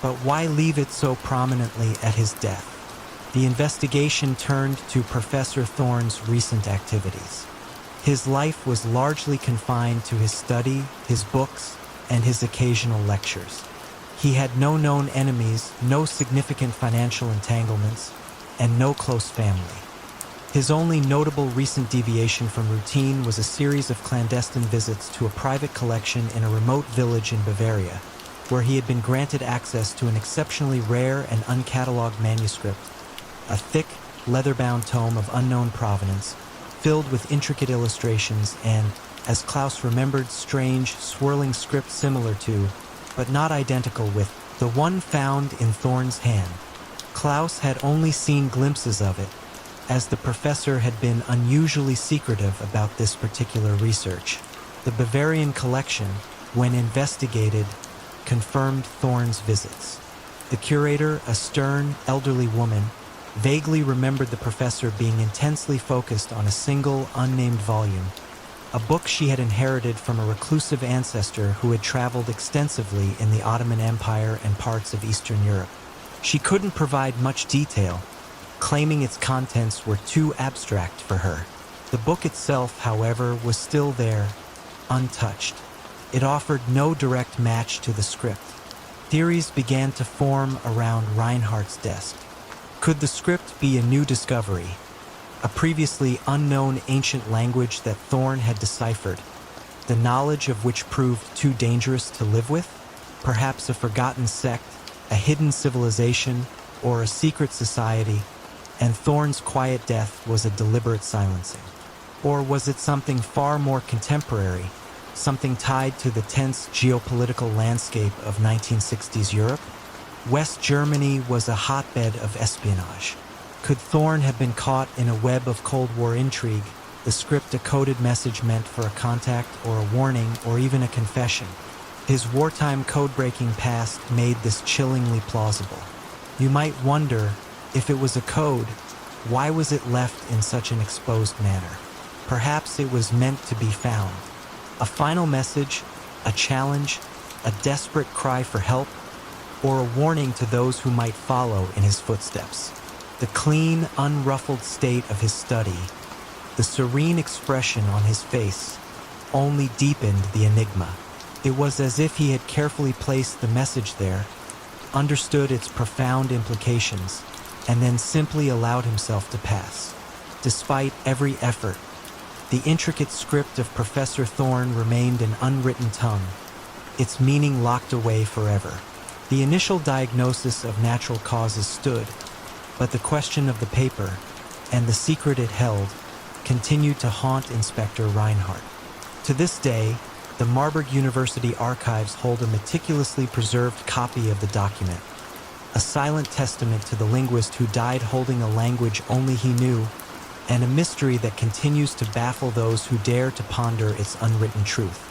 But why leave it so prominently at his death? The investigation turned to Professor Thorne's recent activities. His life was largely confined to his study, his books, and his occasional lectures. He had no known enemies, no significant financial entanglements, and no close family. His only notable recent deviation from routine was a series of clandestine visits to a private collection in a remote village in Bavaria, where he had been granted access to an exceptionally rare and uncatalogued manuscript, a thick, leather-bound tome of unknown provenance, filled with intricate illustrations and, as Klaus remembered, strange, swirling script similar to, but not identical with, the one found in Thorne's hand. Klaus had only seen glimpses of it, as the professor had been unusually secretive about this particular research. The Bavarian collection, when investigated, confirmed Thorne's visits. The curator, a stern, elderly woman, vaguely remembered the professor being intensely focused on a single, unnamed volume, a book she had inherited from a reclusive ancestor who had traveled extensively in the Ottoman Empire and parts of Eastern Europe. She couldn't provide much detail, claiming its contents were too abstract for her. The book itself, however, was still there, untouched. It offered no direct match to the script. Theories began to form around Reinhardt's desk. Could the script be a new discovery, a previously unknown ancient language that Thorne had deciphered, the knowledge of which proved too dangerous to live with? Perhaps a forgotten sect, a hidden civilization, or a secret society, and Thorne's quiet death was a deliberate silencing? Or was it something far more contemporary, something tied to the tense geopolitical landscape of 1960s Europe? West Germany was a hotbed of espionage. Could Thorne have been caught in a web of Cold War intrigue, the script a coded message meant for a contact or a warning or even a confession? His wartime code-breaking past made this chillingly plausible. You might wonder, if it was a code, why was it left in such an exposed manner? Perhaps it was meant to be found. A final message, a challenge, a desperate cry for help, or a warning to those who might follow in his footsteps. The clean, unruffled state of his study, the serene expression on his face, only deepened the enigma. It was as if he had carefully placed the message there, understood its profound implications, and then simply allowed himself to pass. Despite every effort, the intricate script of Professor Thorne remained an unwritten tongue, its meaning locked away forever. The initial diagnosis of natural causes stood, but the question of the paper, and the secret it held, continued to haunt Inspector Reinhardt. To this day, the Marburg University archives hold a meticulously preserved copy of the document, a silent testament to the linguist who died holding a language only he knew, and a mystery that continues to baffle those who dare to ponder its unwritten truth.